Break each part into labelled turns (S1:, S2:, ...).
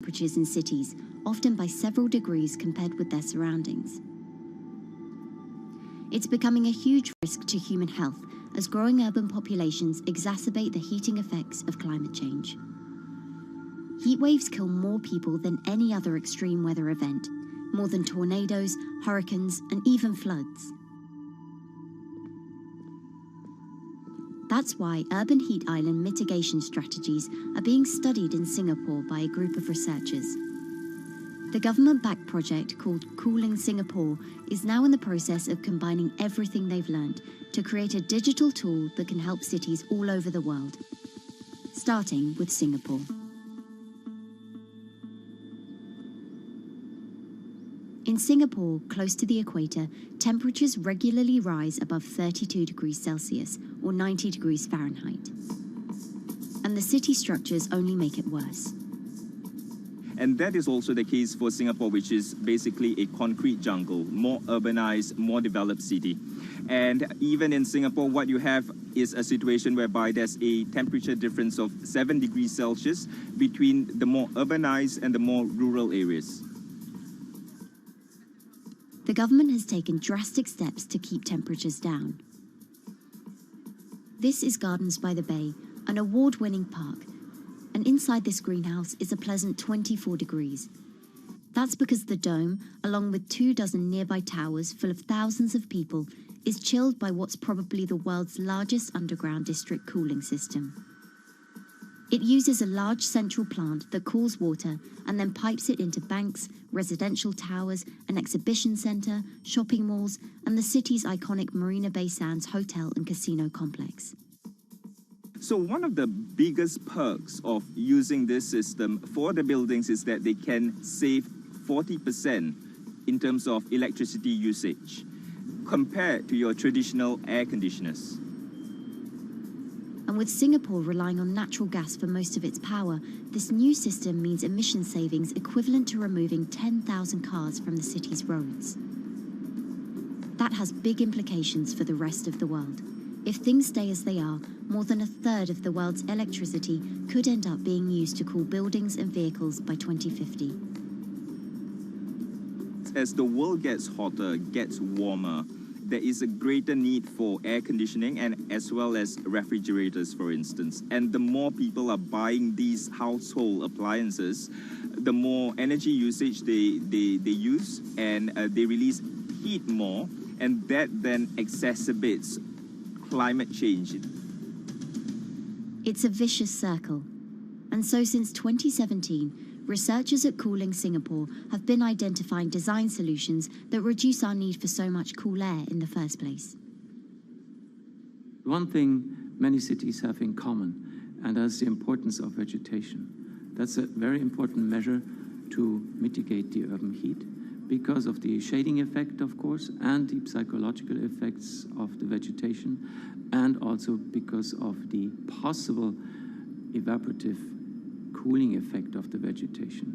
S1: temperatures in cities, often by several degrees compared with their surroundings. It's becoming a huge risk to human health as growing urban populations exacerbate the heating effects of climate change. Heat waves kill more people than any other extreme weather event, more than tornadoes, hurricanes, and even floods. That's why urban heat island mitigation strategies are being studied in Singapore by a group of researchers. The government-backed project called Cooling Singapore is now in the process of combining everything they've learned to create a digital tool that can help cities all over the world, starting with Singapore. In Singapore, close to the equator, temperatures regularly rise above 32 degrees Celsius or 90 degrees Fahrenheit. And the city structures only make it worse.
S2: And that is also the case for Singapore, which is basically a concrete jungle, more urbanized, more developed city. And even in Singapore, what you have is a situation whereby there's a temperature difference of 7 degrees Celsius between the more urbanized and the more rural areas.
S1: The government has taken drastic steps to keep temperatures down. This is Gardens by the Bay, an award-winning park. And inside this greenhouse is a pleasant 24 degrees. That's because the dome, along with 24 nearby towers full of thousands of people, is chilled by what's probably the world's largest underground district cooling system. It uses a large central plant that cools water and then pipes it into banks, residential towers, an exhibition centre, shopping malls, and the city's iconic Marina Bay Sands hotel and casino complex.
S2: So one of the biggest perks of using this system for the buildings is that they can save 40% in terms of electricity usage compared to your traditional air conditioners.
S1: And with Singapore relying on natural gas for most of its power, this new system means emission savings equivalent to removing 10,000 cars from the city's roads. That has big implications for the rest of the world. If things stay as they are, more than a third of the world's electricity could end up being used to cool buildings and vehicles by 2050.
S2: As the world gets hotter, gets warmer, there is a greater need for air conditioning and as well as refrigerators, for instance. And the more people are buying these household appliances, the more energy usage they use, and they release heat more, and that then exacerbates climate change.
S1: It's a vicious circle. And so since 2017, researchers at Cooling Singapore have been identifying design solutions that reduce our need for so much cool air in the first place.
S3: One thing many cities have in common, and that's the importance of vegetation. That's a very important measure to mitigate the urban heat because of the shading effect, of course, and the psychological effects of the vegetation, and also because of the possible evaporative cooling effect of the vegetation.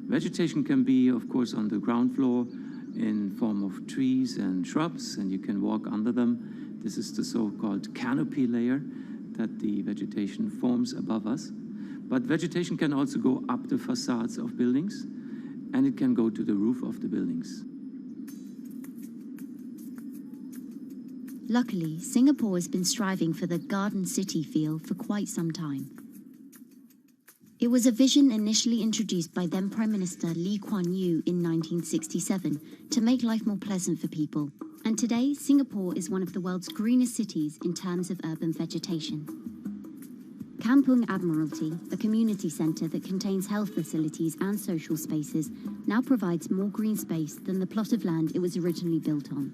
S3: Vegetation can be, of course, on the ground floor in form of trees and shrubs, and you can walk under them. This is the so-called canopy layer that the vegetation forms above us. But vegetation can also go up the facades of buildings, and it can go to the roof of the buildings.
S1: Luckily, Singapore has been striving for the garden city feel for quite some time. It was a vision initially introduced by then Prime Minister Lee Kuan Yew in 1967 to make life more pleasant for people. And today, Singapore is one of the world's greenest cities in terms of urban vegetation. Kampung Admiralty, a community centre that contains health facilities and social spaces, now provides more green space than the plot of land it was originally built on.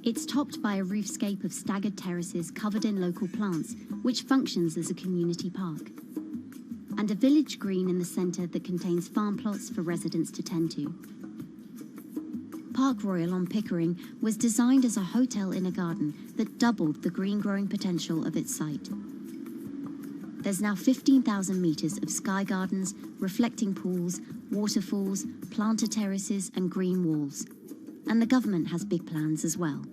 S1: It's topped by a roofscape of staggered terraces covered in local plants, which functions as a community park. And a village green in the centre that contains farm plots for residents to tend to. Park Royal on Pickering was designed as a hotel in a garden that doubled the green growing potential of its site. There's now 15,000 metres of sky gardens, reflecting pools, waterfalls, planter terraces and green walls. And the government has big plans as well.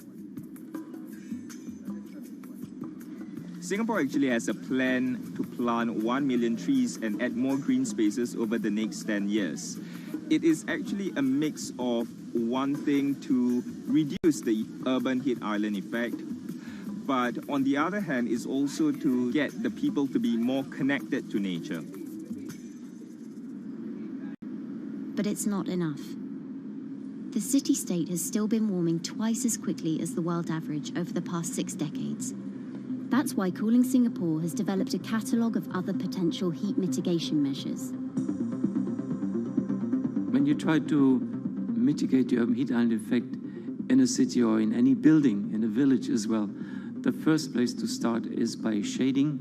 S2: Singapore actually has a plan to plant 1 million trees and add more green spaces over the next 10 years. It is actually a mix of wanting to reduce the urban heat island effect, but on the other hand is also to get the people to be more connected to nature.
S1: But it's not enough. The city-state has still been warming twice as quickly as the world average over the past 6 decades. That's why Cooling Singapore has developed a catalogue of other potential heat mitigation measures.
S3: When you try to mitigate the urban heat island effect in a city or in any building, in a village as well, the first place to start is by shading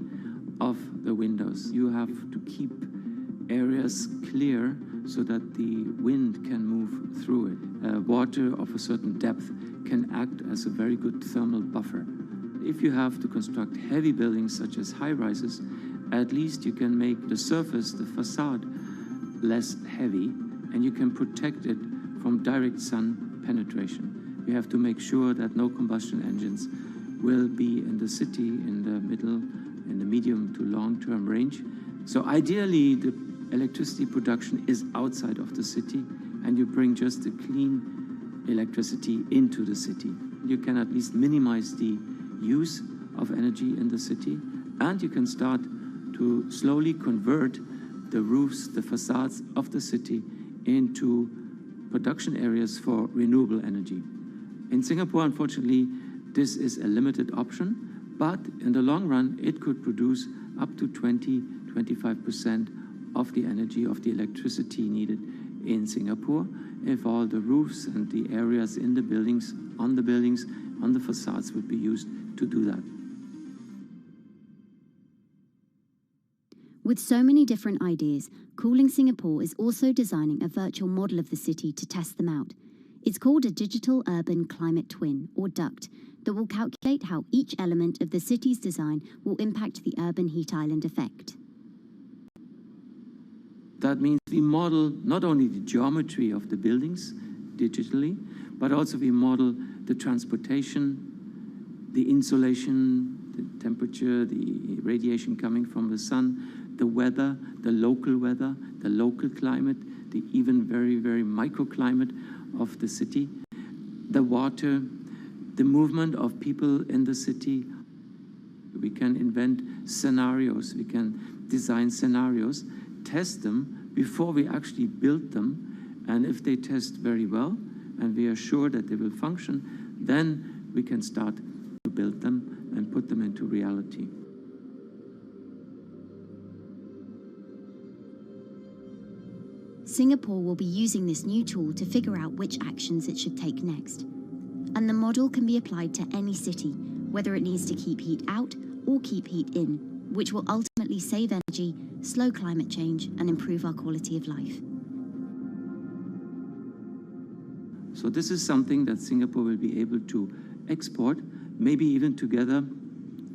S3: of the windows. You have to keep areas clear so that the wind can move through it. Water of a certain depth can act as a very good thermal buffer. If you have to construct heavy buildings such as high-rises, at least you can make the surface, the facade, less heavy, and you can protect it from direct sun penetration. We have to make sure that no combustion engines will be in the city in the middle, in the medium to long-term range. So ideally, the electricity production is outside of the city, and you bring just the clean electricity into the city. You can at least minimize the use of energy in the city, and you can start to slowly convert the roofs, the facades of the city into production areas for renewable energy. In Singapore, unfortunately, this is a limited option, but in the long run, it could produce up to 20-25% of the energy, of the electricity needed in Singapore if all the roofs and the areas in the buildings, on the facades would be used to do that.
S1: With so many different ideas, Cooling Singapore is also designing a virtual model of the city to test them out. It's called a Digital Urban Climate Twin, or DUCT, that will calculate how each element of the city's design will impact the urban heat island effect.
S3: That means we model not only the geometry of the buildings digitally, but also we model the transportation, the insulation, the temperature, the radiation coming from the sun, the weather, the local climate, the even very, very microclimate of the city, the water, the movement of people in the city. We can invent scenarios, we can design scenarios, test them before we actually build them, and if they test very well, and we are sure that they will function, then we can start to build them and put them into reality.
S1: Singapore will be using this new tool to figure out which actions it should take next. And the model can be applied to any city, whether it needs to keep heat out or keep heat in, which will ultimately save energy, slow climate change, and improve our quality of life.
S3: So this is something that Singapore will be able to export, maybe even together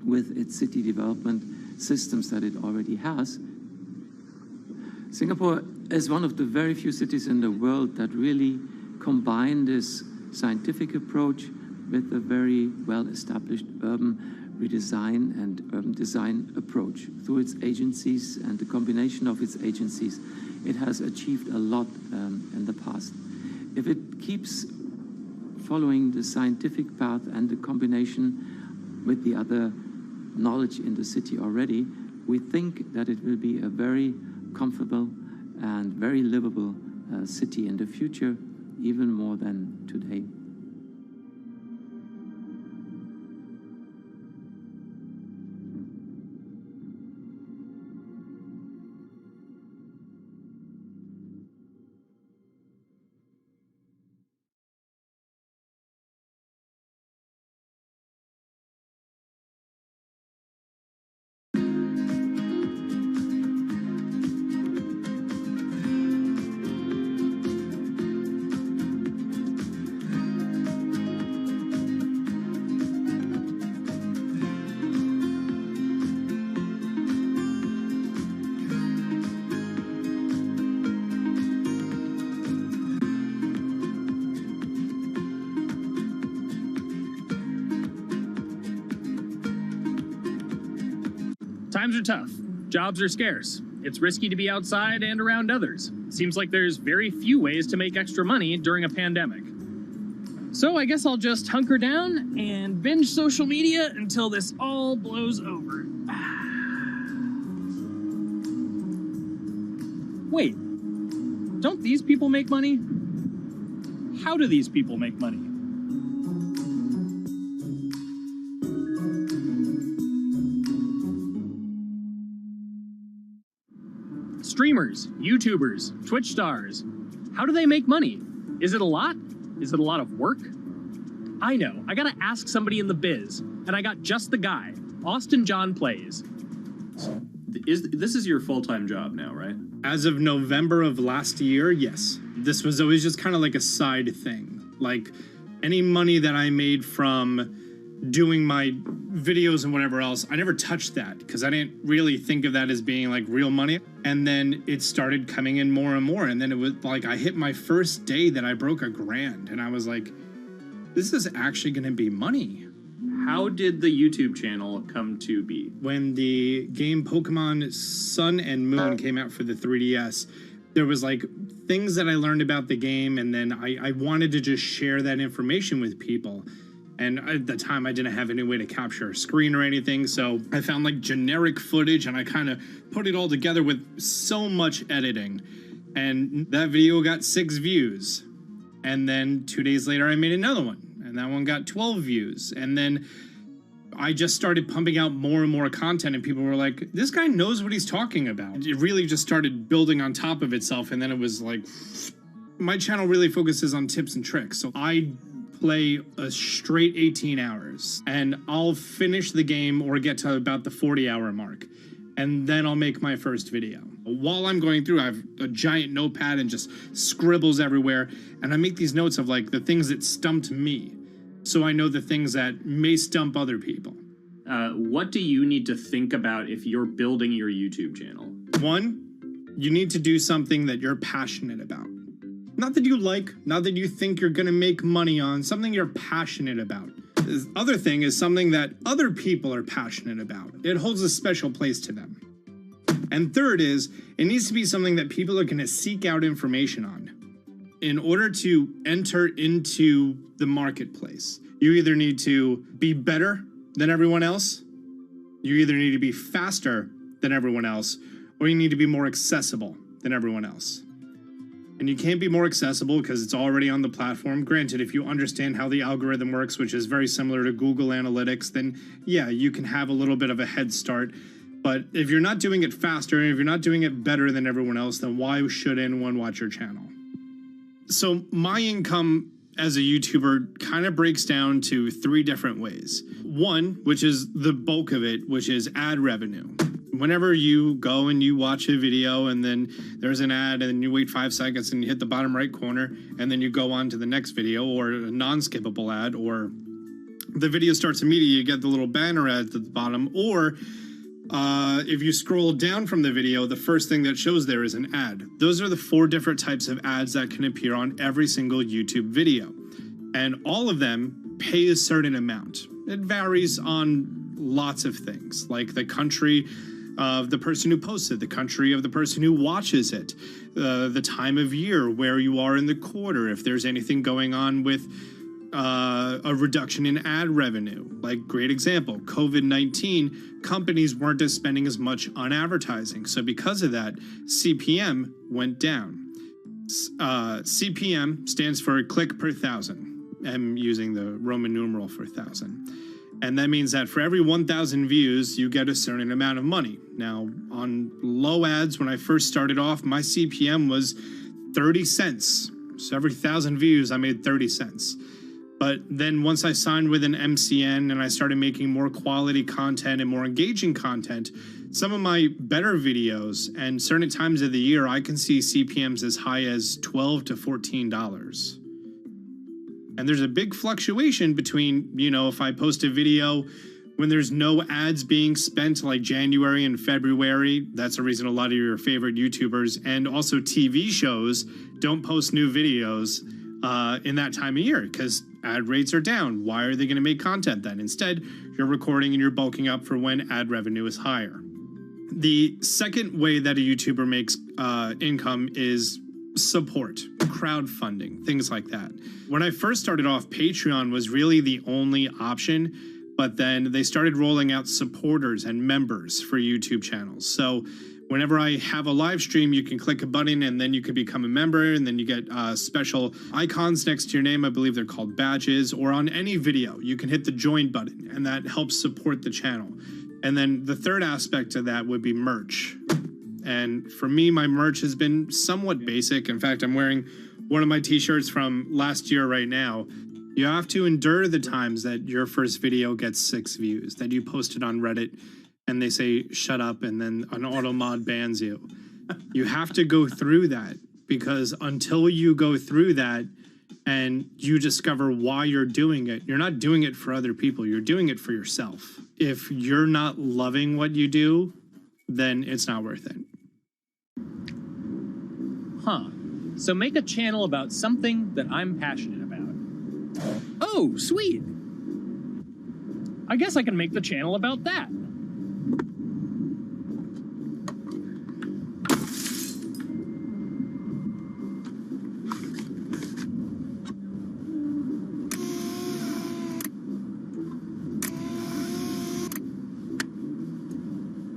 S3: with its city development systems that it already has. Singapore is one of the very few cities in the world that really combine this scientific approach with a very well-established urban redesign and urban design approach. Through its agencies and the combination of its agencies, it has achieved a lot in the past. If it keeps following the scientific path and the combination with the other knowledge in the city already, we think that it will be a very comfortable and very livable city in the future, even more than today.
S4: Times are tough. Jobs are scarce. It's risky to be outside and around others. Seems like there's very few ways to make extra money during a pandemic. So I guess I'll just hunker down and binge social media until this all blows over. Wait, don't these people make money? How do these people make money? Streamers, YouTubers, Twitch stars. How do they make money? Is it a lot? Is it a lot of work? I know, I gotta ask somebody in the biz, and I got just the guy. Austin John Plays.
S5: This is your full-time job now, right?
S6: As of November of last year, yes. This was always just kind of like a side thing. Like any money that I made from doing my videos and whatever else, I never touched that because I didn't really think of that as being like real money. And then it started coming in more and more. And then it was like I hit my first day that I broke $1,000 and I was like, this is actually going to be money.
S5: How did the YouTube channel come to be?
S6: When the game Pokemon Sun and Moon came out for the 3DS, there was like things that I learned about the game, and then I wanted to just share that information with people. And at the time, I didn't have any way to capture a screen or anything, so I found like generic footage, and I kind of put it all together with so much editing. And that video got 6 views. And then 2 days later, I made another one. And that one got 12 views. And then I just started pumping out more and more content, and people were like, this guy knows what he's talking about. It really just started building on top of itself, and then it was like, my channel really focuses on tips and tricks. So I play a straight 18 hours, and I'll finish the game or get to about the 40-hour mark, and then I'll make my first video. While I'm going through, I have a giant notepad and just scribbles everywhere, and I make these notes of like the things that stumped me, so I know the things that may stump other people.
S5: What do you need to think about if you're building your YouTube channel?
S6: 1, you need to do something that you're passionate about. Not that you like, not that you think you're gonna make money on, something you're passionate about. The other thing is something that other people are passionate about. It holds a special place to them. And third is, it needs to be something that people are gonna seek out information on. In order to enter into the marketplace, you either need to be better than everyone else, you either need to be faster than everyone else, or you need to be more accessible than everyone else. And you can't be more accessible because it's already on the platform. Granted, if you understand how the algorithm works, which is very similar to Google Analytics, then yeah, you can have a little bit of a head start. But if you're not doing it faster, and if you're not doing it better than everyone else, then why should anyone watch your channel? So my income as a YouTuber kind of breaks down to 3 different ways. 1, which is the bulk of it, which is ad revenue. Whenever you go and you watch a video and then there's an ad and then you wait 5 seconds and you hit the bottom right corner and then you go on to the next video, or a non-skippable ad, or the video starts immediately, you get the little banner ad at the bottom, or if you scroll down from the video, the first thing that shows there is an ad. Those are the 4 different types of ads that can appear on every single YouTube video. And all of them pay a certain amount. It varies on lots of things, like the country of the person who posts it, the country of the person who watches it, the time of year, where you are in the quarter, if there's anything going on with a reduction in ad revenue. Like, great example, COVID-19, companies weren't spending as much on advertising. So because of that, CPM went down. CPM stands for click per thousand. I'm using the Roman numeral for 1,000. And that means that for every 1,000 views, you get a certain amount of money. Now, on low ads, when I first started off, my CPM was 30 cents. So every 1,000 views, I made 30 cents. But then once I signed with an MCN and I started making more quality content and more engaging content, some of my better videos and certain times of the year, I can see CPMs as high as $12 to $14. And there's a big fluctuation between, you know, if I post a video when there's no ads being spent, like January and February, that's the reason a lot of your favorite YouTubers and also TV shows don't post new videos in that time of year because ad rates are down. Why are they going to make content then? Instead, you're recording and you're bulking up for when ad revenue is higher. The second way that a YouTuber makes income is support, crowdfunding, things like that. When I first started off, Patreon was really the only option, but then they started rolling out supporters and members for YouTube channels. So whenever I have a live stream, you can click a button and then you can become a member, and then you get special icons next to your name. I believe they're called badges, or on any video, you can hit the join button, and that helps support the channel. And then the third aspect of that would be merch. And for me, my merch has been somewhat basic. In fact, I'm wearing one of my t-shirts from last year right now. You have to endure the times that your first video gets 6 views, that you posted on Reddit and they say, shut up, and then an auto mod bans you. You have to go through that, because until you go through that and you discover why you're doing it, you're not doing it for other people, you're doing it for yourself. If you're not loving what you do, then it's not worth it.
S4: Huh. So make a channel about something that I'm passionate about. Oh, sweet. I guess I can make the channel about that.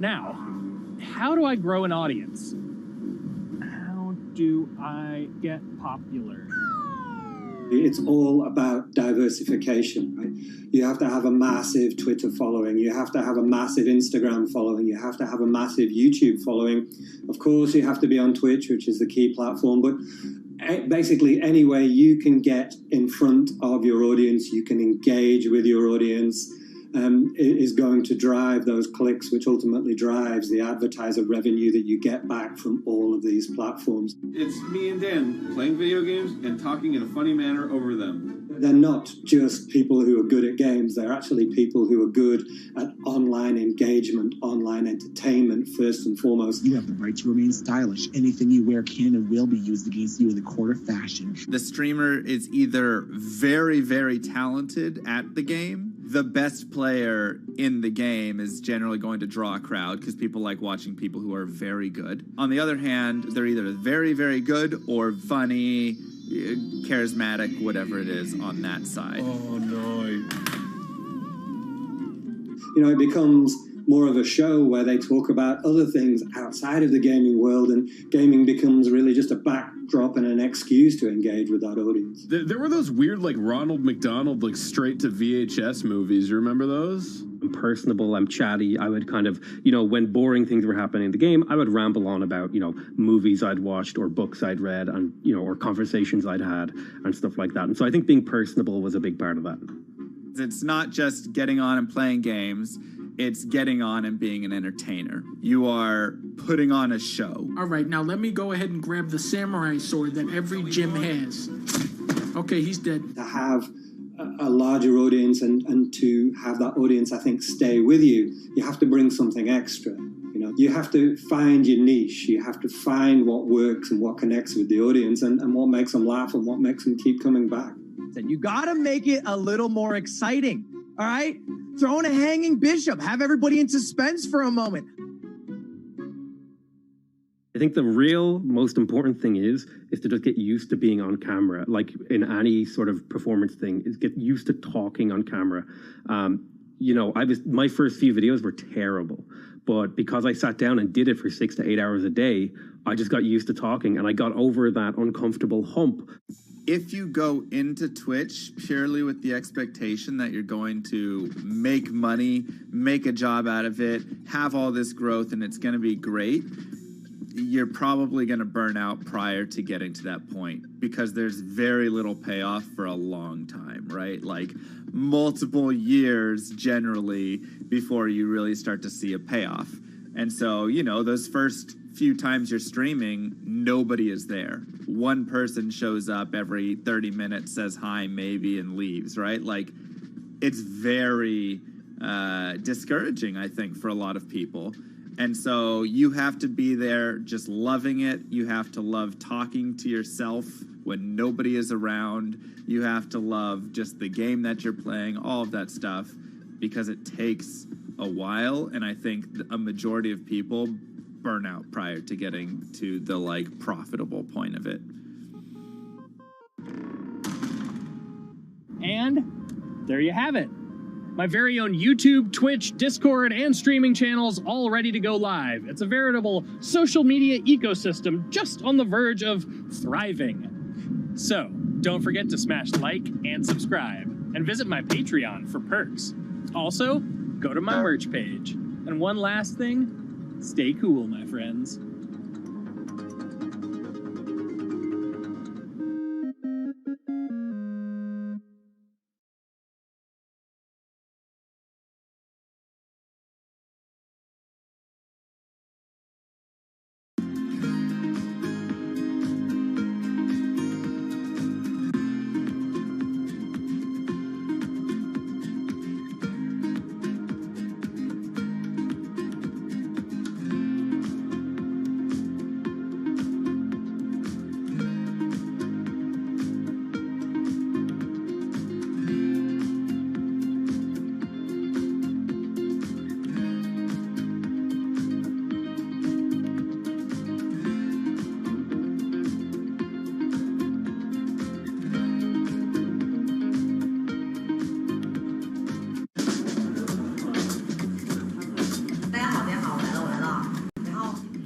S4: Now, how do I grow an audience? How do I get popular?
S7: It's all about diversification, right? You have to have a massive Twitter following. You have to have a massive Instagram following. You have to have a massive YouTube following. Of course, you have to be on Twitch, which is the key platform. But basically, any way you can get in front of your audience, you can engage with your audience, is going to drive those clicks, which ultimately drives the advertiser revenue that you get back from all of these platforms.
S8: It's me and Dan playing video games and talking in a funny manner over them.
S7: They're not just people who are good at games, they're actually people who are good at online engagement, online entertainment, first and foremost.
S9: You have the right to remain stylish. Anything you wear can and will be used against you in the court of fashion.
S10: The streamer is either very, very talented at the game. The best player in the game is generally going to draw a crowd because people like watching people who are very good. On the other hand, they're either very, very good or funny, charismatic, whatever it is on that side.
S8: Oh, no.
S7: You know, it becomes more of a show where they talk about other things outside of the gaming world, and gaming becomes really just a backdrop and an excuse to engage with that audience.
S8: There were those weird, like, Ronald McDonald, like, straight to VHS movies. You remember those?
S11: I'm personable, I'm chatty. I would kind of, when boring things were happening in the game, I would ramble on about, movies I'd watched or books I'd read and, or conversations I'd had and stuff like that. And so I think being personable was a big part of that.
S10: It's not just getting on and playing games. It's getting on and being an entertainer. You are putting on a show.
S12: All right, now let me go ahead and grab the samurai sword that every gym has. Okay, he's dead.
S7: To have a larger audience and to have that audience, I think, stay with you, you have to bring something extra. You have to find your niche. You have to find what works and what connects with the audience and what makes them laugh and what makes them keep coming back.
S13: You got to make it a little more exciting, all right? Throw in a hanging bishop. Have everybody in suspense for a moment.
S11: I think the real most important thing is to just get used to being on camera. Like in any sort of performance thing, is get used to talking on camera. My first few videos were terrible, but because I sat down and did it for 6 to 8 hours a day, I just got used to talking and I got over that uncomfortable hump.
S10: If you go into Twitch purely with the expectation that you're going to make money, make a job out of it, have all this growth, and it's going to be great, you're probably going to burn out prior to getting to that point because there's very little payoff for a long time, right? Like multiple years generally before you really start to see a payoff. And so, those first few times you're streaming, nobody is there. One person shows up every 30 minutes, says hi, maybe, and leaves, right? Like, it's very discouraging, I think, for a lot of people. And so you have to be there just loving it. You have to love talking to yourself when nobody is around. You have to love just the game that you're playing, all of that stuff, because it takes a while, and I think a majority of people burn out prior to getting to the like profitable point of it.
S4: And there you have it. My very own YouTube, Twitch, Discord, and streaming channels all ready to go live. It's a veritable social media ecosystem just on the verge of thriving. So, don't forget to smash like and subscribe, and visit my Patreon for perks. Also, go to my merch page. And one last thing, stay cool, my friends.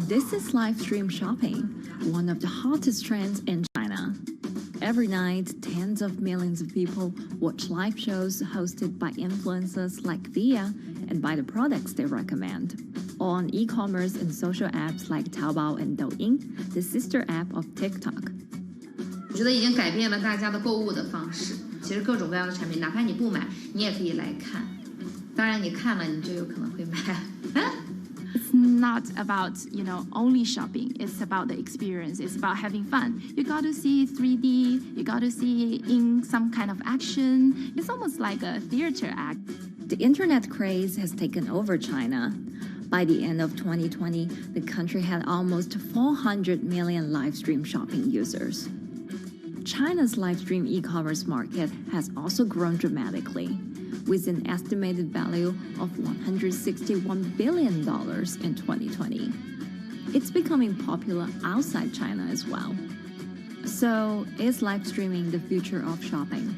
S14: This is live stream shopping, one of the hottest trends in China. Every night, tens of millions of people watch live shows hosted by influencers like Via and buy the products they recommend. On e-commerce and social apps like Taobao and Douyin, the sister app of TikTok.
S15: 我觉得已经改变了大家的购物的方式。其实各种各样的产品，哪怕你不买，你也可以来看。当然，你看了，你就有可能会买。
S16: It's not about, only shopping. It's about the experience. It's about having fun. You got to see 3D. You got to see in some kind of action. It's almost like a theater act.
S14: The internet craze has taken over China. By the end of 2020, the country had almost 400 million live stream shopping users. China's live stream e-commerce market has also grown dramatically, with an estimated value of $161 billion in 2020. It's becoming popular outside China as well. So, is live streaming the future of shopping?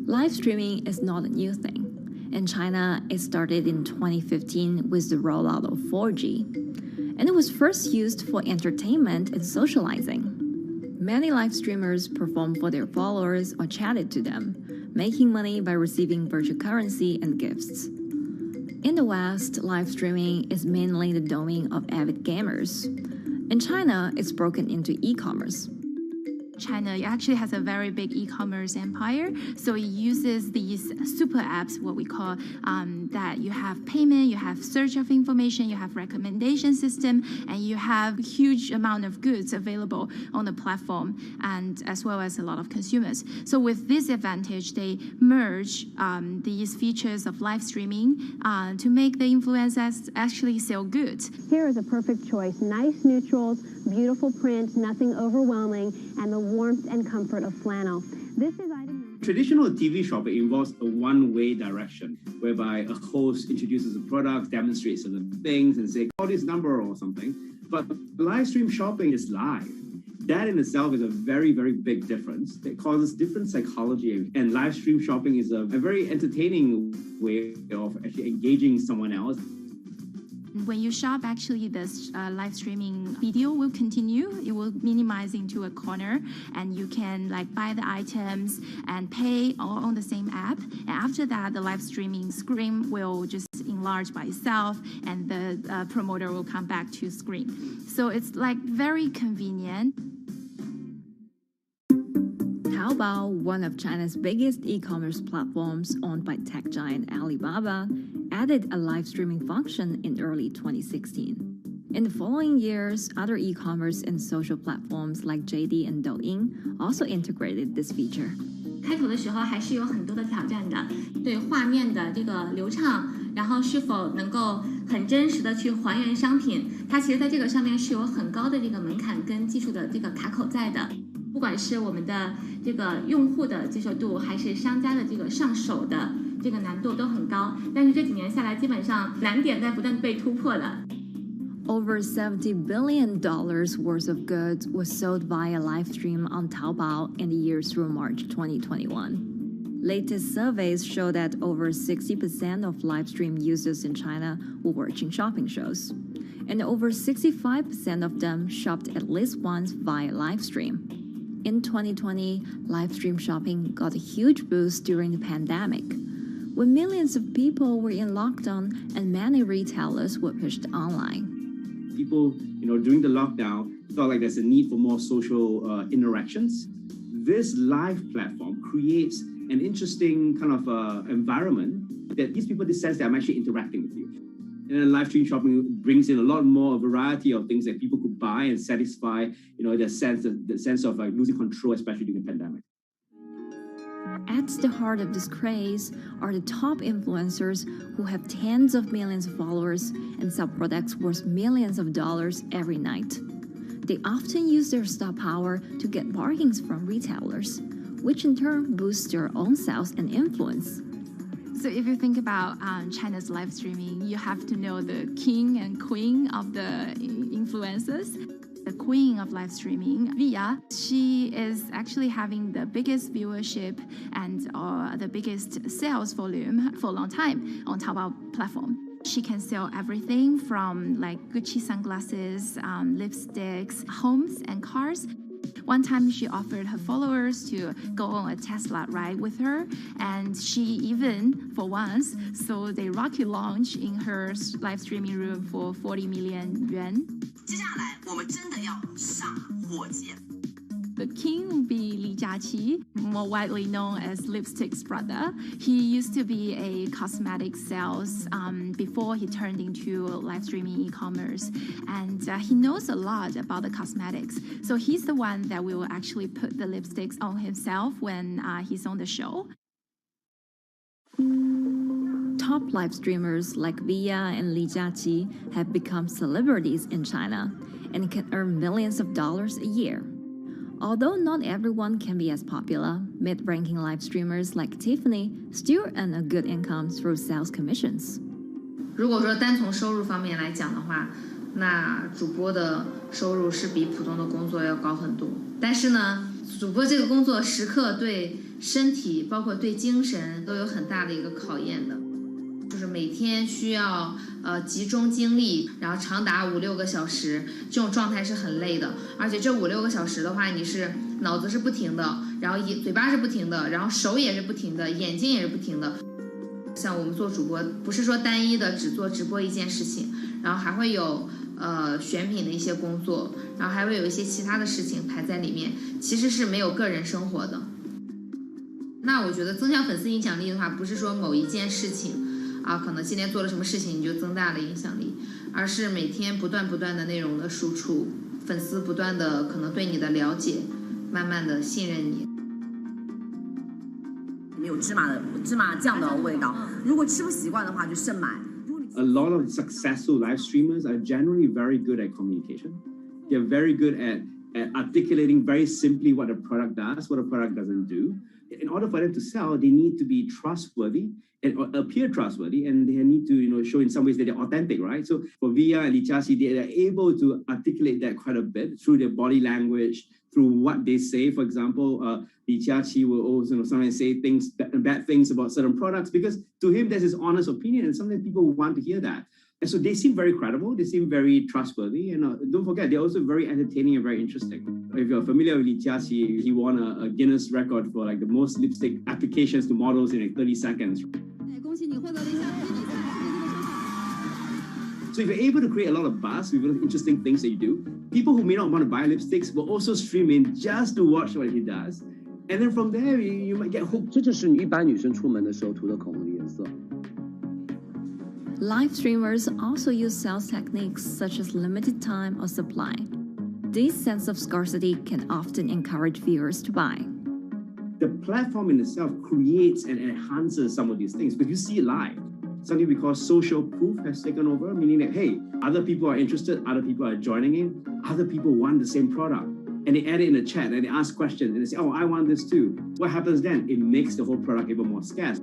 S14: Live streaming is not a new thing. In China, it started in 2015 with the rollout of 4G. And it was first used for entertainment and socializing. Many live streamers performed for their followers or chatted to them, making money by receiving virtual currency and gifts. In the West, live streaming is mainly the domain of avid gamers. In China, it's broken into e-commerce.
S16: China actually has a very big e-commerce empire, so it uses these super apps, what we call that you have payment, you have search of information, you have recommendation system, and you have huge amount of goods available on the platform, and as well as a lot of consumers. So with this advantage, they merge these features of live streaming to make the influencers actually sell goods.
S17: Here is a perfect choice: nice neutrals, beautiful print, nothing overwhelming, and the warmth and comfort of flannel. This is item.
S18: Traditional TV shopping involves a one-way direction, whereby a host introduces a product, demonstrates certain things, and say, "Oh, this number" or something. But live stream shopping is live. That in itself is a very, very big difference. It causes different psychology, and live stream shopping is a very entertaining way of actually engaging someone else.
S16: When you shop, actually, this live streaming video will continue. It will minimize into a corner, and you can buy the items and pay all on the same app. And after that, the live streaming screen will just enlarge by itself, and the promoter will come back to screen. So it's very convenient.
S14: Taobao, one of China's biggest e-commerce platforms owned by tech giant Alibaba, added a live streaming function in early 2016. In the following years, other e-commerce and social platforms like JD and Douyin also integrated this feature.
S15: 开头的时候还是有很多的挑战的，对画面的这个流畅，然后是否能够很真实的去还原商品，它其实在这个上面是有很高的这个门槛跟技术的这个卡口在的。
S19: 不管是我们的这个用户的接受度，还是商家的这个上手的这个难度都很高。但是这几年下来，基本上难点在不断被突破的。
S14: Over $70 billion worth of goods was sold via live stream on Taobao in the year through March 2021. Latest surveys show that over 60% of live stream users in China were watching shopping shows, and over 65% of them shopped at least once via live stream. In 2020, live stream shopping got a huge boost during the pandemic, when millions of people were in lockdown and many retailers were pushed online.
S18: People, during the lockdown, felt like there's a need for more social interactions. This live platform creates an interesting kind of environment that gives people the sense that I'm actually interacting with you. And then live stream shopping brings in a lot more variety of things that people could buy and satisfy, the sense of like losing control, especially during the pandemic.
S14: At the heart of this craze are the top influencers who have tens of millions of followers and sell products worth millions of dollars every night. They often use their star power to get bargains from retailers, which in turn boosts their own sales and influence.
S16: So if you think about China's live streaming, you have to know the king and queen of the influencers. The queen of live streaming, Via, she is actually having the biggest viewership and the biggest sales volume for a long time on Taobao platform. She can sell everything from like Gucci sunglasses, lipsticks, homes, and cars. One time she offered her followers to go on a Tesla ride with her, and she even, for once, sold a rocket launch in her live streaming room for 40 million yuan. The king will be Li Jiaqi, more widely known as Lipstick's brother. He used to be a cosmetic sales before he turned into live streaming e-commerce, and he knows a lot about the cosmetics. So he's the one that will actually put the lipsticks on himself when he's on the show.
S14: Top live streamers like Via and Li Jiaqi have become celebrities in China and can earn millions of dollars a year. Although not everyone can be as popular, mid-ranking live streamers like Tiffany still earn a good income through sales commissions.
S15: 如果说单从收入方面来讲的话，那主播的收入是比普通的工作要高很多。但是呢，主播这个工作时刻对身体，包括对精神都有很大的一个考验的。就是每天需要集中精力，然后长达5-6个小时，这种状态是很累的。而且这5-6个小时的话，你是脑子是不停的，然后嘴巴是不停的，然后手也是不停的，眼睛也是不停的。像我们做主播，不是说单一的只做直播一件事情，然后还会有选品的一些工作，然后还会有一些其他的事情排在里面，其实是没有个人生活的。那我觉得增强粉丝影响力的话，不是说某一件事情。可能今天做了什么事情你就增大了影响力，而是每天不断的内容的输出，粉丝不断的可能对你的了解，慢慢的信任你。
S20: 没有芝麻酱的味道，如果吃不习惯的话就慎买。
S18: A lot of successful live streamers are generally very good at communication. They're very good at articulating very simply what a product does, what a product doesn't do. In order for them to sell, they need to be trustworthy and appear trustworthy, and they need to, show in some ways that they're authentic, right? So for Via and Li Jiaqi, they're able to articulate that quite a bit through their body language, through what they say. For example, Li Jiaqi will also sometimes say bad things about certain products because to him that's his honest opinion, and sometimes people want to hear that. And so they seem very credible, they seem very trustworthy, and don't forget, they're also very entertaining and very interesting. If you're familiar with Li Jiaqi, he won a Guinness record for like the most lipstick applications to models in like 30 seconds. So if you're able to create a lot of buzz with interesting things that you do, people who may not want to buy lipsticks will also stream in just to watch what he does. And then from there, you might get hooked.
S21: 这就是一般女生出门的时候涂的口红的颜色。
S14: Live streamers also use sales techniques such as limited time or supply. This sense of scarcity can often encourage viewers to buy.
S18: The platform in itself creates and enhances some of these things, but you see it live. Something we call social proof has taken over, meaning that, hey, other people are interested, other people are joining in, other people want the same product. and they add it in the chat and they ask questions and they say, oh, I want this too. What happens then? It makes the whole product even more scarce.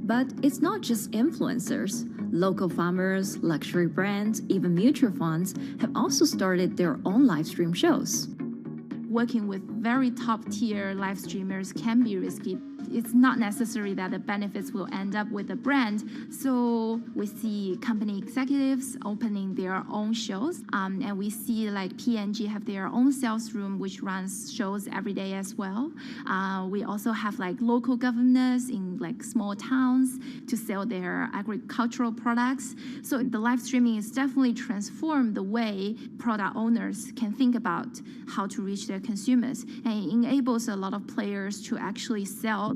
S14: But it's not just influencers. Local farmers, luxury brands, even mutual funds have also started their own live stream shows.
S16: Working with very top-tier live streamers can be risky. It's not necessary that the benefits will end up with the brand. So we see company executives opening their own shows, and we see like P&G have their own sales room which runs shows every day as well. We also have like local governors in like small towns to sell their agricultural products. So the live streaming is definitely transformed the way product owners can think about how to reach their consumers, and it enables a lot of players to actually sell.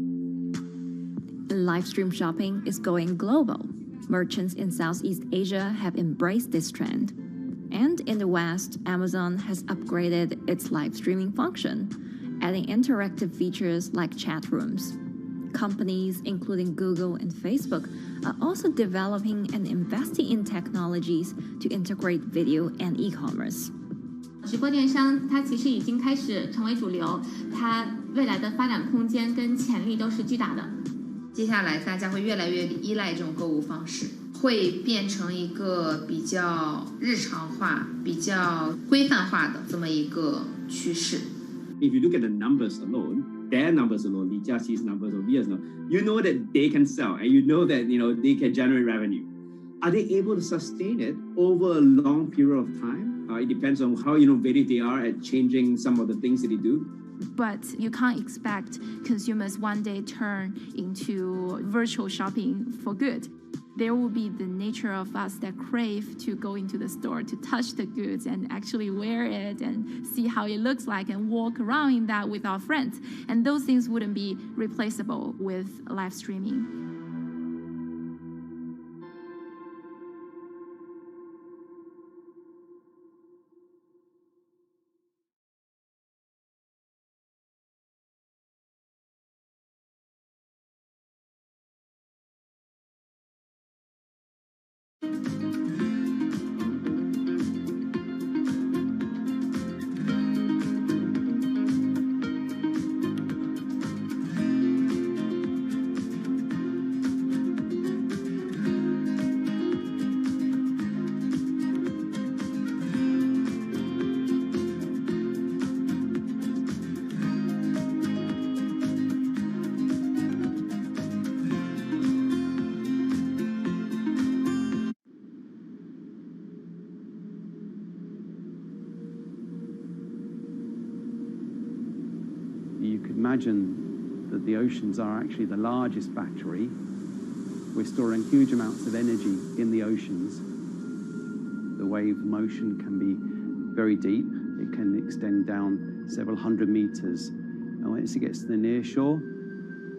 S14: Live stream shopping is going global. Merchants in Southeast Asia have embraced this trend. And in the West, Amazon has upgraded its live streaming function, adding interactive features like chat rooms. Companies, including Google and Facebook, are also developing and investing in technologies to integrate video and e-commerce.
S19: 直播电商它其实已经开始成为主流，它未来的发展空间跟潜力都是巨大的。
S15: 接下来大家会越来越依赖这种购物方式，会变成一个比较日常化、比较规范化的这么一个趋势。
S18: If you look at the numbers alone, their numbers alone, Li Jiaxi's numbers over years now, you know that they can sell and you know that they can generate revenue. Are they able to sustain it over a long period of time? It depends on how innovative they are at changing some of the things that they do.
S16: But you can't expect consumers one day turn into virtual shopping for good. There will be the nature of us that crave to go into the store, to touch the goods and actually wear it and see how it looks like and walk around in that with our friends. And those things wouldn't be replaceable with live streaming.
S3: You could imagine that the oceans are actually the largest battery. We're storing huge amounts of energy in the oceans. The wave motion can be very deep. It can extend down several hundred meters. And once it gets to the near shore,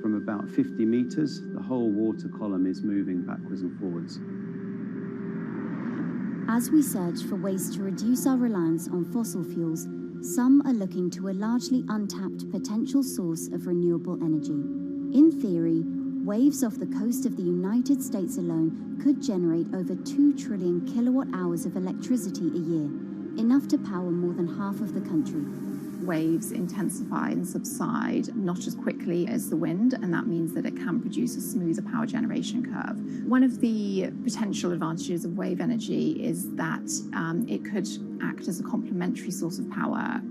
S3: from about 50 meters, the whole water column is moving backwards and forwards.
S1: As we search for ways to reduce our reliance on fossil fuels, some are looking to a largely untapped potential source of renewable energy. In theory, waves off the coast of the United States alone could generate over 2 trillion kilowatt hours of electricity a year, enough to power more than half of the country.
S2: Waves intensify and subside not as quickly as the wind, and that means that it can produce a smoother power generation curve. One of the potential advantages of wave energy is that it could act as a complementary source of power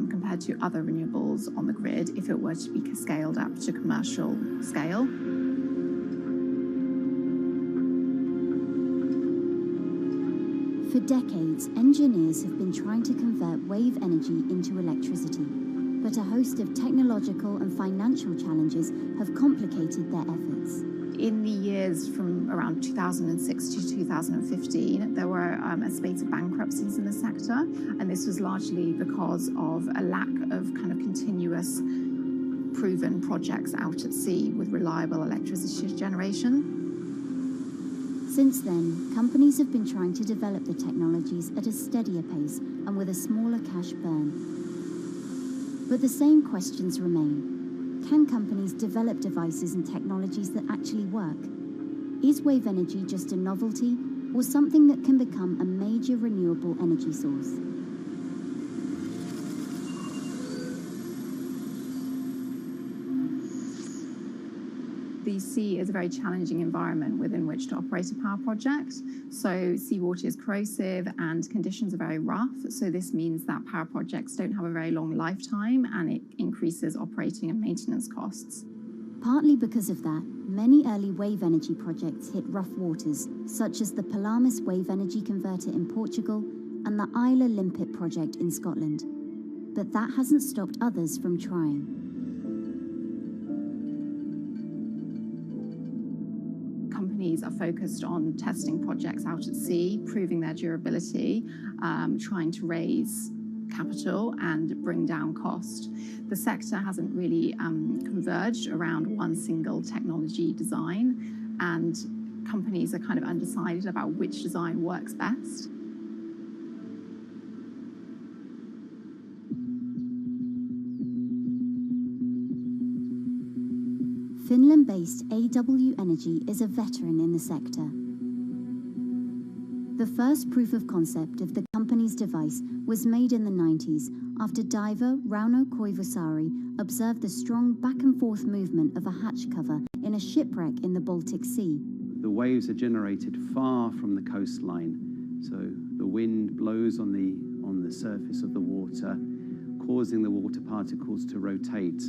S2: compared to other renewables on the grid if it were to be scaled up to commercial scale.
S1: For decades, engineers have been trying to convert wave energy into electricity, but a host of technological and financial challenges have complicated their efforts.
S2: In the years from around 2006 to 2015, there were a spate of bankruptcies in the sector, and this was largely because of a lack of kind of continuous proven projects out at sea with reliable electricity generation.
S1: Since then, companies have been trying to develop the technologies at a steadier pace and with a smaller cash burn. But the same questions remain. Can companies develop devices and technologies that actually work? Is wave energy just a novelty or something that can become a major renewable energy source?
S2: The sea is a very challenging environment within which to operate a power project. So seawater is corrosive and conditions are very rough. So this means that power projects don't have a very long lifetime, and it increases operating and maintenance costs.
S1: Partly because of that, many early wave energy projects hit rough waters, such as the Palamas Wave Energy Converter in Portugal and the Isla Limpet project in Scotland. But that hasn't stopped others from trying.
S2: Companies are focused on testing projects out at sea, proving their durability, trying to raise capital and bring down cost. The sector hasn't really converged around one single technology design, and companies are kind of undecided about which design works best.
S1: Finland-based AW Energy is a veteran in the sector. The first proof of concept of the company's device was made in the 90s after diver Rauno Koivusaari observed the strong back-and-forth movement of a hatch cover in a shipwreck in the Baltic Sea.
S5: The waves are generated far from the coastline, so the wind blows on the surface of the water, causing the water particles to rotate,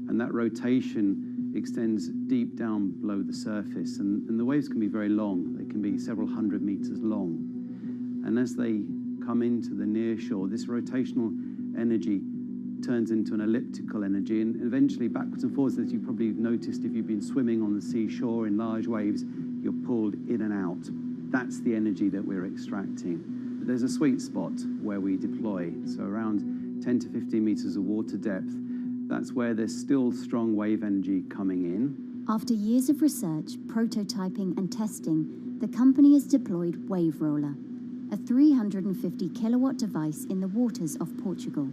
S5: and that rotation extends deep down below the surface, and the waves can be very long. They can be several hundred meters long. And as they come into the near shore, this rotational energy turns into an elliptical energy, and eventually backwards and forwards, as you probably noticed if you've been swimming on the seashore in large waves, you're pulled in and out. That's the energy that we're extracting. But there's a sweet spot where we deploy, so around 10 to 15 meters of water depth. That's where there's still strong wave energy coming in.
S1: After years of research, prototyping and testing, the company has deployed Wave Roller, a 350 kilowatt device in the waters off Portugal.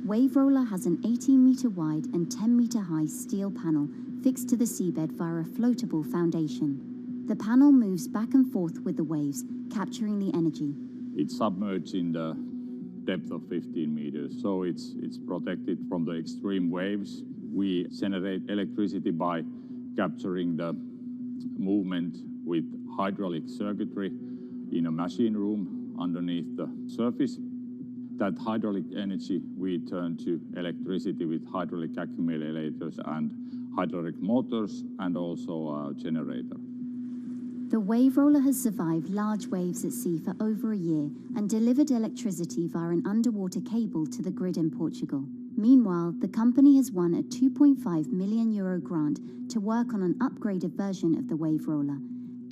S1: Wave Roller has an 18-meter wide and 10-meter high steel panel fixed to the seabed via a floatable foundation. The panel moves back and forth with the waves, capturing the energy.
S22: It's submerged in the depth of 15 meters, so it's protected from the extreme waves. We generate electricity by capturing the movement with hydraulic circuitry in a machine room underneath the surface. That hydraulic energy we turn to electricity with hydraulic accumulators and hydraulic motors, and also a generator.
S1: The Wave Roller has survived large waves at sea for over a year and delivered electricity via an underwater cable to the grid in Portugal. Meanwhile, the company has won a €2.5 million grant to work on an upgraded version of the Wave Roller,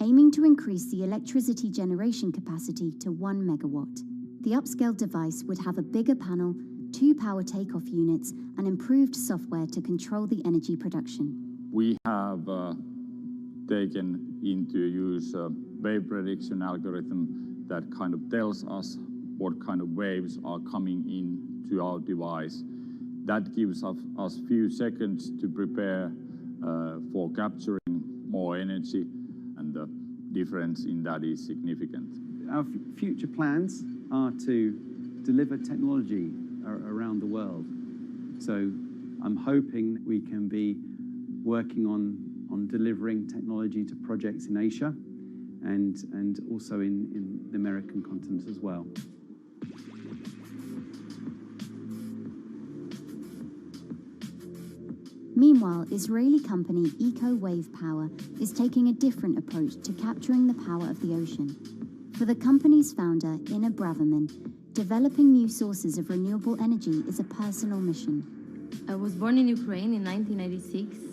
S1: aiming to increase the electricity generation capacity to 1 megawatt. The upscaled device would have a bigger panel, 2 power takeoff units, and improved software to control the energy production.
S22: We have taken into use a wave prediction algorithm that kind of tells us what kind of waves are coming in to our device. That gives us few seconds to prepare for capturing more energy, and the difference in that is significant.
S5: Our future plans are to deliver technology around the world. So I'm hoping we can be working on delivering technology to projects in Asia and also in the American continent as well.
S1: Meanwhile, Israeli company Eco Wave Power is taking a different approach to capturing the power of the ocean. For the company's founder, Inna Braverman, developing new sources of renewable energy is a personal mission.
S23: I was born in Ukraine in 1996,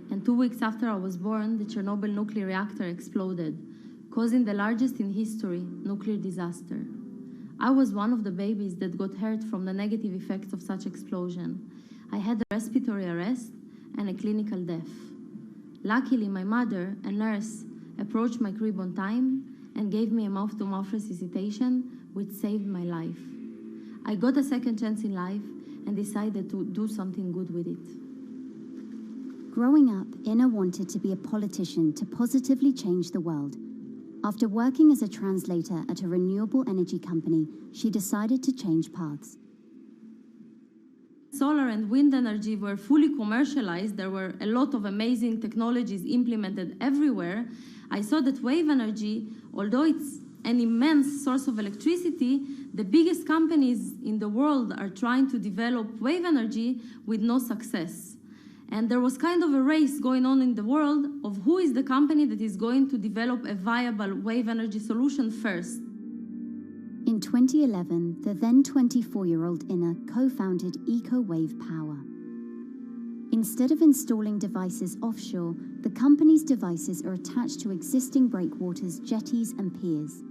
S23: and 2 weeks after I was born, the Chernobyl nuclear reactor exploded, causing the largest in history nuclear disaster. I was one of the babies that got hurt from the negative effects of such explosion. I had a respiratory arrest and a clinical death. Luckily, my mother, a nurse, approached my crib on time and gave me a mouth-to-mouth resuscitation, which saved my life. I got a second chance in life and decided to do something good with it.
S1: Growing up, Inna wanted to be a politician to positively change the world. After working as a translator at a renewable energy company, she decided to change paths.
S23: Solar and wind energy were fully commercialized. There were a lot of amazing technologies implemented everywhere. I saw that wave energy, although it's an immense source of electricity, the biggest companies in the world are trying to develop wave energy with no success. And there was kind of a race going on in the world of who is the company that is going to develop a viable wave energy solution first.
S1: In 2011, the then 24-year-old Inna co-founded EcoWave Power. Instead of installing devices offshore, the company's devices are attached to existing breakwaters, jetties, and piers.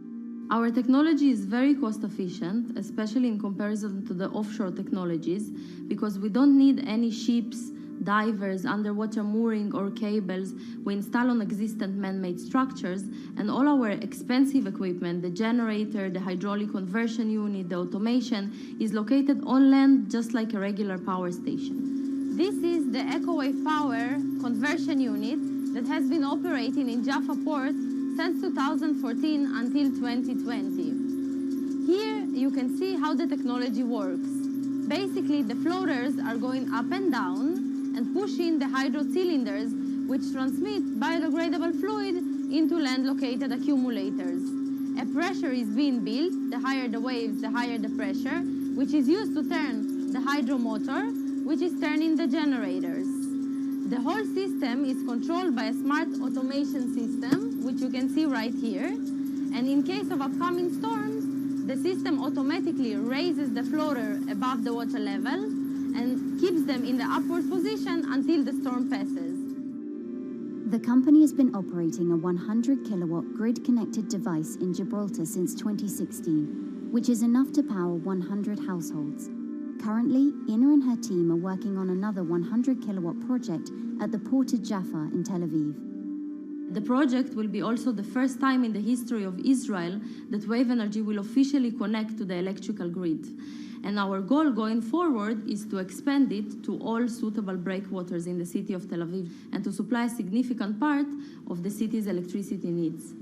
S23: Our technology is very cost efficient, especially in comparison to the offshore technologies, because we don't need any ships, divers, underwater mooring, or cables. We install on existing man-made structures, and all our expensive equipment, the generator, the hydraulic conversion unit, the automation, is located on land just like a regular power station.
S16: This is the EcoWave Power conversion unit that has been operating in Jaffa Port since 2014 until 2020. Here you can see how the technology works. Basically, the floaters are going up and down and pushing the hydro cylinders, which transmit biodegradable fluid into land-located accumulators. A pressure is being built. The higher the waves, the higher the pressure, which is used to turn the hydro motor, which is turning the generators. The whole system is controlled by a smart automation system, which you can see right here. And in case of upcoming storms, the system automatically raises the floater above the water level and keeps them in the upward position until the storm passes.
S1: The company has been operating a 100-kilowatt grid-connected device in Gibraltar since 2016, which is enough to power 100 households. Currently, Inna and her team are working on another 100-kilowatt project at the port of Jaffa in Tel Aviv.
S23: The project will be also the first time in the history of Israel that wave energy will officially connect to the electrical grid. And our goal going forward is to expand it to all suitable breakwaters in the city of Tel Aviv and to supply a significant part of the city's electricity needs.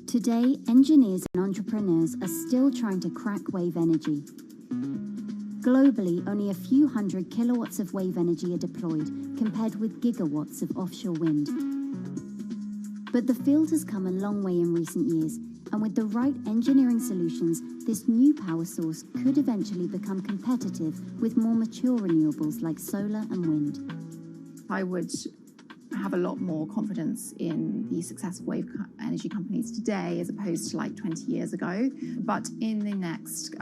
S1: Today, engineers and entrepreneurs are still trying to crack wave energy. Globally, only a few hundred kilowatts of wave energy are deployed, compared with gigawatts of offshore wind. But the field has come a long way in recent years, and with the right engineering solutions, this new power source could eventually become competitive with more mature renewables like solar and wind.
S2: I would have a lot more confidence in the successful wave energy companies today as opposed to like 20 years ago. But in the next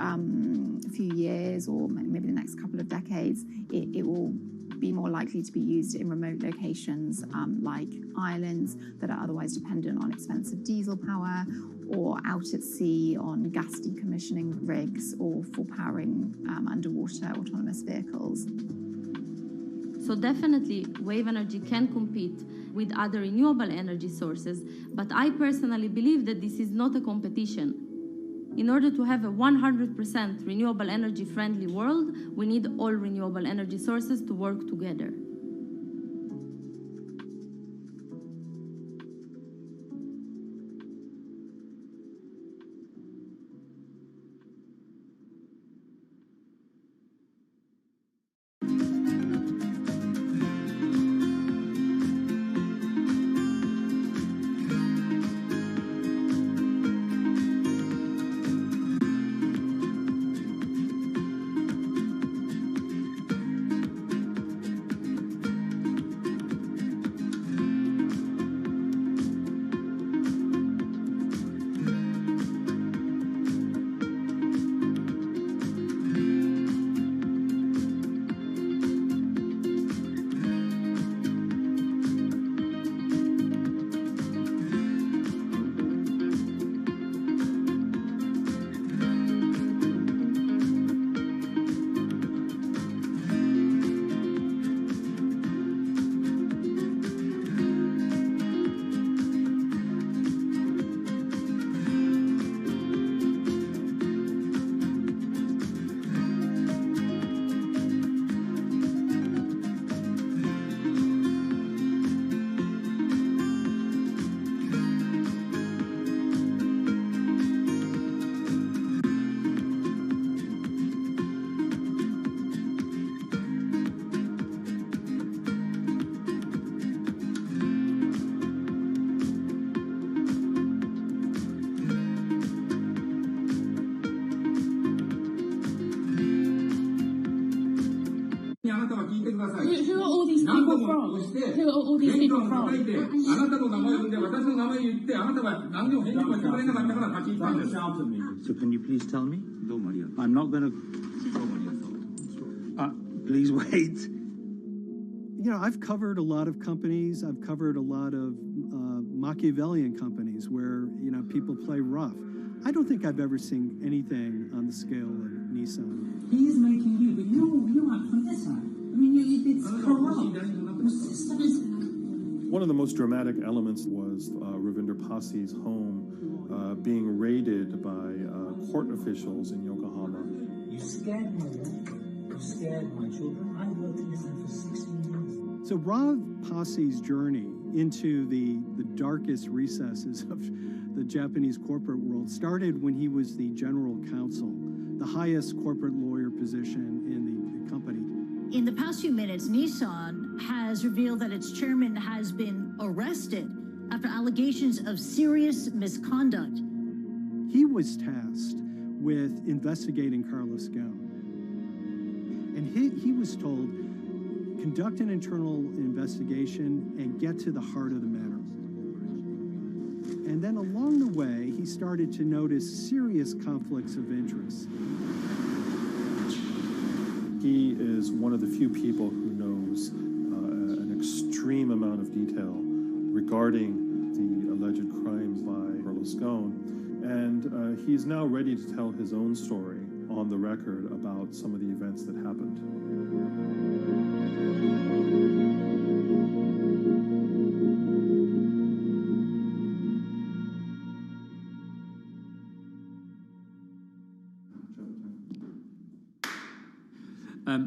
S2: few years, or maybe the next couple of decades, it will be more likely to be used in remote locations like islands that are otherwise dependent on expensive diesel power, or out at sea on gas decommissioning rigs, or for powering underwater autonomous vehicles.
S23: So definitely, wave energy can compete with other renewable energy sources, but I personally believe that this is not a competition. In order to have a 100% renewable energy friendly world, we need all renewable energy sources to work together.
S19: Who are all these people from? Who are all these people from?
S6: So can you please tell me? I'm not going to... please wait.
S8: You know, I've covered a lot of companies. I've covered a lot of Machiavellian companies where, you know, people play rough. I don't think I've ever seen anything on the scale of Nissan.
S6: He is making you, but you act from this side. I mean, it's corrupt. The system is...
S9: One of the most dramatic elements was Ravinder Passi's home being raided by court officials in Yokohama.
S6: You scared my wife. You scared my children. I worked in Nissan for 16 years.
S8: So Rav Passi's journey into the darkest recesses of the Japanese corporate world started when he was the general counsel, the highest corporate lawyer position in the company.
S24: In the past few minutes, Nissan has revealed that its chairman has been arrested after allegations of serious misconduct.
S8: He was tasked with investigating Carlos Ghosn. And he was told, conduct an internal investigation and get to the heart of the matter. And then along the way, he started to notice serious conflicts of interest.
S9: He is one of the few people who knows an extreme amount of detail regarding the alleged crimes by Carlos Ghosn. And he's now ready to tell his own story on the record about some of the events that happened.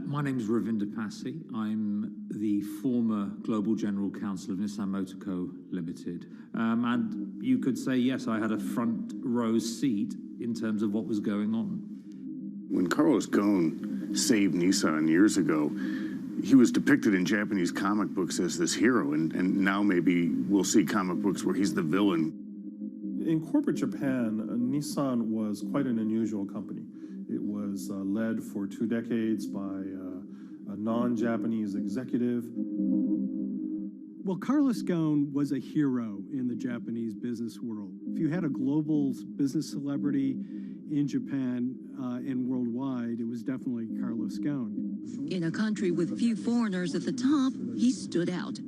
S25: My name is Ravinder Passi. I'm the former Global General Counsel of Nissan Motor Co. Limited. And you could say, yes, I had a front row seat in terms of what was going on.
S26: When Carlos Ghosn saved Nissan years ago, he was depicted in Japanese comic books as this hero, and now maybe we'll see comic books where he's the villain.
S9: In corporate Japan, Nissan was quite an unusual company. It was led for 2 decades by a non-Japanese executive.
S8: Well, Carlos Ghosn was a hero in the Japanese business world. If you had a global business celebrity in Japan and worldwide, it was definitely Carlos Ghosn.
S27: In a country with few foreigners at the top, he stood out.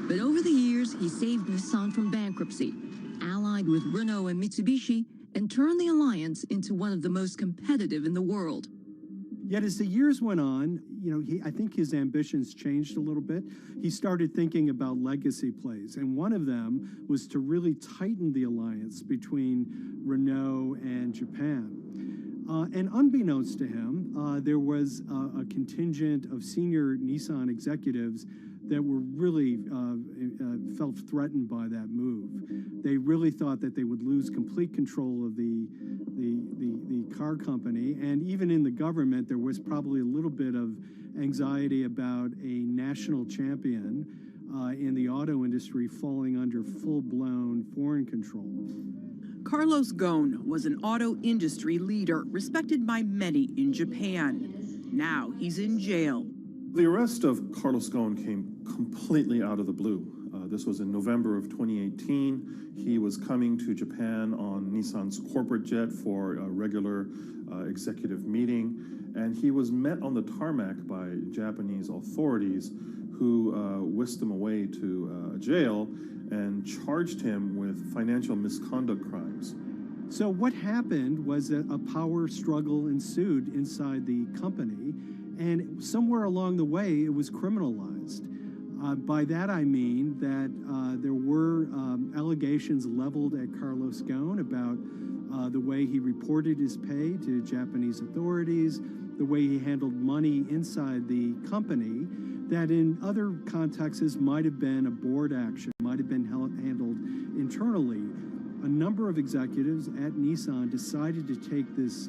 S27: But over the years, he saved Nissan from bankruptcy, allied with Renault and Mitsubishi, and turned the alliance into one of the most competitive in the world.
S8: Yet as the years went on, you know, I think his ambitions changed a little bit. He started thinking about legacy plays, and one of them was to really tighten the alliance between Renault and Japan. And unbeknownst to him, there was a contingent of senior Nissan executives that were really felt threatened by that move. They really thought that they would lose complete control of the car company, and even in the government, there was probably a little bit of anxiety about a national champion in the auto industry falling under full-blown foreign control.
S28: Carlos Ghosn was an auto industry leader, respected by many in Japan. Now he's in jail.
S9: The arrest of Carlos Ghosn came completely out of the blue. This was in November of 2018. He was coming to Japan on Nissan's corporate jet for a regular executive meeting, and he was met on the tarmac by Japanese authorities who whisked him away to a jail and charged him with financial misconduct crimes.
S8: So what happened was that a power struggle ensued inside the company, and somewhere along the way, it was criminalized. By that I mean that there were allegations leveled at Carlos Ghosn about the way he reported his pay to Japanese authorities, the way he handled money inside the company, that in other contexts might have been a board action, might have been handled internally. A number of executives at Nissan decided to take this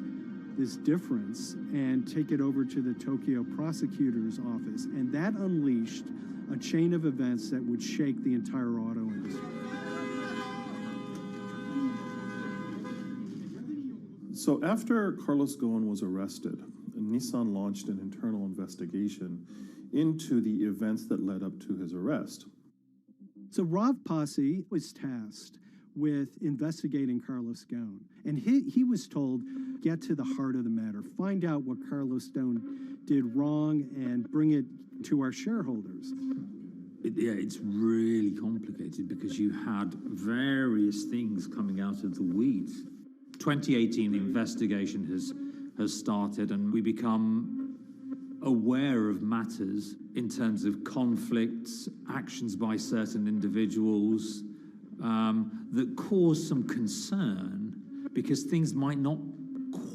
S8: difference and take it over to the Tokyo prosecutor's office, and that unleashed a chain of events that would shake the entire auto industry.
S9: So after Carlos Ghosn was arrested, Nissan launched an internal investigation into the events that led up to his arrest.
S8: So Rav Passi was tasked with investigating Carlos Ghosn, and he was told, get to the heart of the matter, find out what Carlos Ghosn did wrong and bring it to our shareholders.
S25: It's really complicated because you had various things coming out of the weeds. 2018, the investigation has started, and we become aware of matters in terms of conflicts, actions by certain individuals that cause some concern because things might not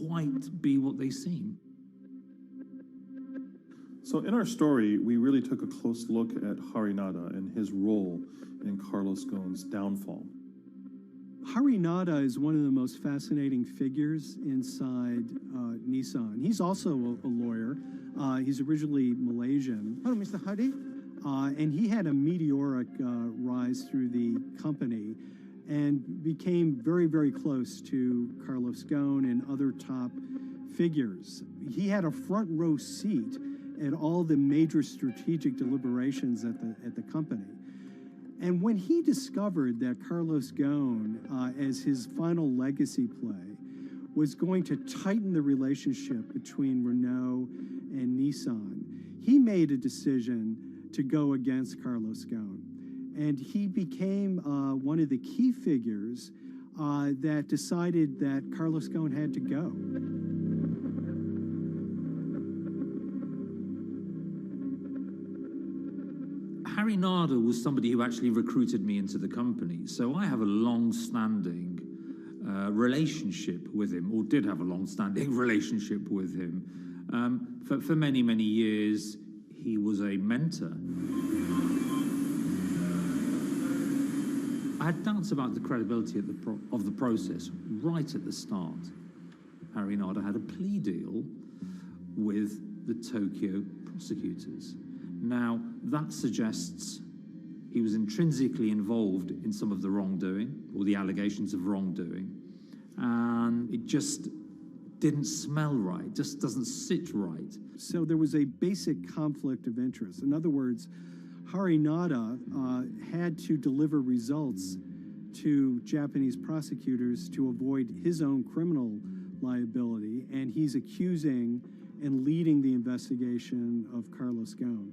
S25: quite be what they seem.
S9: So in our story, we really took a close look at Harinada and his role in Carlos Ghosn's downfall.
S8: Harinada is one of the most fascinating figures inside Nissan. He's also a lawyer. He's originally Malaysian. Hello, Mr. Hadi. And he had a meteoric rise through the company and became very, very close to Carlos Ghosn and other top figures. He had a front row seat at all the major strategic deliberations at the company. And when he discovered that Carlos Ghosn, as his final legacy play, was going to tighten the relationship between Renault and Nissan, he made a decision to go against Carlos Ghosn. And he became one of the key figures that decided that Carlos Ghosn had to go.
S25: Harinada was somebody who actually recruited me into the company, so I have a long-standing relationship with him, or did have a long-standing relationship with him. For many, many years, he was a mentor. I had doubts about the credibility of the process right at the start. Harinada had a plea deal with the Tokyo prosecutors. Now, that suggests he was intrinsically involved in some of the wrongdoing, or the allegations of wrongdoing, and it just didn't smell right, just doesn't sit right.
S8: So there was a basic conflict of interest. In other words, Harinada had to deliver results to Japanese prosecutors to avoid his own criminal liability, and he's accusing and leading the investigation of Carlos Ghosn.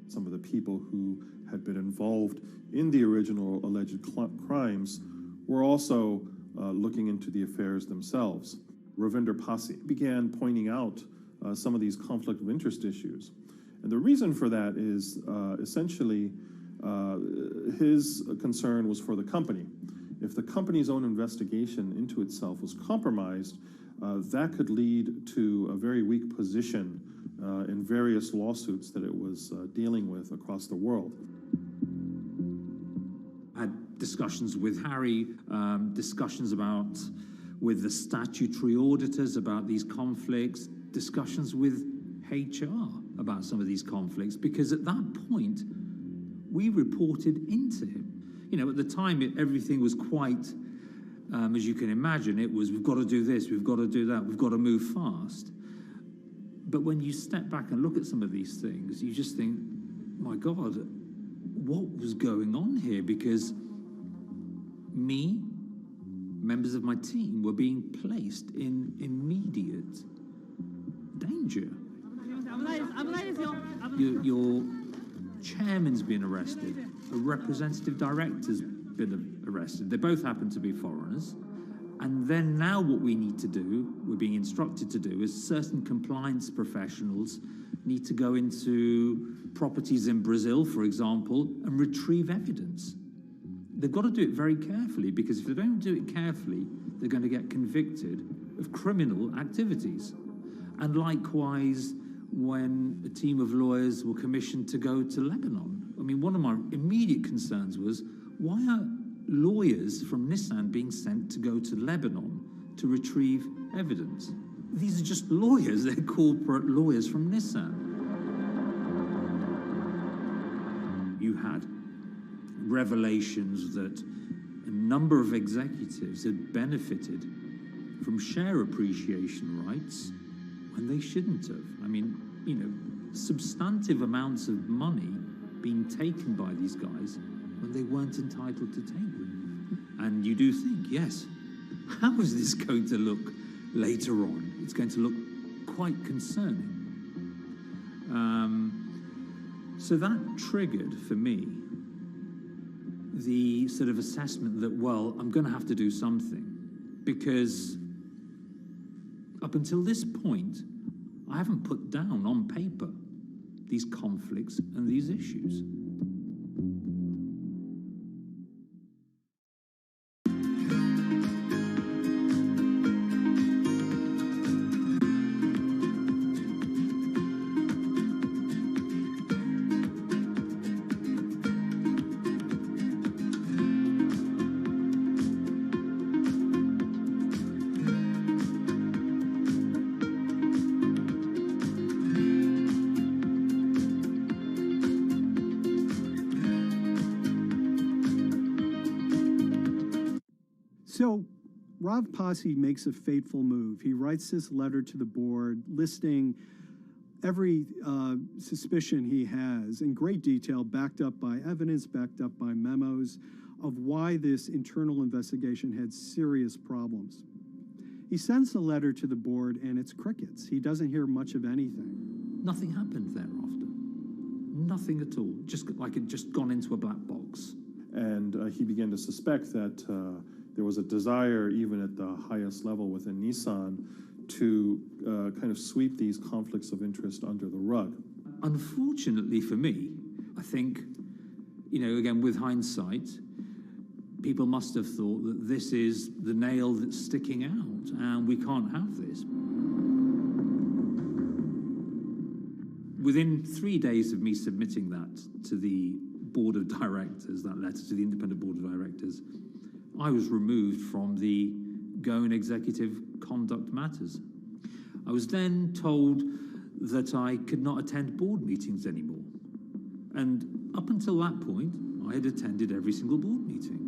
S9: Some of the people who had been involved in the original alleged crimes were also looking into the affairs themselves. Ravinder Passi began pointing out some of these conflict of interest issues. And the reason for that is essentially his concern was for the company. If the company's own investigation into itself was compromised, that could lead to a very weak position in various lawsuits that it was dealing with across the world.
S25: I had discussions with Harry, discussions with the statutory auditors about these conflicts, discussions with HR about some of these conflicts, because at that point, we reported into him. You know, at the time, everything was quite, as you can imagine, it was, we've got to do this, we've got to do that, we've got to move fast. But when you step back and look at some of these things, you just think, my God, what was going on here? Because me, members of my team, were being placed in immediate danger. Your chairman's been arrested, a representative director's been arrested. They both happen to be foreigners. And then now what we need to do, we're being instructed to do, is certain compliance professionals need to go into properties in Brazil, for example, and retrieve evidence. They've got to do it very carefully, because if they don't do it carefully, they're going to get convicted of criminal activities. And likewise, when a team of lawyers were commissioned to go to Lebanon. I mean, one of my immediate concerns was, why are lawyers from Nissan being sent to go to Lebanon to retrieve evidence? These are just lawyers, they're corporate lawyers from Nissan. You had revelations that a number of executives had benefited from share appreciation rights when they shouldn't have. I mean, you know, substantive amounts of money being taken by these guys when they weren't entitled to take them. And you do think, yes, how is this going to look later on? It's going to look quite concerning. So that triggered for me the sort of assessment that, well, I'm going to have to do something, because up until this point, I haven't put down on paper these conflicts and these issues.
S8: So Rav Pasi makes a fateful move. He writes this letter to the board listing every suspicion he has in great detail, backed up by evidence, backed up by memos, of why this internal investigation had serious problems. He sends the letter to the board and it's crickets. He doesn't hear much of anything.
S25: Nothing happened thereafter. Nothing at all. Just like it just gone into a black box.
S9: And he began to suspect that there was a desire, even at the highest level within Nissan, to kind of sweep these conflicts of interest under the rug.
S25: Unfortunately for me, I think, you know, again, with hindsight, people must have thought that this is the nail that's sticking out, and we can't have this. Within 3 days of me submitting that to the board of directors, that letter to the independent board of directors, I was removed from the Goan Executive Conduct Matters. I was then told that I could not attend board meetings anymore. And up until that point, I had attended every single board meeting.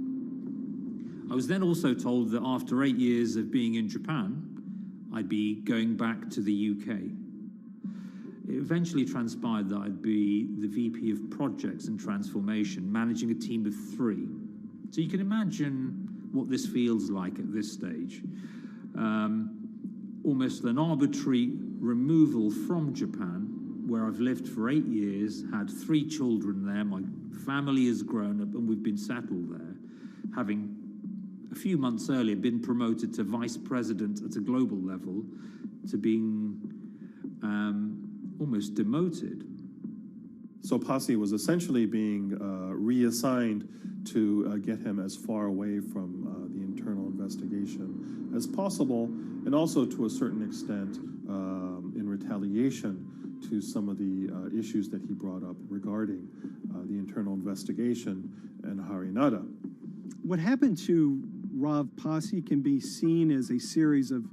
S25: I was then also told that after 8 years of being in Japan, I'd be going back to the UK. It eventually transpired that I'd be the VP of Projects and Transformation, managing a team of 3. So you can imagine what this feels like at this stage. Almost an arbitrary removal from Japan, where I've lived for 8 years, had 3 children there, my family has grown up, and we've been settled there, having a few months earlier been promoted to vice president at a global level, to being almost demoted.
S9: So Pasi was essentially being reassigned to get him as far away from the internal investigation as possible, and also to a certain extent in retaliation to some of the issues that he brought up regarding the internal investigation and Harinada.
S8: What happened to Rav Pasi can be seen as a series of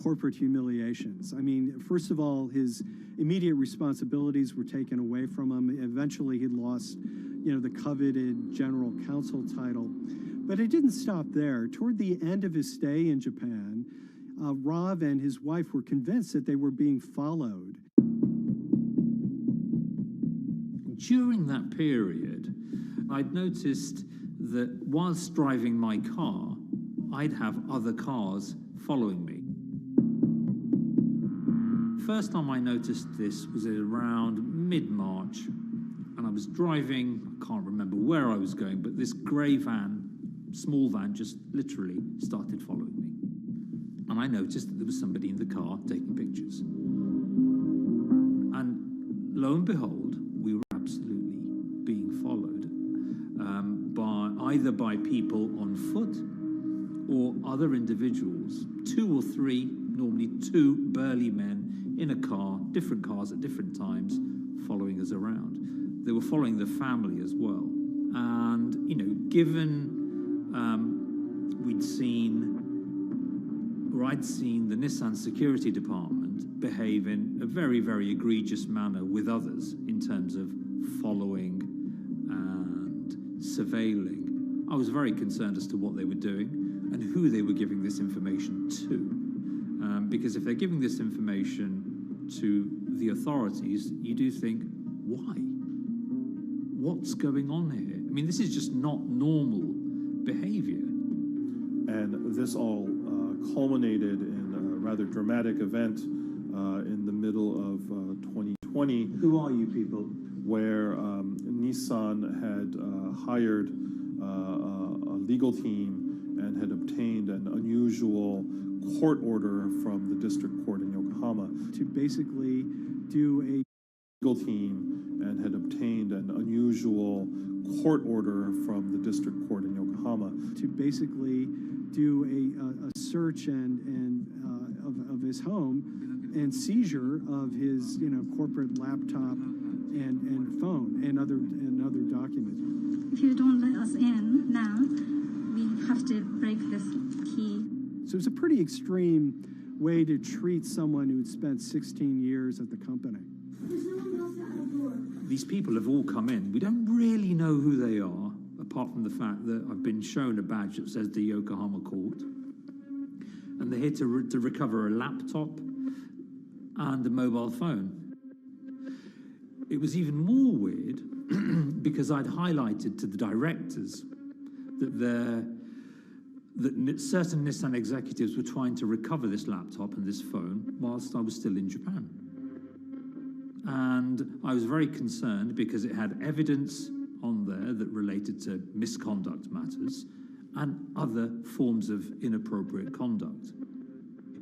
S8: corporate humiliations. I mean, first of all, his immediate responsibilities were taken away from him. Eventually, he lost, you know, the coveted general counsel title. But it didn't stop there. Toward the end of his stay in Japan, Rav and his wife were convinced that they were being followed.
S25: During that period, I'd noticed that whilst driving my car, I'd have other cars following me. First time I noticed this was around mid-March, and I was driving, I can't remember where I was going, but this grey van, small van, just literally started following me. And I noticed that there was somebody in the car taking pictures. And lo and behold, we were absolutely being followed either by people on foot or other individuals, 2 or 3, normally 2 burly men in a car, different cars at different times, following us around. They were following the family as well. And, you know, given I'd seen the Nissan security department behave in a very, very egregious manner with others in terms of following and surveilling, I was very concerned as to what they were doing and who they were giving this information to. Because if they're giving this information to the authorities, you do think, why? What's going on here? I mean, this is just not normal behavior.
S9: And this all culminated in a rather dramatic event in the middle of 2020.
S8: Who are you people?
S9: Where Nissan had hired a legal team and had obtained an unusual court order from the district court in Yokohama
S8: to basically do a
S9: legal team and had obtained an unusual court order from the district court in Yokohama
S8: to basically do a search and of his home and seizure of his corporate laptop and phone and other documents.
S4: If you don't let us in now, we have to break this key.
S8: So it's a pretty extreme way to treat someone who'd spent 16 years at the company.
S25: These people have all come in. We don't really know who they are, apart from the fact that I've been shown a badge that says the Yokohama Court. And they're here to recover a laptop and a mobile phone. It was even more weird because I'd highlighted to the directors that certain Nissan executives were trying to recover this laptop and this phone whilst I was still in Japan. And I was very concerned because it had evidence on there that related to misconduct matters and other forms of inappropriate conduct.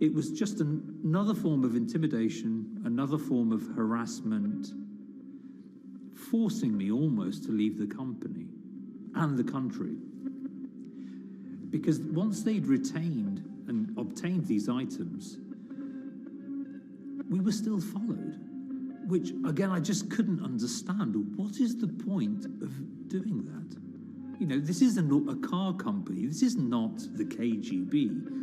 S25: It was just another form of intimidation, another form of harassment, forcing me almost to leave the company and the country. Because once they'd retained and obtained these items, we were still followed, which, again, I just couldn't understand. What is the point of doing that? This isn't a car company. This is not the KGB.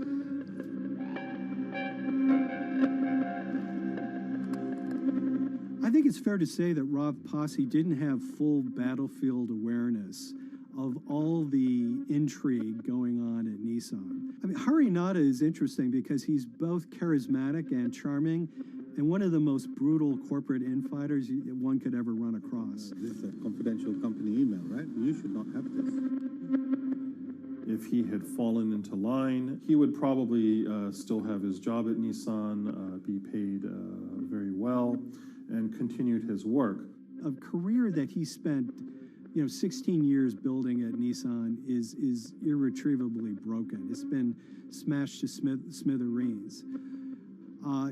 S8: I think it's fair to say that Rav Pasi didn't have full battlefield awareness of all the intrigue going on at Nissan. I mean, Harinata is interesting because he's both charismatic and charming, and one of the most brutal corporate infighters one could ever run across.
S7: This is a confidential company email, right? You should not have this.
S9: If he had fallen into line, he would probably still have his job at Nissan, be paid very well, and continued his work.
S8: A career that he spent 16 years building at Nissan is irretrievably broken. It's been smashed to smithereens.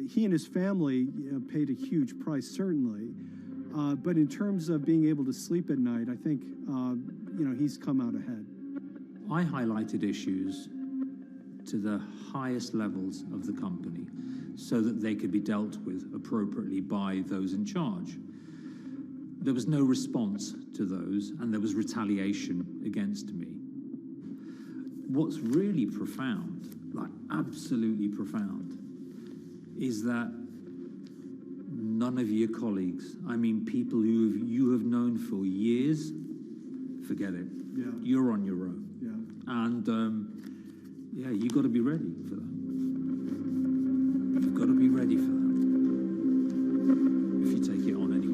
S8: He and his family paid a huge price, certainly. But in terms of being able to sleep at night, I think he's come out ahead.
S25: I highlighted issues to the highest levels of the company so that they could be dealt with appropriately by those in charge. There was no response to those, and there was retaliation against me. What's really profound, like absolutely profound, is that none of your colleagues, I mean people who you have known for years, forget it.
S8: Yeah.
S25: You're on your own.
S8: Yeah.
S25: And you got to be ready for that. You've got to be ready for that. If you take it on anyway.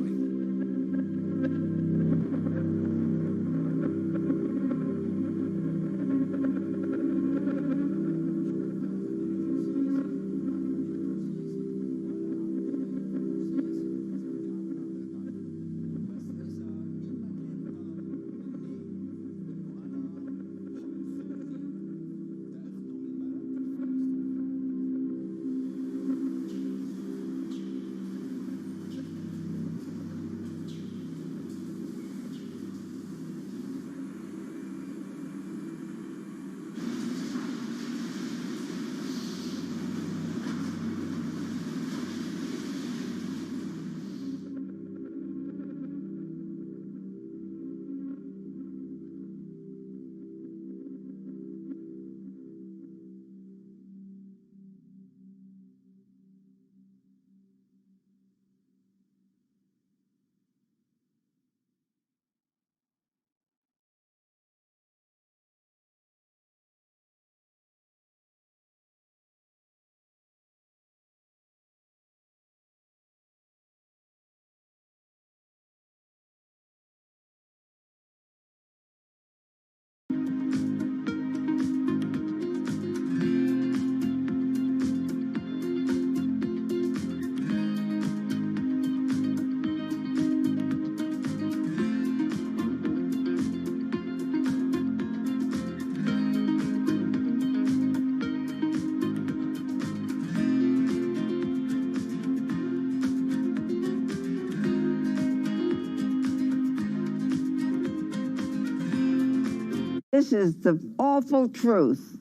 S10: this is the awful truth.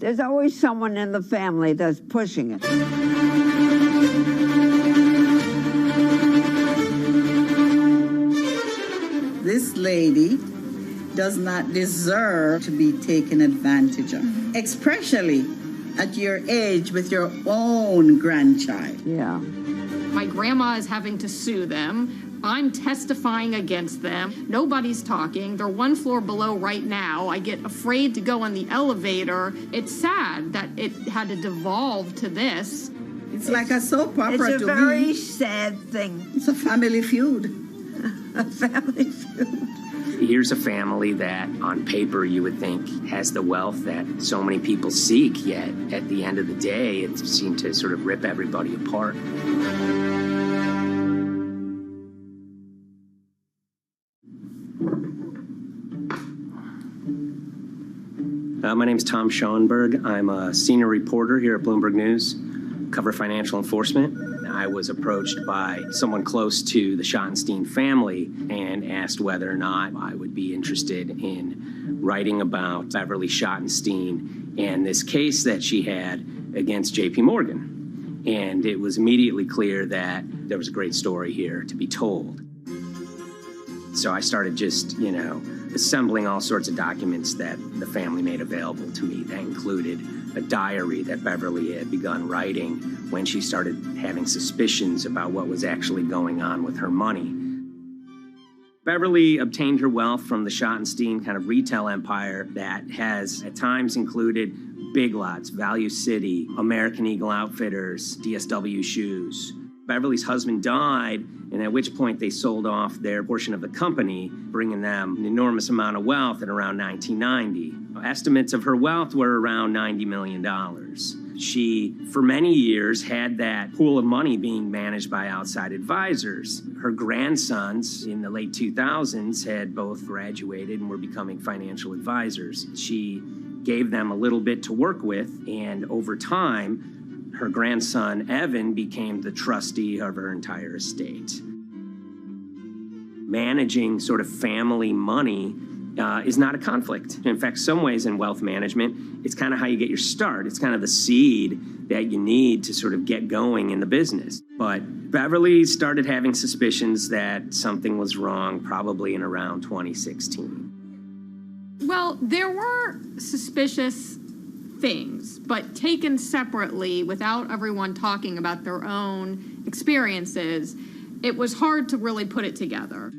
S10: There's always someone in the family that's pushing it.
S11: This lady does not deserve to be taken advantage of, especially at your age with your own grandchild.
S10: Yeah.
S12: My grandma is having to sue them. I'm testifying against them. Nobody's talking. They're one floor below right now. I get afraid to go on the elevator. It's sad that it had to devolve to this.
S11: It's like a soap opera to me.
S10: It's a very sad thing.
S11: It's a family feud. A family feud.
S13: Here's a family that, on paper, you would think has the wealth that so many people seek, yet at the end of the day, it seemed to sort of rip everybody apart. My name's Tom Schoenberg. I'm a senior reporter here at Bloomberg News, cover financial enforcement. I was approached by someone close to the Schottenstein family and asked whether or not I would be interested in writing about Beverly Schottenstein and this case that she had against J.P. Morgan. And it was immediately clear that there was a great story here to be told. So I started just, assembling all sorts of documents that the family made available to me. That included a diary that Beverly had begun writing when she started having suspicions about what was actually going on with her money. Beverly obtained her wealth from the Schottenstein kind of retail empire that has at times included Big Lots, Value City, American Eagle Outfitters, DSW Shoes. Beverly's husband died, and at which point they sold off their portion of the company, bringing them an enormous amount of wealth at around 1990. Estimates of her wealth were around $90 million. She, for many years, had that pool of money being managed by outside advisors. Her grandsons in the late 2000s had both graduated and were becoming financial advisors. She gave them a little bit to work with, and over time, her grandson, Evan, became the trustee of her entire estate. Managing sort of family money is not a conflict. In fact, some ways in wealth management, it's kind of how you get your start. It's kind of the seed that you need to sort of get going in the business. But Beverly started having suspicions that something was wrong probably in around 2016.
S12: Well, there were suspicious things, but taken separately without everyone talking about their own experiences, it was hard to really put it together.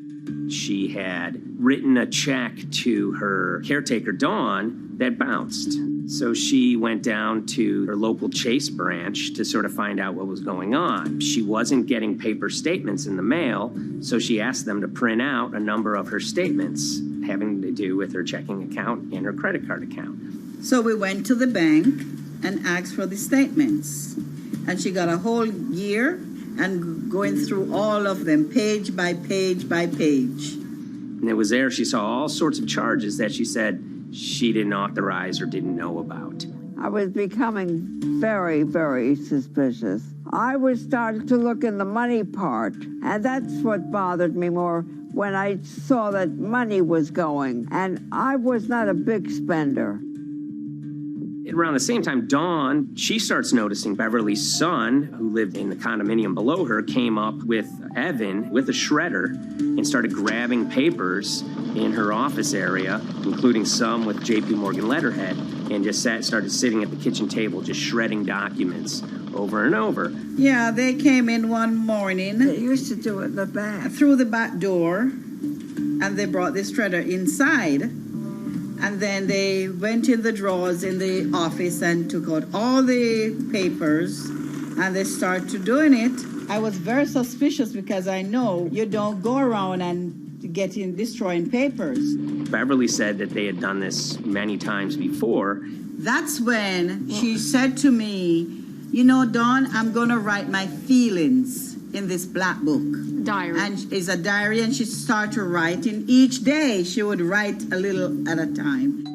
S13: She had written a check to her caretaker, Dawn, that bounced. So she went down to her local Chase branch to sort of find out what was going on. She wasn't getting paper statements in the mail, so she asked them to print out a number of her statements having to do with her checking account and her credit card account.
S11: So we went to the bank and asked for the statements. And she got a whole year and going through all of them, page by page by page.
S13: And it was there she saw all sorts of charges that she said she didn't authorize or didn't know about.
S10: I was becoming very, very suspicious. I was starting to look in the money part, and that's what bothered me more when I saw that money was going, and I was not a big spender.
S13: Around the same time, Dawn, she starts noticing Beverly's son, who lived in the condominium below her, came up with Evan with a shredder and started grabbing papers in her office area, including some with J.P. Morgan letterhead, and just started sitting at the kitchen table just shredding documents over and over.
S11: Yeah, they came in one morning.
S10: They used to do it in the back.
S11: Through the back door, and they brought the shredder inside. And then they went in the drawers in the office and took out all the papers, and they started doing it. I was very suspicious because I know you don't go around and destroying papers.
S13: Beverly said that they had done this many times before.
S11: That's when she said to me, Dawn, I'm going to write my feelings in this black book.
S12: Diary.
S11: And it's a diary, and she started writing. Each day, she would write a little at a time.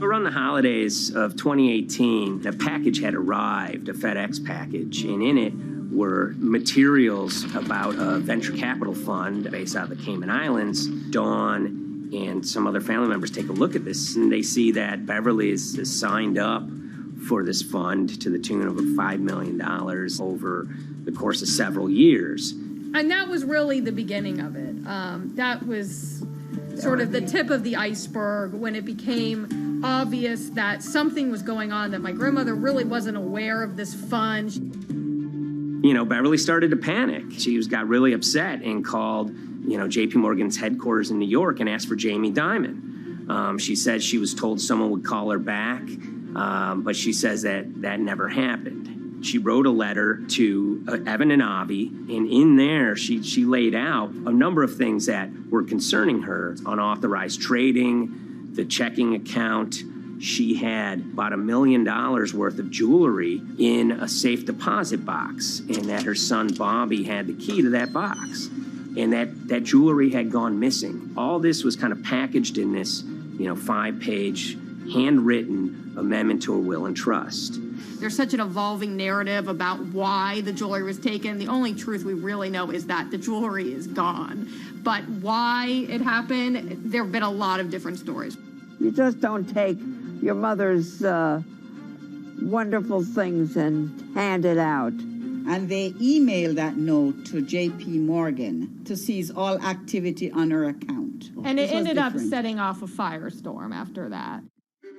S13: Around the holidays of 2018, a package had arrived, a FedEx package, and in it were materials about a venture capital fund based out of the Cayman Islands. Dawn and some other family members take a look at this, and they see that Beverly is signed up for this fund to the tune of $5 million over the course of several years.
S12: And that was really the beginning of it. That was sort of the tip of the iceberg when it became obvious that something was going on, that my grandmother really wasn't aware of this fund.
S13: You know, Beverly started to panic. She got really upset and called, JP Morgan's headquarters in New York and asked for Jamie Dimon. She said she was told someone would call her back, but she says that never happened. She wrote a letter to Evan and Avi, and in there she laid out a number of things that were concerning her: unauthorized trading, the checking account. She had about $1 million worth of jewelry in a safe deposit box, and that her son Bobby had the key to that box, and that jewelry had gone missing. All this was kind of packaged in this, 5-page handwritten amendment to a will and trust.
S12: There's such an evolving narrative about why the jewelry was taken. The only truth we really know is that the jewelry is gone. But why it happened, there have been a lot of different stories.
S10: You just don't take your mother's wonderful things and hand it out.
S11: And they emailed that note to JP Morgan to seize all activity on her account.
S12: And it ended up setting off a firestorm after that.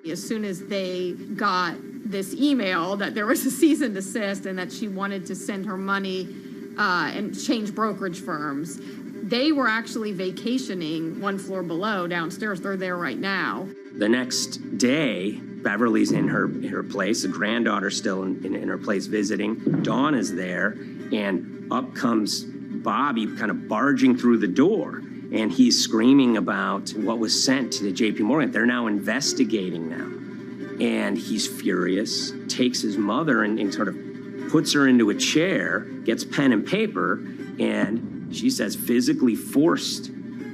S12: As soon as they got this email that there was a cease and desist and that she wanted to send her money and change brokerage firms, they were actually vacationing one floor below downstairs. They're there right now.
S13: The next day, Beverly's in her place. The granddaughter's still in her place visiting. Dawn is there, and up comes Bobby kind of barging through the door. And he's screaming about what was sent to the JP Morgan. They're now investigating now. And he's furious, takes his mother and sort of puts her into a chair, gets pen and paper, and she says physically forced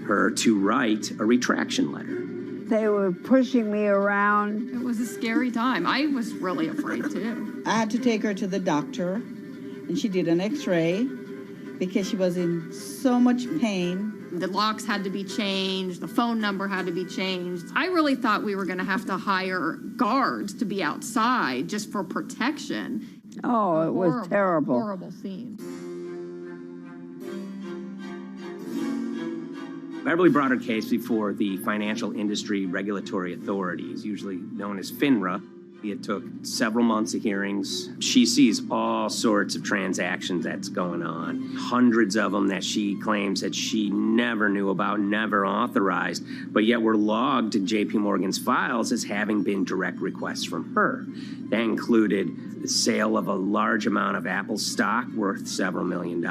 S13: her to write a retraction letter.
S10: They were pushing me around.
S12: It was a scary time. I was really afraid too.
S11: I had to take her to the doctor, and she did an x-ray because she was in so much pain.
S12: The locks had to be changed. The phone number had to be changed. I really thought we were going to have to hire guards to be outside just for protection.
S10: Oh, it was terrible.
S12: Horrible scene.
S13: Beverly brought her case before the Financial Industry Regulatory Authorities, usually known as FINRA. It took several months of hearings. She sees all sorts of transactions that's going on, hundreds of them that she claims that she never knew about, never authorized, but yet were logged in JP Morgan's files as having been direct requests from her. That included the sale of a large amount of Apple stock worth several $1 million,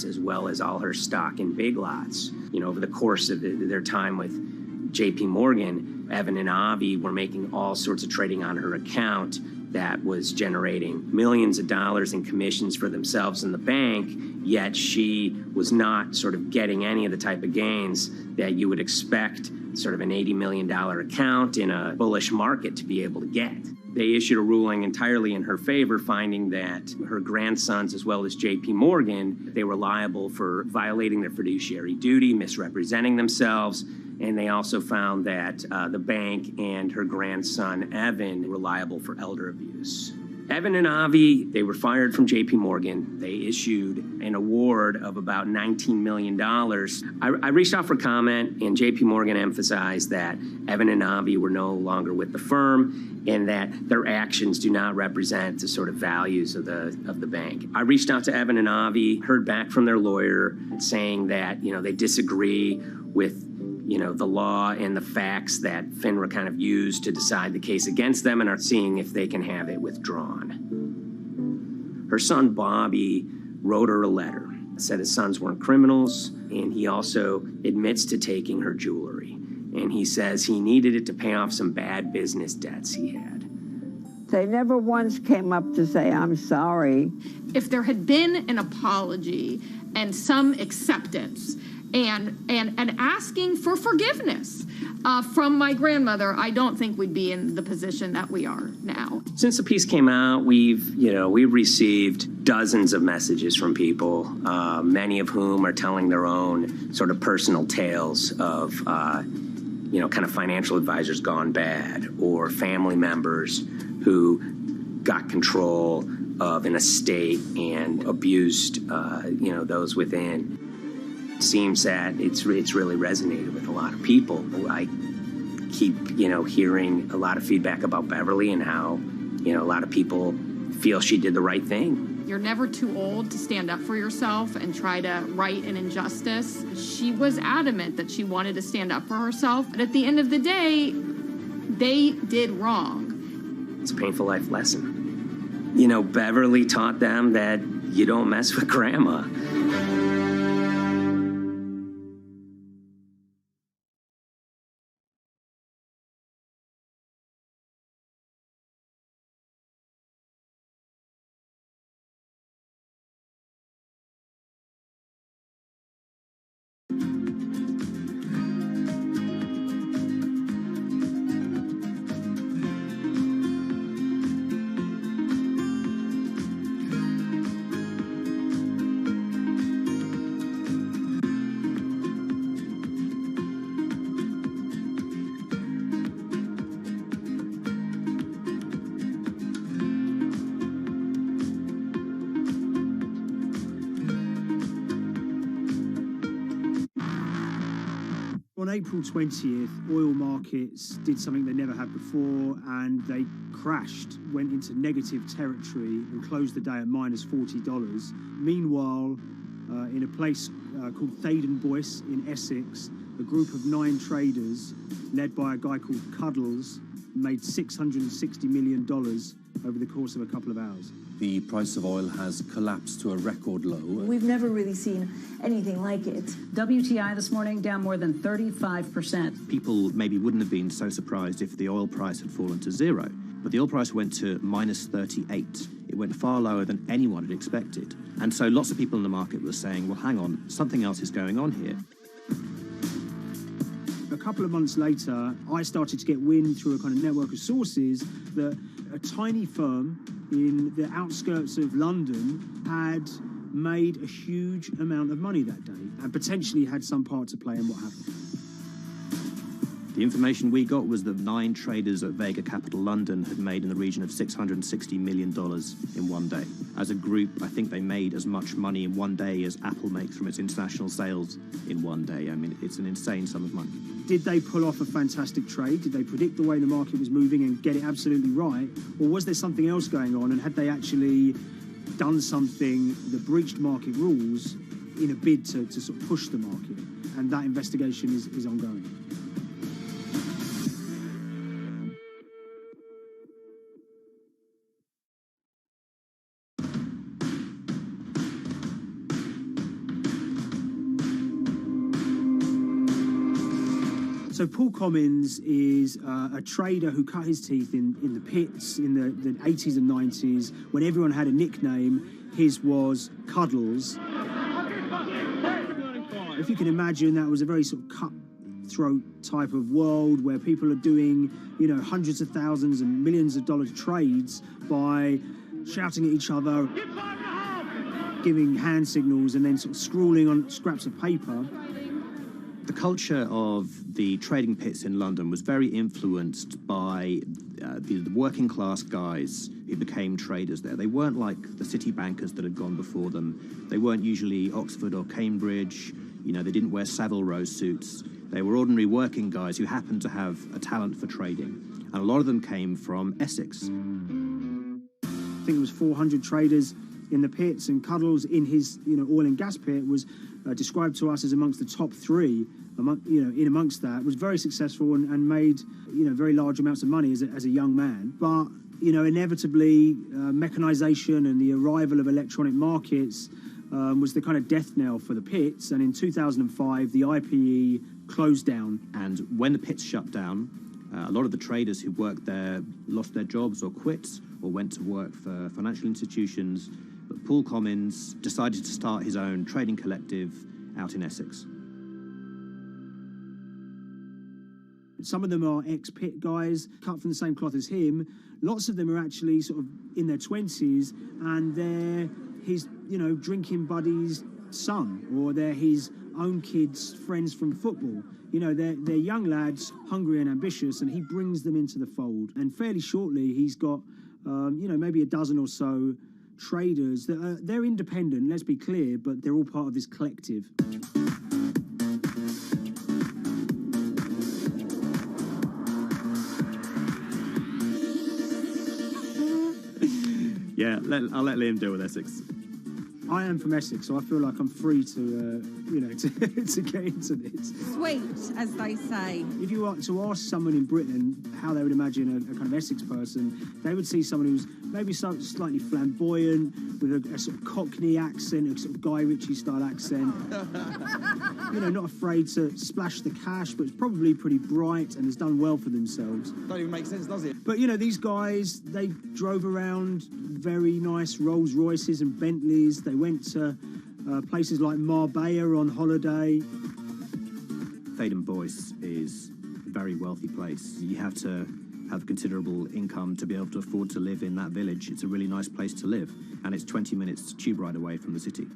S13: as well as all her stock in Big Lots. Over the course of their time with JP Morgan, Evan and Avi were making all sorts of trading on her account that was generating millions of dollars in commissions for themselves and the bank, yet she was not sort of getting any of the type of gains that you would expect sort of an $80 million account in a bullish market to be able to get. They issued a ruling entirely in her favor, finding that her grandsons, as well as JP Morgan, they were liable for violating their fiduciary duty, misrepresenting themselves, and they also found that the bank and her grandson, Evan, were liable for elder abuse. Evan and Avi, they were fired from JP Morgan. They issued an award of about $19 million. I reached out for comment, and JP Morgan emphasized that Evan and Avi were no longer with the firm and that their actions do not represent the sort of values of the bank. I reached out to Evan and Avi, heard back from their lawyer saying that, they disagree with the law and the facts that FINRA kind of used to decide the case against them and are seeing if they can have it withdrawn. Her son, Bobby, wrote her a letter, said his sons weren't criminals, and he also admits to taking her jewelry. And he says he needed it to pay off some bad business debts he had.
S10: They never once came up to say, I'm sorry.
S12: If there had been an apology and some acceptance, and asking for forgiveness from my grandmother, I don't think we'd be in the position that we are now.
S13: Since the piece came out, we've received dozens of messages from people, many of whom are telling their own sort of personal tales of, kind of financial advisors gone bad, or family members who got control of an estate and abused, those within. It seems that it's really resonated with a lot of people. I keep, hearing a lot of feedback about Beverly and how, a lot of people feel she did the right thing.
S12: You're never too old to stand up for yourself and try to right an injustice. She was adamant that she wanted to stand up for herself, but at the end of the day, they did wrong.
S13: It's a painful life lesson. Beverly taught them that you don't mess with grandma.
S8: On April 20th, oil markets did something they never had before, and they crashed, went into negative territory and closed the day at minus $40. Meanwhile, in a place called Thaden Boyce in Essex, a group of 9 traders, led by a guy called Cuddles, made $660 million over the course of a couple of hours.
S3: The price of oil has collapsed to a record low.
S24: We've never really seen anything like it. WTI this morning down more than 35%.
S14: People maybe wouldn't have been so surprised if the oil price had fallen to zero, but the oil price went to minus 38. It went far lower than anyone had expected. And so lots of people in the market were saying, well, hang on, something else is going on here.
S8: A couple of months later, I started to get wind through a kind of network of sources that a tiny firm in the outskirts of London had made a huge amount of money that day and potentially had some part to play in what happened.
S14: The information we got was that 9 traders at Vega Capital London had made in the region of $660 million in one day. As a group, I think they made as much money in one day as Apple makes from its international sales in one day. I mean, it's an insane sum of money.
S8: Did they pull off a fantastic trade? Did they predict the way the market was moving and get it absolutely right? Or was there something else going on, and had they actually done something that breached market rules in a bid to sort of push the market? And that investigation is ongoing. So Paul Commins is a trader who cut his teeth in the pits in the 80s and 90s. When everyone had a nickname, his was Cuddles. If you can imagine, that was a very sort of cutthroat type of world where people are doing, hundreds of thousands and millions of dollar trades by shouting at each other, giving hand signals, and then sort of scrawling on scraps of paper.
S14: The culture of the trading pits in London was very influenced by the working class guys who became traders there. They weren't like the city bankers that had gone before them. They weren't usually Oxford or Cambridge. They didn't wear Savile Row suits. They were ordinary working guys who happened to have a talent for trading. And a lot of them came from Essex.
S8: I think it was 400 traders in the pits, and Cuddles in his oil and gas pit was described to us as amongst the top 3 amongst that, was very successful and made very large amounts of money as a young man. But inevitably mechanization and the arrival of electronic markets was the kind of death knell for the pits, and in 2005 the IPE closed down.
S14: And when the pits shut down, a lot of the traders who worked there lost their jobs or quit or went to work for financial institutions. But Paul Commins decided to start his own trading collective out in Essex.
S5: Some of them are ex-pit guys, cut from the same cloth as him. Lots of them are actually sort of in their 20s, and they're his, drinking buddy's son, or they're his own kids' friends from football. They're young lads, hungry and ambitious, and he brings them into the fold. And fairly shortly, he's got, maybe a dozen or so traders that they're independent, let's be clear, but they're all part of this collective.
S14: Yeah, I'll let Liam deal with Essex.
S5: I am from Essex, so I feel like I'm free to, to get into this.
S15: Sweet, as they say.
S5: If you were to ask someone in Britain how they would imagine a kind of Essex person, they would see someone who's maybe slightly flamboyant, with a sort of Cockney accent, a sort of Guy Ritchie-style accent. Not afraid to splash the cash, but it's probably pretty bright and has done well for themselves.
S16: Don't even make sense, does it?
S5: But, these guys, they drove around very nice Rolls Royces and Bentleys. They went to places like Marbella on holiday.
S14: Thaden Boyce is a very wealthy place. You have to have considerable income to be able to afford to live in that village. It's a really nice place to live, and it's 20 minutes tube ride away from the city.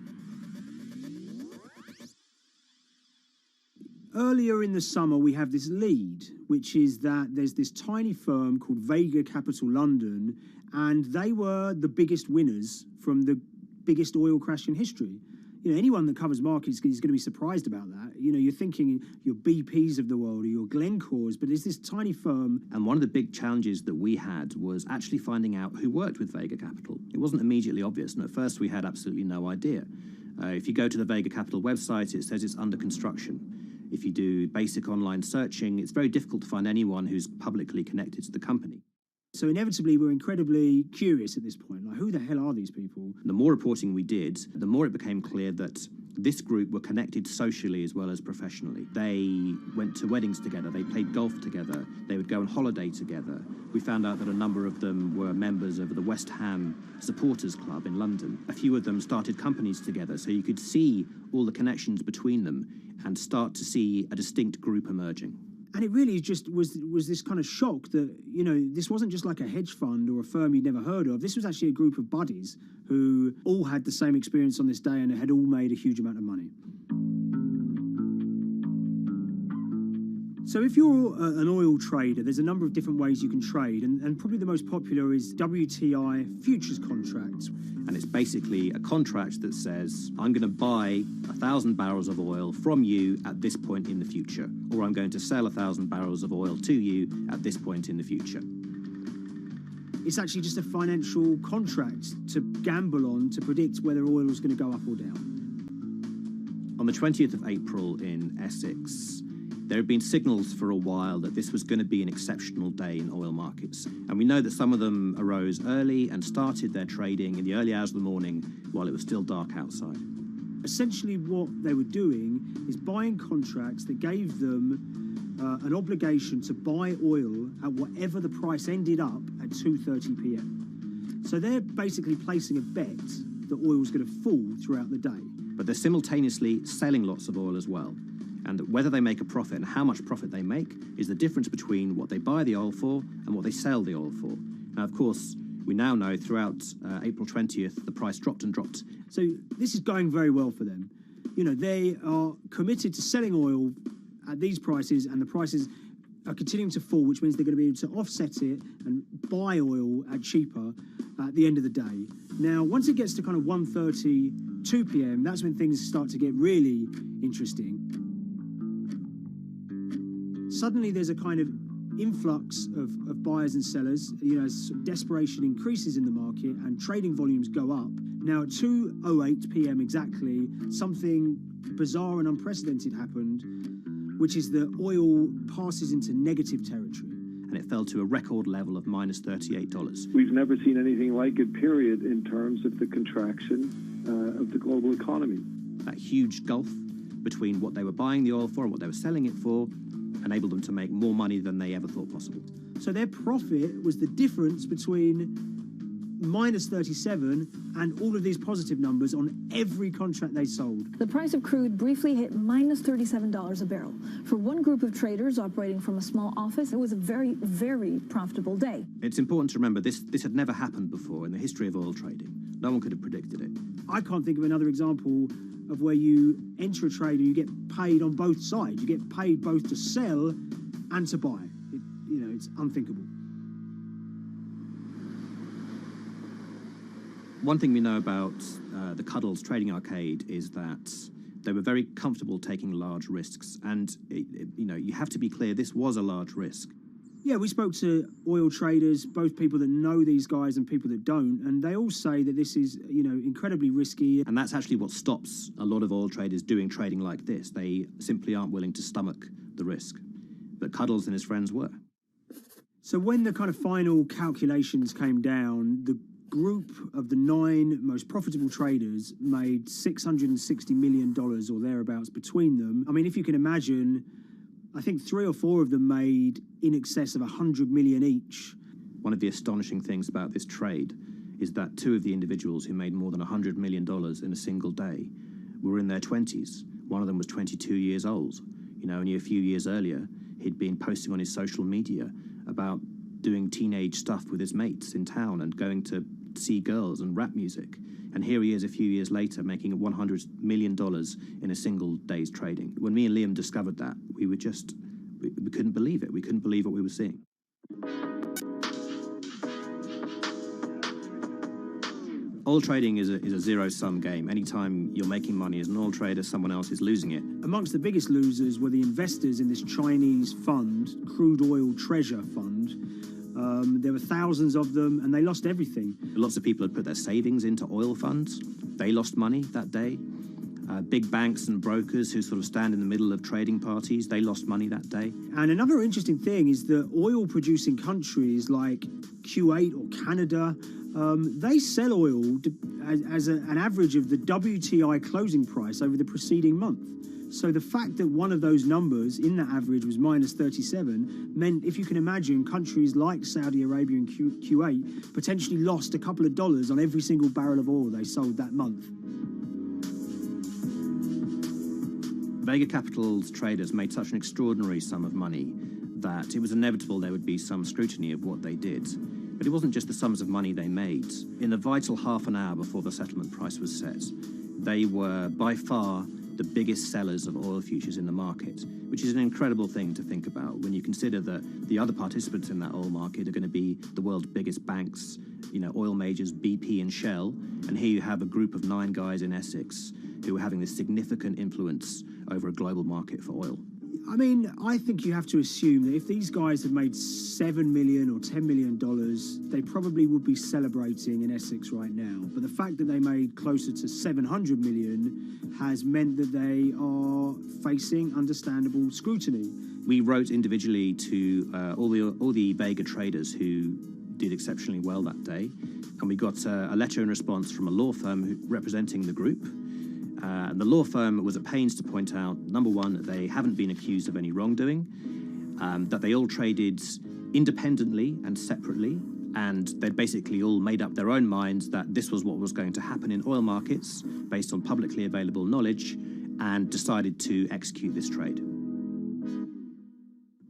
S5: Earlier in the summer, we have this lead, which is that there's this tiny firm called Vega Capital London, and they were the biggest winners from the biggest oil crash in history. Anyone that covers markets is going to be surprised about that. You're thinking your BPs of the world or your Glencores, but it's this tiny firm.
S14: And one of the big challenges that we had was actually finding out who worked with Vega Capital. It wasn't immediately obvious, and at first we had absolutely no idea. If you go to the Vega Capital website, it says it's under construction. If you do basic online searching, it's very difficult to find anyone who's publicly connected to the company.
S5: So inevitably, we're incredibly curious at this point. Like, who the hell are these people?
S14: The more reporting we did, the more it became clear that this group were connected socially as well as professionally. They went to weddings together, they played golf together, they would go on holiday together. We found out that a number of them were members of the West Ham Supporters Club in London. A few of them started companies together, so you could see all the connections between them and start to see a distinct group emerging.
S5: And it really just was this kind of shock that, this wasn't just like a hedge fund or a firm you'd never heard of. This was actually a group of buddies who all had the same experience on this day and had all made a huge amount of money. So if you're an oil trader, there's a number of different ways you can trade, and probably the most popular is WTI futures contracts.
S14: And it's basically a contract that says, I'm going to buy 1,000 barrels of oil from you at this point in the future, or I'm going to sell 1,000 barrels of oil to you at this point in the future.
S5: It's actually just a financial contract to gamble on to predict whether oil is going to go up or down.
S14: On the 20th of April in Essex, there had been signals for a while that this was going to be an exceptional day in oil markets. And we know that some of them arose early and started their trading in the early hours of the morning while it was still dark outside.
S5: Essentially what they were doing is buying contracts that gave them an obligation to buy oil at whatever the price ended up at 2:30 p.m. So they're basically placing a bet that oil was going to fall throughout the day.
S14: But they're simultaneously selling lots of oil as well. And whether they make a profit and how much profit they make is the difference between what they buy the oil for and what they sell the oil for. Now, of course, we now know throughout April 20th, the price dropped and dropped.
S5: So this is going very well for them. They are committed to selling oil at these prices, and the prices are continuing to fall, which means they're going to be able to offset it and buy oil at cheaper at the end of the day. Now, once it gets to kind of 1:30, 2 p.m., that's when things start to get really interesting. Suddenly there's a kind of influx of buyers and sellers, as desperation increases in the market and trading volumes go up. Now at 2:08 p.m. exactly, something bizarre and unprecedented happened, which is that oil passes into negative territory.
S14: And it fell to a record level of minus $38.
S17: We've never seen anything like it, period, in terms of the contraction of the global economy.
S14: That huge gulf between what they were buying the oil for and what they were selling it for enabled them to make more money than they ever thought possible.
S5: So their profit was the difference between minus 37 and all of these positive numbers on every contract they sold.
S24: The price of crude briefly hit minus $37 a barrel. For one group of traders operating from a small office, it was a very, very profitable day.
S14: It's important to remember this had never happened before in the history of oil trading. No one could have predicted it.
S5: I can't think of another example of where you enter a trade and you get paid on both sides. You get paid both to sell and to buy. It's unthinkable.
S14: One thing we know about the Cuddles Trading Arcade is that they were very comfortable taking large risks. And, you have to be clear, this was a large risk.
S5: Yeah, we spoke to oil traders, both people that know these guys and people that don't, and they all say that this is, incredibly risky.
S14: And that's actually what stops a lot of oil traders doing trading like this. They simply aren't willing to stomach the risk. But Cuddles and his friends were.
S5: So when the kind of final calculations came down, the group of the 9 most profitable traders made $660 million or thereabouts between them. I mean, if you can imagine, I think 3 or 4 of them made in excess of 100 million each.
S14: One of the astonishing things about this trade is that 2 of the individuals who made more than $100 million in a single day were in their 20s. One of them was 22 years old. Only a few years earlier, he'd been posting on his social media about doing teenage stuff with his mates in town and going to see girls and rap music. And here he is a few years later making $100 million in a single day's trading. When me and Liam discovered that, we couldn't believe it. We couldn't believe what we were seeing. Oil trading is a zero-sum game. Anytime you're making money as an oil trader, someone else is losing it.
S5: Amongst the biggest losers were the investors in this Chinese fund, Crude Oil Treasure Fund. There were thousands of them, and they lost everything.
S14: Lots of people had put their savings into oil funds. They lost money that day. Big banks and brokers who sort of stand in the middle of trading parties, they lost money that day.
S5: And another interesting thing is that oil-producing countries like Kuwait or Canada, they sell oil as an average of the WTI closing price over the preceding month. So the fact that one of those numbers in that average was minus 37 meant, if you can imagine, countries like Saudi Arabia and Kuwait potentially lost a couple of dollars on every single barrel of oil they sold that month.
S14: Vega Capital's traders made such an extraordinary sum of money that it was inevitable there would be some scrutiny of what they did. But it wasn't just the sums of money they made. In the vital half an hour before the settlement price was set, they were by far the biggest sellers of oil futures in the market, which is an incredible thing to think about when you consider that the other participants in that oil market are going to be the world's biggest banks, oil majors, BP and Shell, and here you have a group of 9 guys in Essex who are having this significant influence over a global market for oil.
S5: I mean, I think you have to assume that if these guys had made $7 million or $10 million, they probably would be celebrating in Essex right now. But the fact that they made closer to $700 million has meant that they are facing understandable scrutiny.
S14: We wrote individually to all the Vega traders who did exceptionally well that day, and we got a letter in response from a law firm representing the group. And the law firm was at pains to point out, number one, that they haven't been accused of any wrongdoing, that they all traded independently and separately, and they'd basically all made up their own minds that this was what was going to happen in oil markets based on publicly available knowledge, and decided to execute this trade.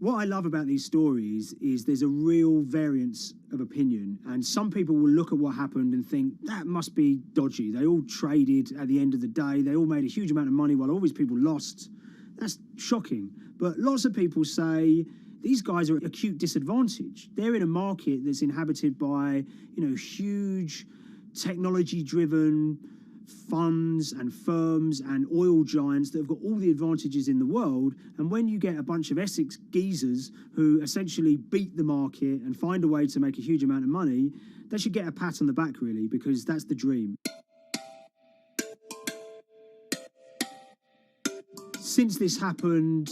S5: What I love about these stories is there's a real variance of opinion, and some people will look at what happened and think that must be dodgy. They all traded at the end of the day. They all made a huge amount of money while all these people lost. That's shocking. But lots of people say these guys are at acute disadvantage. They're in a market that's inhabited by, huge technology-driven funds and firms and oil giants that have got all the advantages in the world, and when you get a bunch of Essex geezers who essentially beat the market and find a way to make a huge amount of money, they should get a pat on the back, really, because that's the dream. Since this happened,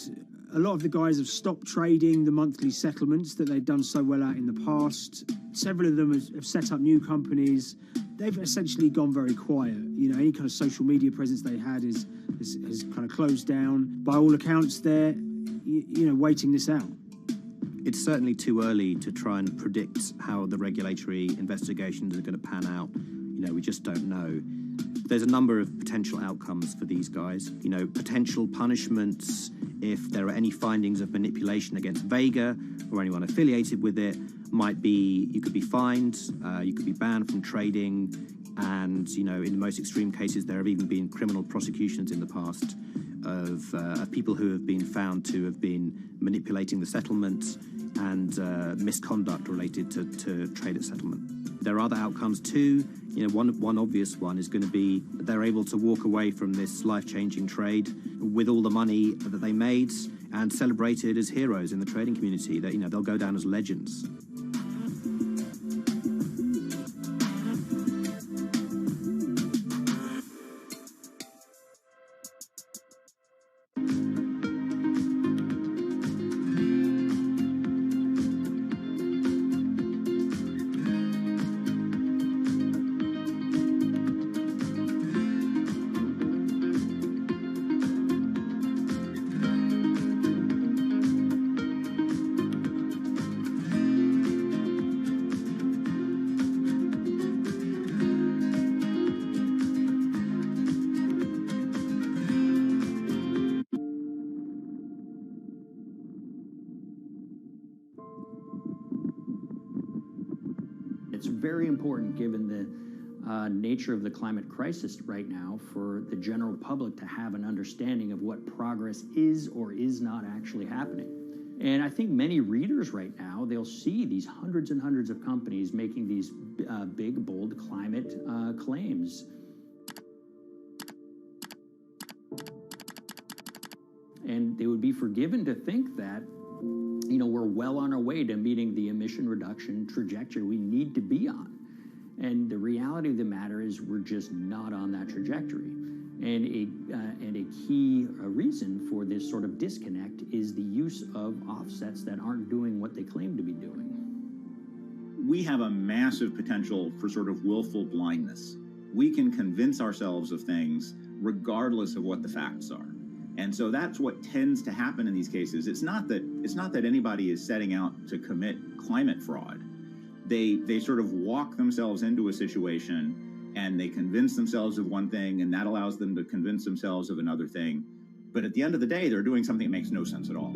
S5: a lot of the guys have stopped trading the monthly settlements that they'd done so well at in the past. Several of them have set up new companies. They've essentially gone very quiet. Any kind of social media presence they had is kind of closed down. By all accounts, they're, waiting this out.
S14: It's certainly too early to try and predict how the regulatory investigations are going to pan out. We just don't know. There's a number of potential outcomes for these guys. Potential punishments if there are any findings of manipulation against Vega or anyone affiliated with it might be you could be fined, you could be banned from trading, and in the most extreme cases there have even been criminal prosecutions in the past of people who have been found to have been manipulating the settlement and misconduct related to trade at settlement. There are other outcomes too. One obvious one is going to be they're able to walk away from this life-changing trade with all the money that they made and celebrated as heroes in the trading community. That they'll go down as legends.
S1: It's very important, given the nature of the climate crisis right now, for the general public to have an understanding of what progress is or is not actually happening. And I think many readers right now, they'll see these hundreds and hundreds of companies making these big, bold climate claims. And they would be forgiven to think that we're well on our way to meeting the emission reduction trajectory we need to be on. And the reality of the matter is we're just not on that trajectory. And a key reason for this sort of disconnect is the use of offsets that aren't doing what they claim to be doing.
S2: We have a massive potential for sort of willful blindness. We can convince ourselves of things regardless of what the facts are. And so that's what tends to happen in these cases. It's not that anybody is setting out to commit climate fraud. They sort of walk themselves into a situation and they convince themselves of one thing, and that allows them to convince themselves of another thing. But at the end of the day, they're doing something that makes no sense at all.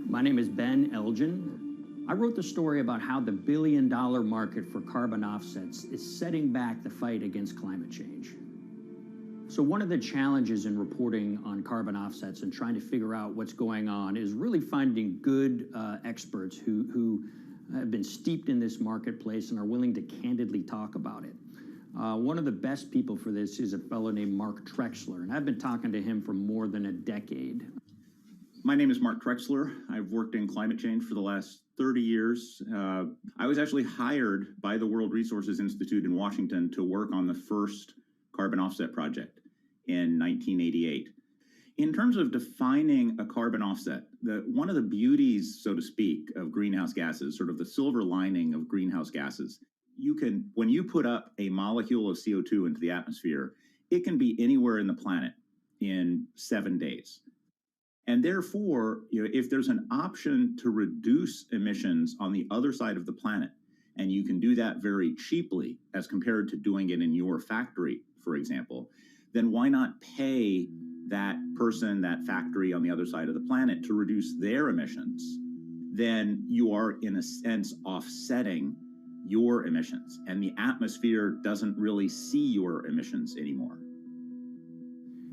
S1: My name is Ben Elgin. I wrote the story about how the billion-dollar market for carbon offsets is setting back the fight against climate change. So one of the challenges in reporting on carbon offsets and trying to figure out what's going on is really finding good experts who have been steeped in this marketplace and are willing to candidly talk about it. One of the best people for this is a fellow named Mark Trexler, and I've been talking to him for more than a decade.
S2: My name is Mark Trexler. I've worked in climate change for the last 30 years. I was actually hired by the World Resources Institute in Washington to work on the first carbon offset project in 1988. In terms of defining a carbon offset, one of the beauties, so to speak, of greenhouse gases, sort of the silver lining of greenhouse gases, when you put up a molecule of CO2 into the atmosphere, it can be anywhere in the planet in 7 days. And therefore, if there's an option to reduce emissions on the other side of the planet, and you can do that very cheaply as compared to doing it in your factory, for example, then why not pay that person, that factory on the other side of the planet to reduce their emissions? Then you are, in a sense, offsetting your emissions, and the atmosphere doesn't really see your emissions anymore.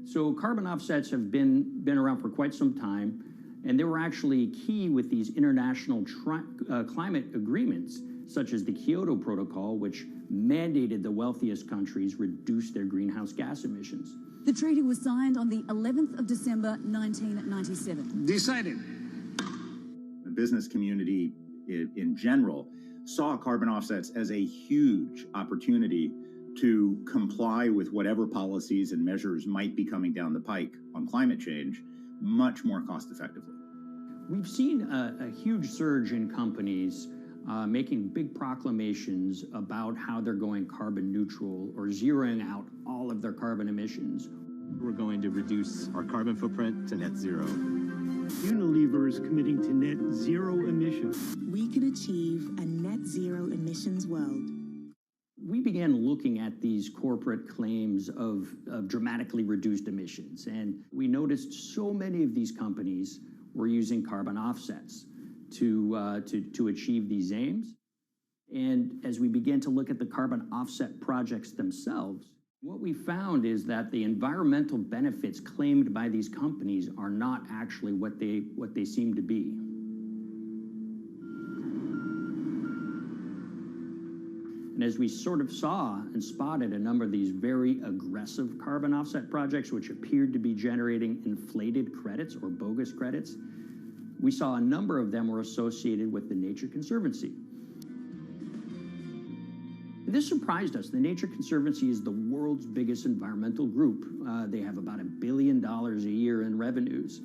S1: So carbon offsets have been around for quite some time, and they were actually key with these international climate agreements, such as the Kyoto Protocol, which mandated the wealthiest countries reduce their greenhouse gas emissions.
S16: The treaty was signed on the 11th of December, 1997.
S2: Decided. The business community in general saw carbon offsets as a huge opportunity to comply with whatever policies and measures might be coming down the pike on climate change much more cost effectively.
S1: We've seen a huge surge in companies making big proclamations about how they're going carbon neutral or zeroing out all of their carbon emissions.
S6: We're going to reduce our carbon footprint to net zero.
S5: Unilever is committing to net zero emissions.
S18: We can achieve a net zero emissions world.
S1: We began looking at these corporate claims of dramatically reduced emissions, and we noticed so many of these companies were using carbon offsets to achieve these aims. And as we began to look at the carbon offset projects themselves, what we found is that the environmental benefits claimed by these companies are not actually what they seem to be. And as we sort of saw and spotted a number of these very aggressive carbon offset projects, which appeared to be generating inflated credits or bogus credits, we saw a number of them were associated with the Nature Conservancy. This surprised us. The Nature Conservancy is the world's biggest environmental group. They have about $1 billion a year in revenues,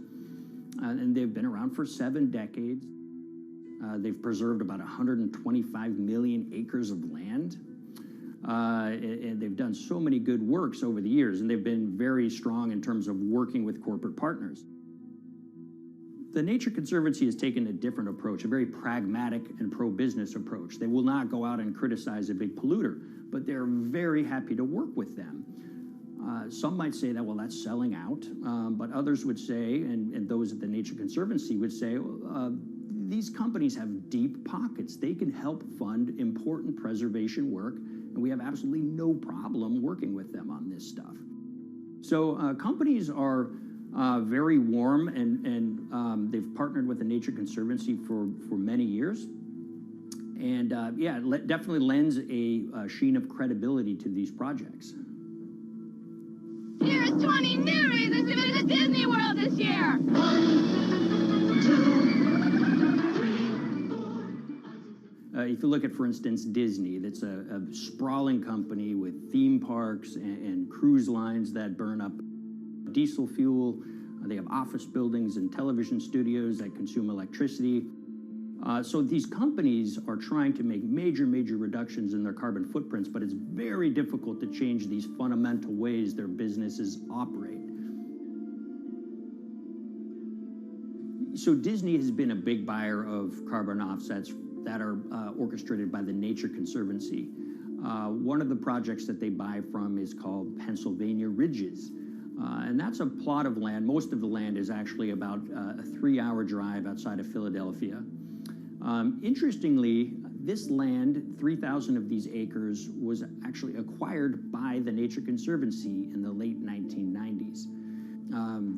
S1: and they've been around for 7 decades. They've preserved about 125 million acres of land, and they've done so many good works over the years, and they've been very strong in terms of working with corporate partners. The Nature Conservancy has taken a different approach, a very pragmatic and pro-business approach. They will not go out and criticize a big polluter, but they're very happy to work with them. Some might say that, well, that's selling out, but others would say, and those at the Nature Conservancy would say, these companies have deep pockets. They can help fund important preservation work, and we have absolutely no problem working with them on this stuff. So companies are very warm, and they've partnered with the Nature Conservancy for many years. And yeah, it definitely lends a sheen of credibility to these projects.
S19: Here's 20 new reasons to visit Disney World this year. 1, 2,
S1: if you look at, for instance, Disney, that's a sprawling company with theme parks and cruise lines that burn up diesel fuel. They have office buildings and television studios that consume electricity. So these companies are trying to make major reductions in their carbon footprints, but it's very difficult to change these fundamental ways their businesses operate. So Disney has been a big buyer of carbon offsets that are orchestrated by the Nature Conservancy. One of the projects that they buy from is called Pennsylvania Ridges. And that's a plot of land. Most of the land is actually about a 3-hour drive outside of Philadelphia. Interestingly, this land, 3,000 of these acres, was actually acquired by the Nature Conservancy in the late 1990s.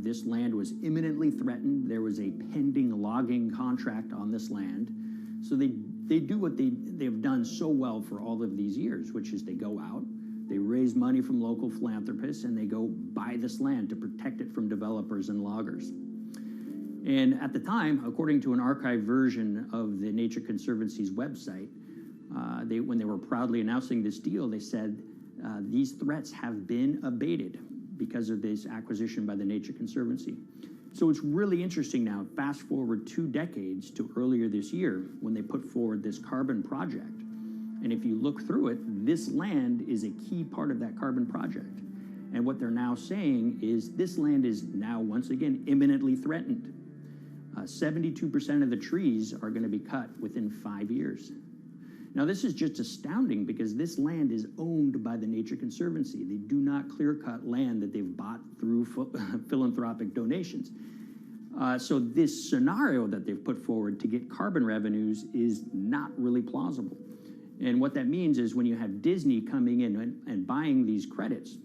S1: This land was imminently threatened. There was a pending logging contract on this land. So they do what they've done so well for all of these years, which is they go out, they raise money from local philanthropists, and they go buy this land to protect it from developers and loggers. And at the time, according to an archived version of the Nature Conservancy's website, when they were proudly announcing this deal, they said, these threats have been abated because of this acquisition by the Nature Conservancy. So it's really interesting now, fast forward 2 decades to earlier this year when they put forward this carbon project. And if you look through it, this land is a key part of that carbon project. And what they're now saying is this land is now once again imminently threatened. 72% of the trees are going to be cut within 5 years. Now, this is just astounding because this land is owned by the Nature Conservancy. They do not clear-cut land that they've bought through philanthropic donations. So this scenario that they've put forward to get carbon revenues is not really plausible. And what that means is when you have Disney coming in and buying these credits,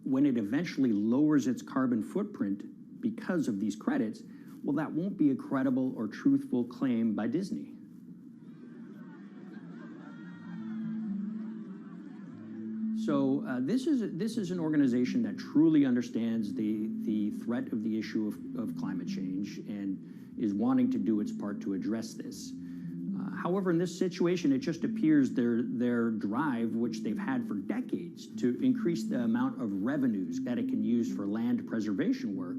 S1: when it eventually lowers its carbon footprint because of these credits, well, that won't be a credible or truthful claim by Disney. So this is an organization that truly understands the threat of the issue of climate change and is wanting to do its part to address this. However, in this situation, it just appears their drive, which they've had for decades, to increase the amount of revenues that it can use for land preservation work,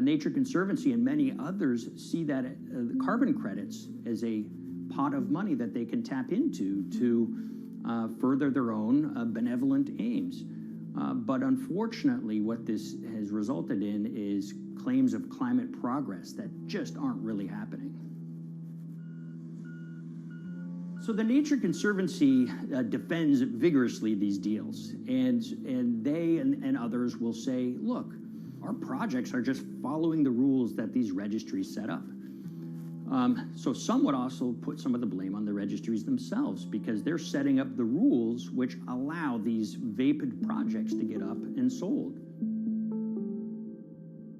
S1: Nature Conservancy and many others see that the carbon credits as a pot of money that they can tap into to further their own benevolent aims. But unfortunately, what this has resulted in is claims of climate progress that just aren't really happening. So the Nature Conservancy defends vigorously these deals, and they and others will say, look, our projects are just following the rules that these registries set up. So some would also put some of the blame on the registries themselves because they're setting up the rules which allow these vapid projects to get up and sold.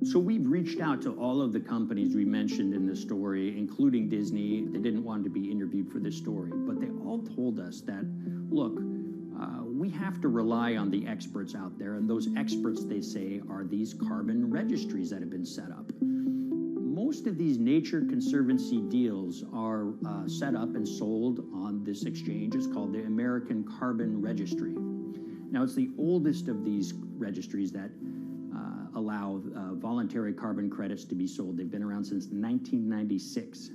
S1: So we've reached out to all of the companies we mentioned in the story, including Disney. They didn't want to be interviewed for this story, but they all told us that, look, we have to rely on the experts out there, and those experts, they say, are these carbon registries that have been set up. Most of these Nature Conservancy deals are set up and sold on this exchange. It's called the American Carbon Registry. Now, it's the oldest of these registries that allow voluntary carbon credits to be sold. They've been around since 1996.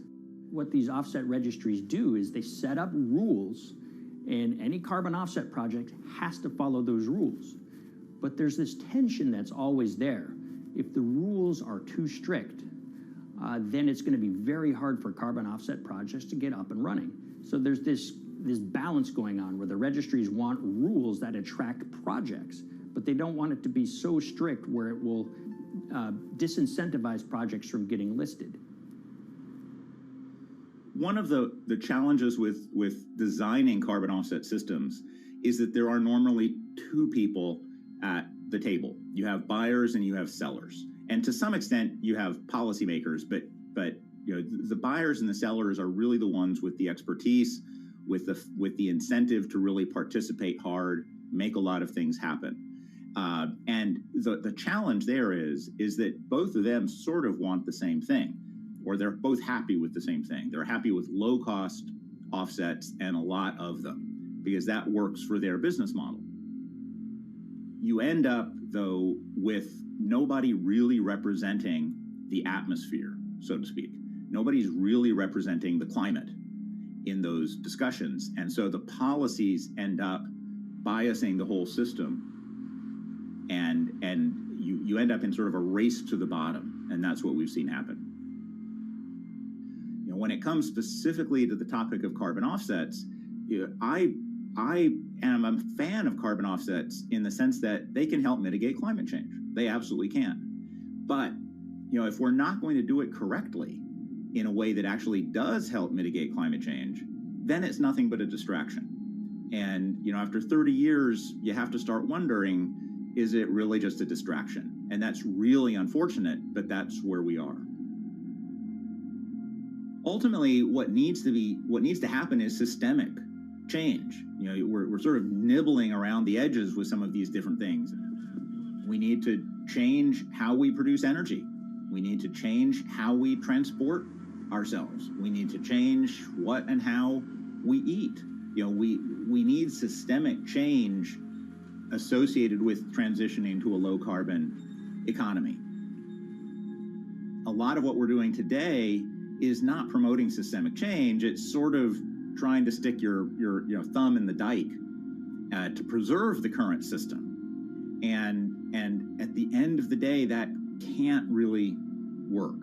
S1: What these offset registries do is they set up rules, and any carbon offset project has to follow those rules. But there's this tension that's always there. If the rules are too strict, then it's going to be very hard for carbon offset projects to get up and running. So there's this balance going on where the registries want rules that attract projects, but they don't want it to be so strict where it will disincentivize projects from getting listed.
S2: One of the challenges with designing carbon offset systems is that there are normally two people at the table. You have buyers and you have sellers. And to some extent, you have policymakers, but you know, the buyers and the sellers are really the ones with the expertise, with the incentive to really participate hard, make a lot of things happen. And the challenge there is that both of them sort of want the same thing, or they're both happy with the same thing. They're happy with low-cost offsets and a lot of them, because that works for their business model. You end up, though, with nobody really representing the atmosphere, so to speak. Nobody's really representing the climate in those discussions. And so the policies end up biasing the whole system, and you end up in sort of a race to the bottom, and that's what we've seen happen. You know, when it comes specifically to the topic of carbon offsets, you know, I am a fan of carbon offsets in the sense that they can help mitigate climate change. They absolutely can. But, you know, if we're not going to do it correctly in a way that actually does help mitigate climate change, then it's nothing but a distraction. And, you know, after 30 years, you have to start wondering, is it really just a distraction? And that's really unfortunate, but that's where we are. Ultimately, what needs to happen is systemic change. You know, we're sort of nibbling around the edges with some of these different things. We need to change how we produce energy. We need to change how we transport ourselves. We need to change what and how we eat. You know, we need systemic change associated with transitioning to a low carbon economy. A lot of what we're doing today is not promoting systemic change. It's sort of trying to stick your thumb in the dike to preserve the current system. And at the end of the day, that can't really work.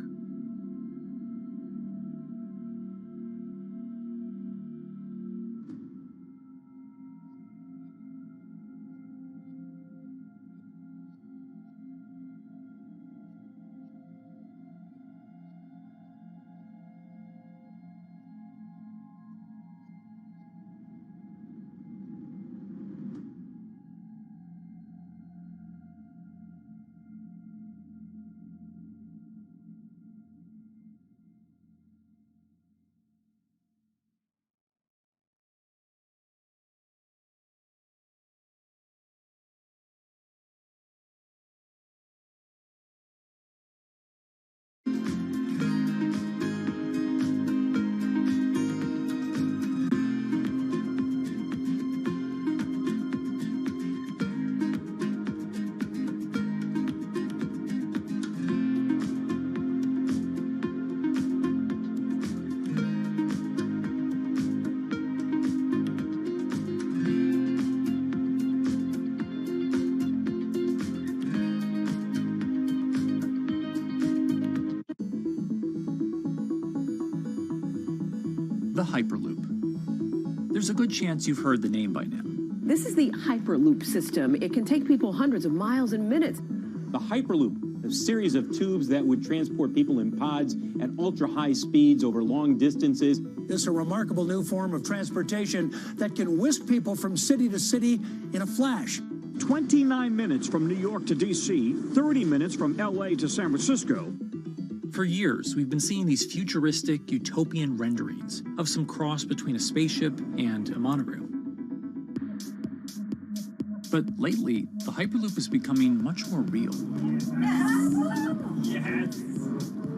S4: Hyperloop. There's a good chance you've heard the name by now.
S20: This is the Hyperloop system. It can take people hundreds of miles in minutes.
S21: The Hyperloop, a series of tubes that would transport people in pods at ultra-high speeds over long distances.
S22: It's a remarkable new form of transportation that can whisk people from city to city in a flash.
S23: 29 minutes from New York to D.C., 30 minutes from L.A. to San Francisco.
S4: For years, we've been seeing these futuristic, utopian renderings of some cross between a spaceship and a monorail. But lately, the Hyperloop is becoming much more real.
S5: Yes.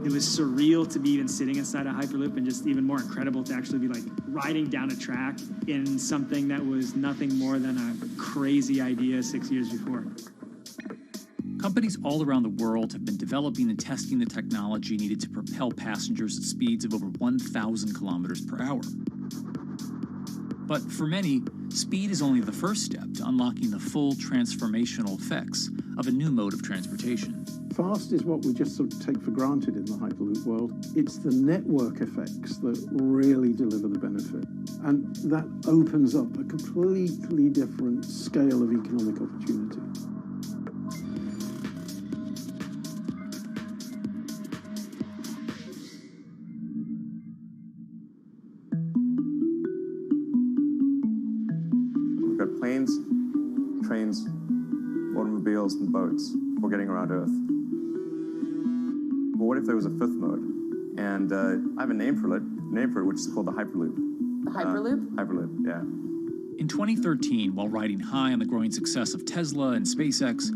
S5: It was surreal to be even sitting inside a Hyperloop, and just even more incredible to actually be like riding down a track in something that was nothing more than a crazy idea 6 years before.
S4: Companies all around the world have been developing and testing the technology needed to propel passengers at speeds of over 1,000 kilometers per hour. But for many, speed is only the first step to unlocking the full transformational effects of a new mode of transportation.
S7: Fast is what we just sort of take for granted in the Hyperloop world. It's the network effects that really deliver the benefit. And that opens up a completely different scale of economic opportunity.
S26: We've got planes, trains, automobiles, and boats for getting around Earth. But what if there was a fifth mode? And I have a name for it, which is called the Hyperloop.
S20: The Hyperloop?
S26: Hyperloop, yeah.
S4: In 2013, while riding high on the growing success of Tesla and SpaceX,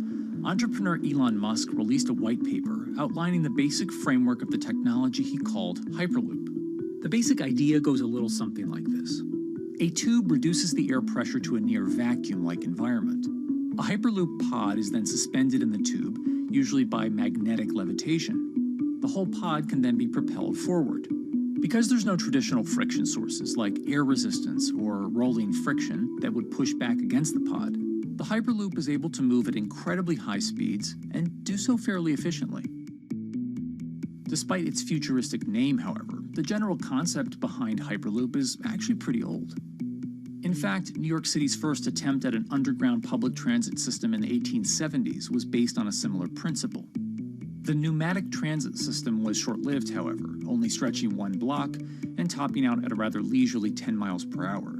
S4: entrepreneur Elon Musk released a white paper outlining the basic framework of the technology he called Hyperloop. The basic idea goes a little something like this. A tube reduces the air pressure to a near vacuum-like environment. A Hyperloop pod is then suspended in the tube, usually by magnetic levitation. The whole pod can then be propelled forward. Because there's no traditional friction sources like air resistance or rolling friction that would push back against the pod, the Hyperloop is able to move at incredibly high speeds and do so fairly efficiently. Despite its futuristic name, however, the general concept behind Hyperloop is actually pretty old. In fact, New York City's first attempt at an underground public transit system in the 1870s was based on a similar principle. The pneumatic transit system was short-lived, however, only stretching one block and topping out at a rather leisurely 10 miles per hour.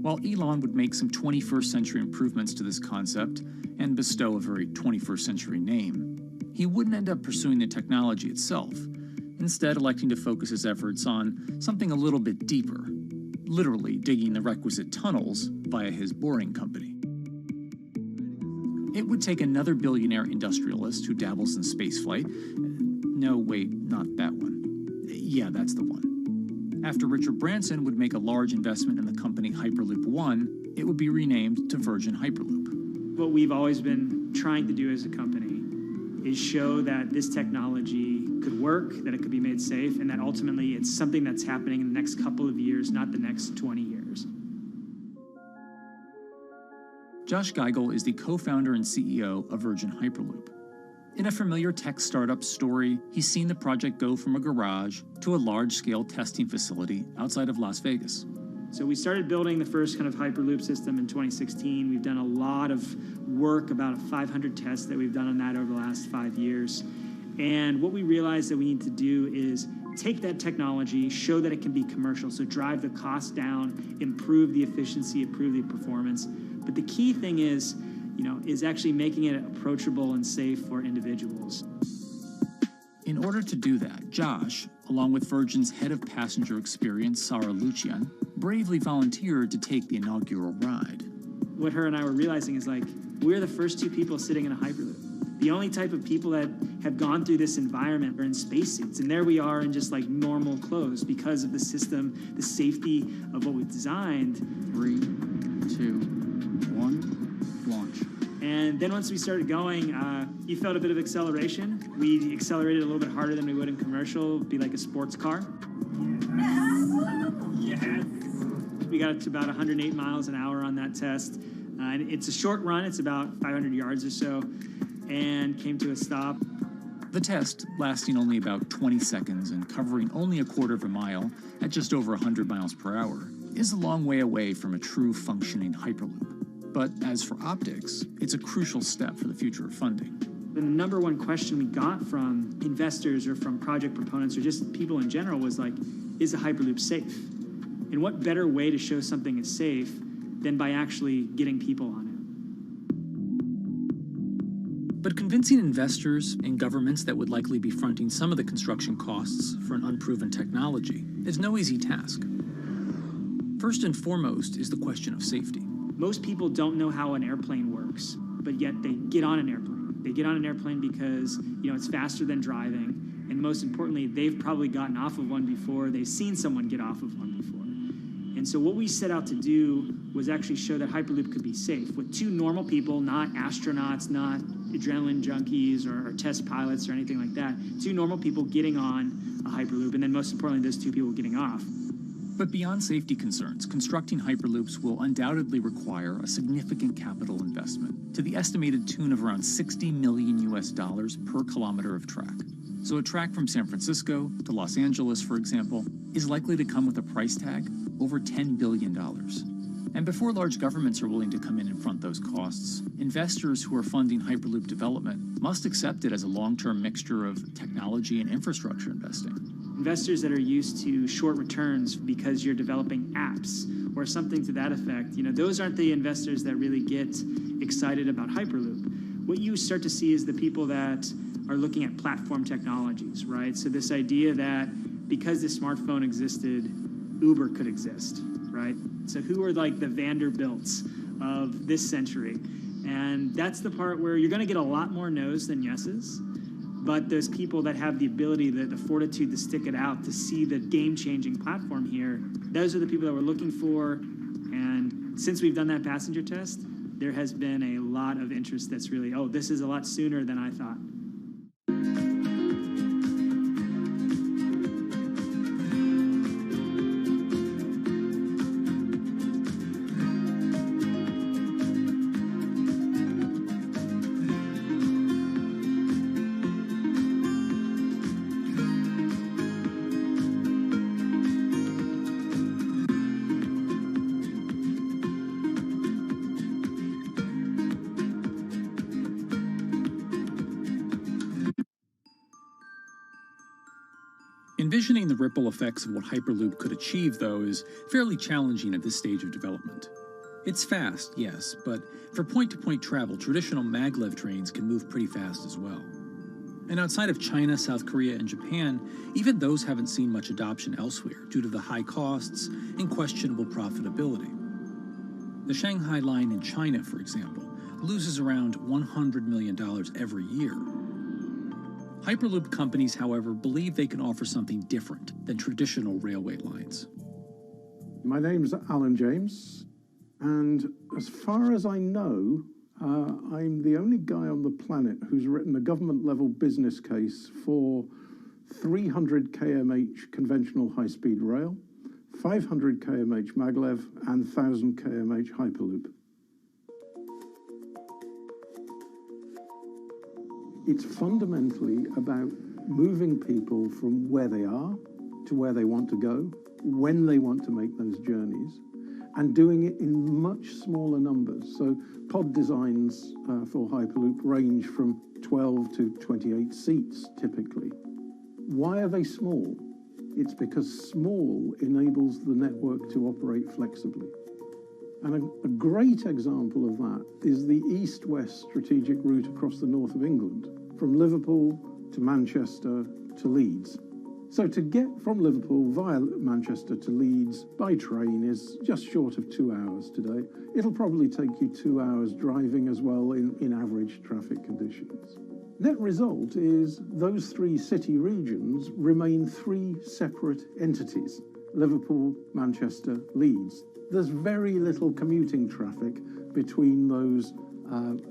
S4: While Elon would make some 21st century improvements to this concept and bestow a very 21st century name, he wouldn't end up pursuing the technology itself, instead electing to focus his efforts on something a little bit deeper, literally digging the requisite tunnels via his boring company. It would take another billionaire industrialist who dabbles in spaceflight. No, wait, not that one. Yeah, that's the one. After Richard Branson would make a large investment in the company Hyperloop One, it would be renamed to Virgin Hyperloop.
S5: What we've always been trying to do as a company is show that this technology could work, that it could be made safe, and that ultimately it's something that's happening in the next couple of years, not the next 20 years.
S4: Josh Geigel is the co-founder and CEO of Virgin Hyperloop. In a familiar tech startup story, he's seen the project go from a garage to a large-scale testing facility outside of Las Vegas.
S5: So we started building the first kind of Hyperloop system in 2016. We've done a lot of work, about 500 tests that we've done on that over the last 5 years. And what we realized that we need to do is take that technology, show that it can be commercial, so drive the cost down, improve the efficiency, improve the performance. But the key thing is actually making it approachable and safe for individuals.
S4: In order to do that, Josh, along with Virgin's head of passenger experience, Sarah Lucian, bravely volunteered to take the inaugural ride.
S5: What her and I were realizing is we're the first two people sitting in a Hyperloop. The only type of people that have gone through this environment are in spacesuits, and there we are in just normal clothes because of the system, the safety of what we've designed.
S4: 3, 2, 1, launch.
S5: And then once we started going, you felt a bit of acceleration. We accelerated a little bit harder than we would in commercial, be like a sports car. Yes. We got up to about 108 miles an hour on that test. And it's a short run, it's about 500 yards or so, and came to a stop.
S4: The test, lasting only about 20 seconds and covering only a quarter of a mile at just over 100 miles per hour, is a long way away from a true functioning Hyperloop. But as for optics, it's a crucial step for the future of funding.
S9: The number one question we got from investors or from project proponents or just people in general was like, is a Hyperloop safe? And what better way to show something is safe than by actually getting people on it?
S4: But convincing investors and governments that would likely be fronting some of the construction costs for an unproven technology is no easy task. First and foremost is the question of safety.
S9: Most people don't know how an airplane works, but yet they get on an airplane. They get on an airplane because, it's faster than driving, and most importantly, they've probably gotten off of one before, they've seen someone get off of one before. And so what we set out to do was actually show that Hyperloop could be safe with two normal people, not astronauts, not adrenaline junkies or test pilots or anything like that. Two normal people getting on a Hyperloop, and then most importantly, those two people getting off.
S4: But beyond safety concerns, constructing Hyperloops will undoubtedly require a significant capital investment to the estimated tune of around $60 million per kilometer of track. So a track from San Francisco to Los Angeles, for example, is likely to come with a price tag over $10 billion. And before large governments are willing to come in and front those costs, investors who are funding Hyperloop development must accept it as a long-term mixture of technology and infrastructure investing.
S9: Investors that are used to short returns because you're developing apps or something to that effect, those aren't the investors that really get excited about Hyperloop. What you start to see is the people that are looking at platform technologies, right? So this idea that because the smartphone existed, Uber could exist, right? So who are like the Vanderbilts of this century? And that's the part where you're going to get a lot more no's than yeses. But those people that have the ability, the fortitude to stick it out, to see the game-changing platform here, those are the people that we're looking for. And since we've done that passenger test, there has been a lot of interest that's really, this is a lot sooner than I thought.
S4: Envisioning the ripple effects of what Hyperloop could achieve, though, is fairly challenging at this stage of development. It's fast, yes, but for point-to-point travel, traditional maglev trains can move pretty fast as well. And outside of China, South Korea, and Japan, even those haven't seen much adoption elsewhere due to the high costs and questionable profitability. The Shanghai line in China, for example, loses around $100 million every year. Hyperloop companies, however, believe they can offer something different than traditional railway lines.
S7: My name's Alan James, and as far as I know, I'm the only guy on the planet who's written a government-level business case for 300 kmh conventional high-speed rail, 500 kmh maglev, and 1,000 kmh Hyperloop. It's fundamentally about moving people from where they are to where they want to go, when they want to make those journeys, and doing it in much smaller numbers. So pod designs for Hyperloop range from 12 to 28 seats, typically. Why are they small? It's because small enables the network to operate flexibly. And a great example of that is the east-west strategic route across the north of England, from Liverpool to Manchester to Leeds. So to get from Liverpool via Manchester to Leeds by train is just short of 2 hours today. It'll probably take you 2 hours driving as well in average traffic conditions. Net result is those three city regions remain three separate entities: Liverpool, Manchester, Leeds. There's very little commuting traffic between those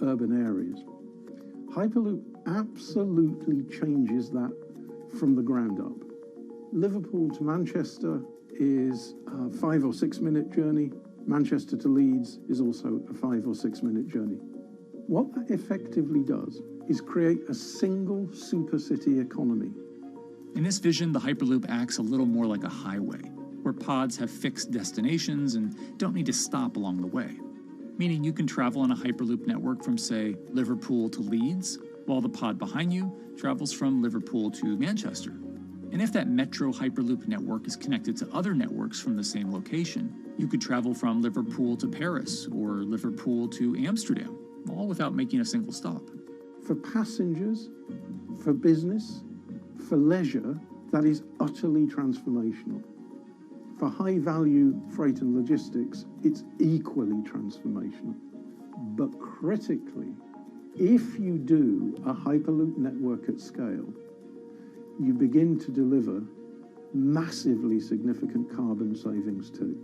S7: urban areas. Hyperloop absolutely changes that from the ground up. Liverpool to Manchester is a 5 or 6 minute journey. Manchester to Leeds is also a 5 or 6 minute journey. What that effectively does is create a single supercity economy.
S4: In this vision, the Hyperloop acts a little more like a highway, where pods have fixed destinations and don't need to stop along the way. Meaning you can travel on a Hyperloop network from, say, Liverpool to Leeds, while the pod behind you travels from Liverpool to Manchester. And if that metro Hyperloop network is connected to other networks from the same location, you could travel from Liverpool to Paris or Liverpool to Amsterdam, all without making a single stop.
S7: For passengers, for business, for leisure, that is utterly transformational. For high-value freight and logistics, it's equally transformational. But critically, if you do a Hyperloop network at scale, you begin to deliver massively significant carbon savings too.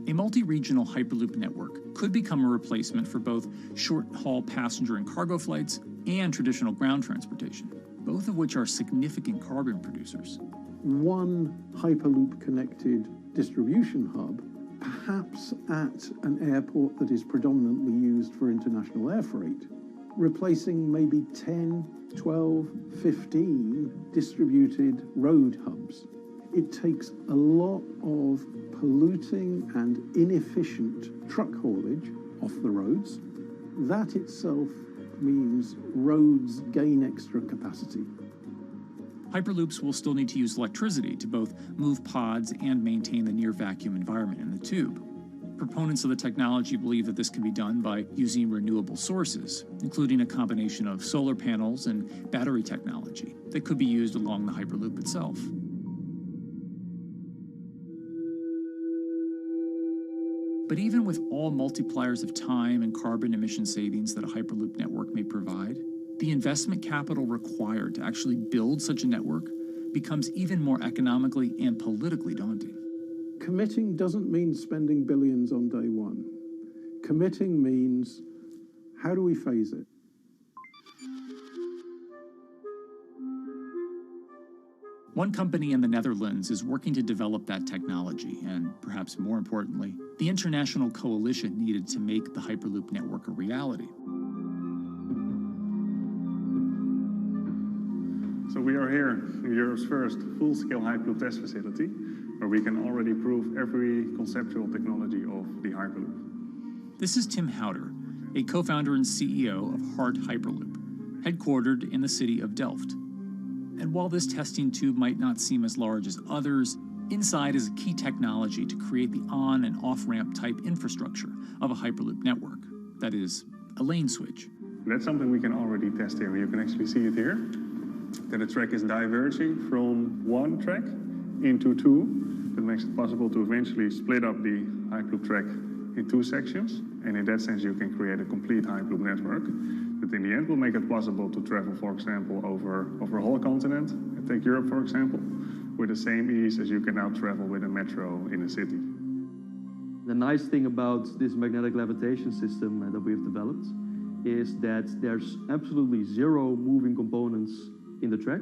S4: A multi-regional Hyperloop network could become a replacement for both short-haul passenger and cargo flights and traditional ground transportation, both of which are significant carbon producers.
S7: One Hyperloop-connected distribution hub, perhaps at an airport that is predominantly used for international air freight, replacing maybe 10, 12, 15 distributed road hubs. It takes a lot of polluting and inefficient truck haulage off the roads. That itself means roads gain extra capacity.
S4: Hyperloops will still need to use electricity to both move pods and maintain the near-vacuum environment in the tube. Proponents of the technology believe that this can be done by using renewable sources, including a combination of solar panels and battery technology that could be used along the Hyperloop itself. But even with all multipliers of time and carbon emission savings that a Hyperloop network may provide, the investment capital required to actually build such a network becomes even more economically and politically daunting.
S7: Committing doesn't mean spending billions on day one. Committing means, how do we phase it?
S4: One company in the Netherlands is working to develop that technology, and perhaps more importantly, the international coalition needed to make the Hyperloop network a reality.
S3: So we are here in Europe's first full-scale Hyperloop test facility, where we can already prove every conceptual technology of the Hyperloop.
S4: This is Tim Houter, a co-founder and CEO of Hard Hyperloop, headquartered in the city of Delft. And while this testing tube might not seem as large as others, inside is a key technology to create the on- and off-ramp type infrastructure of a Hyperloop network, that is, a lane switch.
S3: That's something we can already test here. You can actually see it here, that the track is diverging from one track into two. That makes it possible to eventually split up the Hyperloop track in two sections. And in that sense, you can create a complete Hyperloop network that in the end will make it possible to travel, for example, over a whole continent. Take Europe, for example, with the same ease as you can now travel with a metro in a city.
S10: The nice thing about this magnetic levitation system that we've developed is that there's absolutely zero moving components in the track.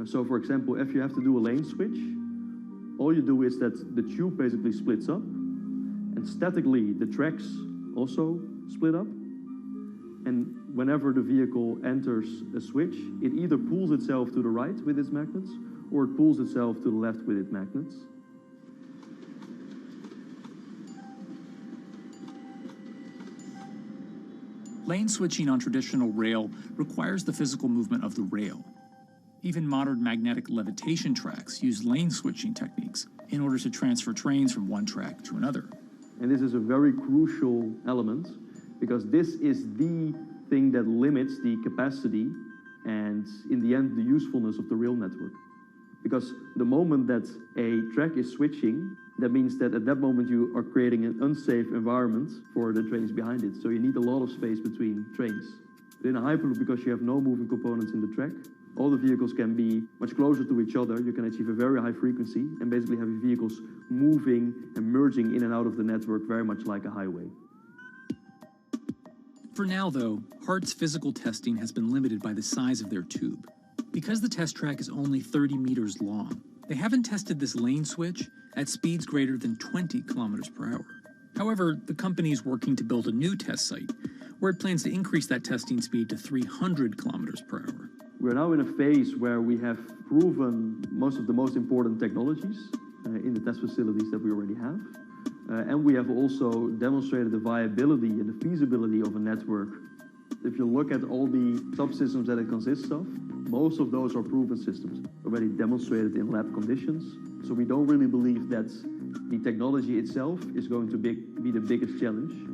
S10: So for example, if you have to do a lane switch, all you do is that the tube basically splits up, and statically the tracks also split up. And whenever the vehicle enters a switch, it either pulls itself to the right with its magnets, or it pulls itself to the left with its magnets.
S4: Lane switching on traditional rail requires the physical movement of the rail. Even modern magnetic levitation tracks use lane switching techniques in order to transfer trains from one track to another.
S10: And this is a very crucial element, because this is the thing that limits the capacity and, in the end, the usefulness of the rail network. Because the moment that a track is switching, that means that at that moment you are creating an unsafe environment for the trains behind it. So you need a lot of space between trains. In a Hyperloop, because you have no moving components in the track, all the vehicles can be much closer to each other. You can achieve a very high frequency and basically have your vehicles moving and merging in and out of the network very much like a highway.
S4: For now, though, Hart's physical testing has been limited by the size of their tube. Because the test track is only 30 meters long, they haven't tested this lane switch at speeds greater than 20 kilometers per hour. However, the company is working to build a new test site where it plans to increase that testing speed to 300 kilometers per hour.
S10: We're now in a phase where we have proven most of the most important technologies in the test facilities that we already have. And we have also demonstrated the viability and the feasibility of a network. If you look at all the subsystems that it consists of, most of those are proven systems, already demonstrated in lab conditions. So we don't really believe that the technology itself is going to be the biggest challenge.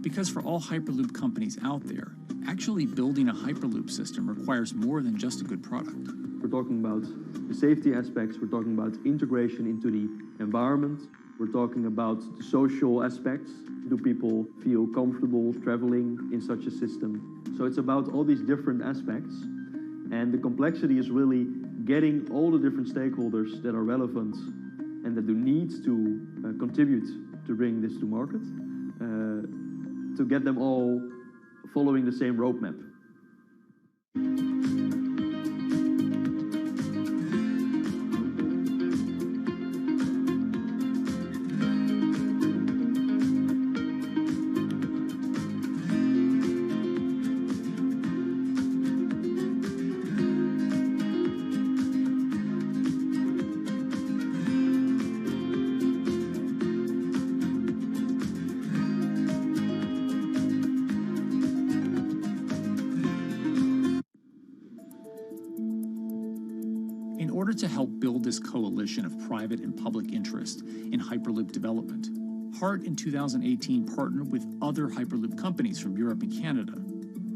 S4: Because for all Hyperloop companies out there, actually building a Hyperloop system requires more than just a good product.
S10: We're talking about the safety aspects, we're talking about integration into the environment, we're talking about the social aspects. Do people feel comfortable traveling in such a system? So it's about all these different aspects, and the complexity is really getting all the different stakeholders that are relevant and that do need to contribute to bring this to market, to get them all following the same roadmap.
S4: In order to help build this coalition of private and public interest in Hyperloop development, HART in 2018 partnered with other Hyperloop companies from Europe and Canada.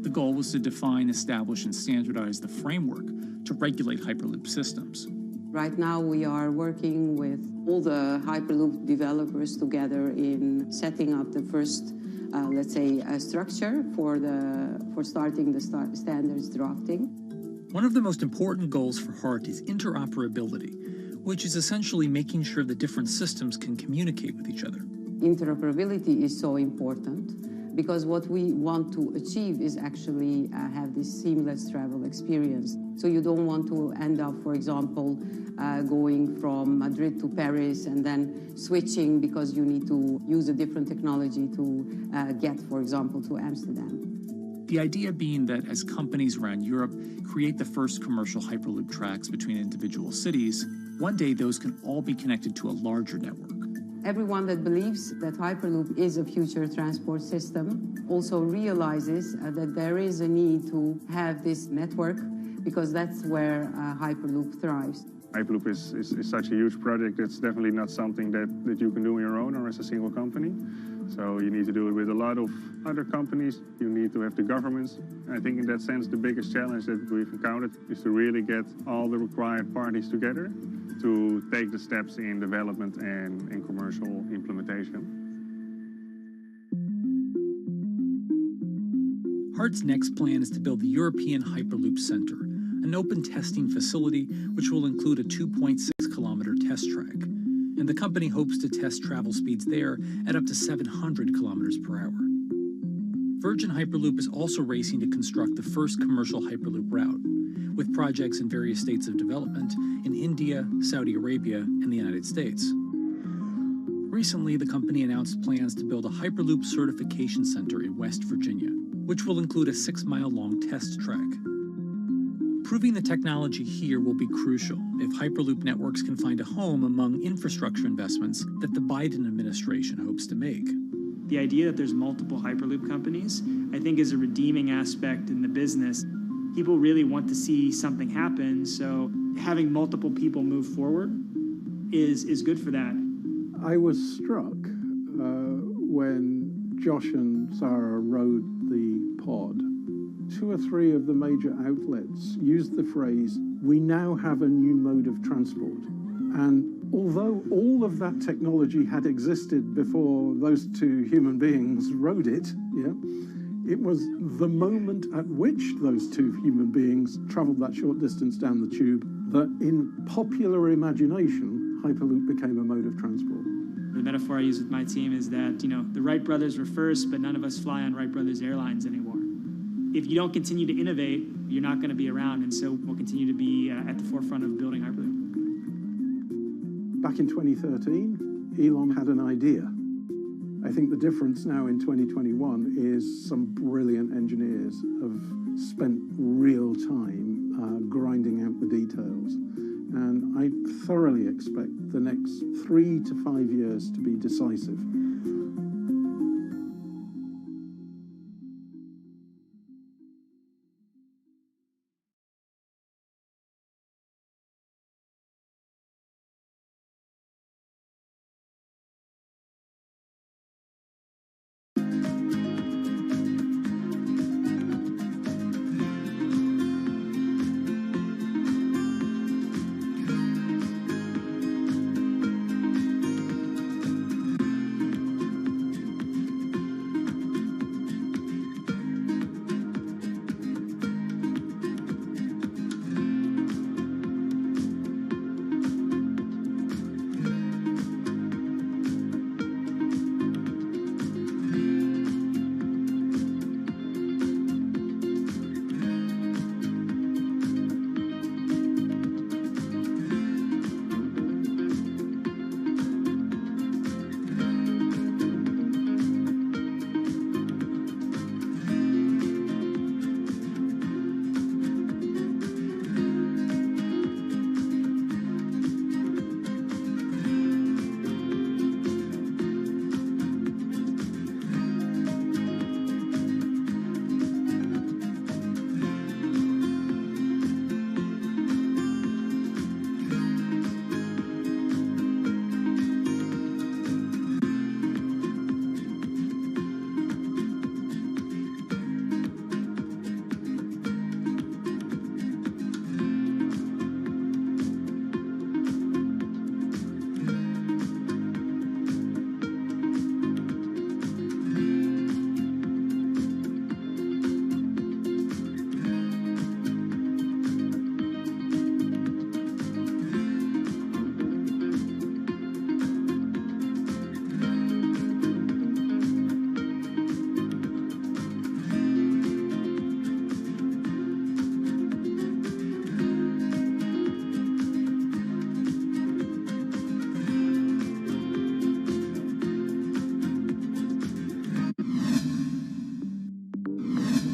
S4: The goal was to define, establish, and standardize the framework to regulate Hyperloop systems.
S8: Right now we are working with all the Hyperloop developers together in setting up the first, let's say, structure for starting the standards drafting.
S4: One of the most important goals for HART is interoperability, which is essentially making sure the different systems can communicate with each other.
S8: Interoperability is so important because what we want to achieve is actually have this seamless travel experience. So you don't want to end up, for example, going from Madrid to Paris and then switching because you need to use a different technology to get, for example, to Amsterdam.
S4: The idea being that as companies around Europe create the first commercial Hyperloop tracks between individual cities, one day those can all be connected to a larger network.
S8: Everyone that believes that Hyperloop is a future transport system also realizes that there is a need to have this network because that's where Hyperloop thrives.
S3: Hyperloop is such a huge project. It's definitely not something that you can do on your own or as a single company. So you need to do it with a lot of other companies. You need to have the governments. I think in that sense, the biggest challenge that we've encountered is to really get all the required parties together to take the steps in development and in commercial implementation.
S4: HART's next plan is to build the European Hyperloop Center, an open testing facility which will include a 2.6-kilometer test track. And the company hopes to test travel speeds there at up to 700 kilometers per hour. Virgin Hyperloop is also racing to construct the first commercial Hyperloop route, with projects in various states of development in India, Saudi Arabia, and the United States. Recently, the company announced plans to build a Hyperloop certification center in West Virginia, which will include a 6-mile-long test track. Proving the technology here will be crucial if Hyperloop networks can find a home among infrastructure investments that the Biden administration hopes to make.
S9: The idea that there's multiple Hyperloop companies, I think, is a redeeming aspect in the business. People really want to see something happen, so having multiple people move forward is good for that.
S7: I was struck when Josh and Sarah rode the pod. 2 or 3 of the major outlets used the phrase, "We now have a new mode of transport." And although all of that technology had existed before those 2 human beings rode it, it was the moment at which those 2 human beings traveled that short distance down the tube that in popular imagination, Hyperloop became a mode of transport.
S9: The metaphor I use with my team is that, the Wright brothers were first, but none of us fly on Wright brothers airlines anymore. If you don't continue to innovate, you're not going to be around, and so we'll continue to be at the forefront of building Hyperloop.
S7: Back in 2013, Elon had an idea. I think the difference now in 2021 is some brilliant engineers have spent real time grinding out the details. And I thoroughly expect the next 3 to 5 years to be decisive.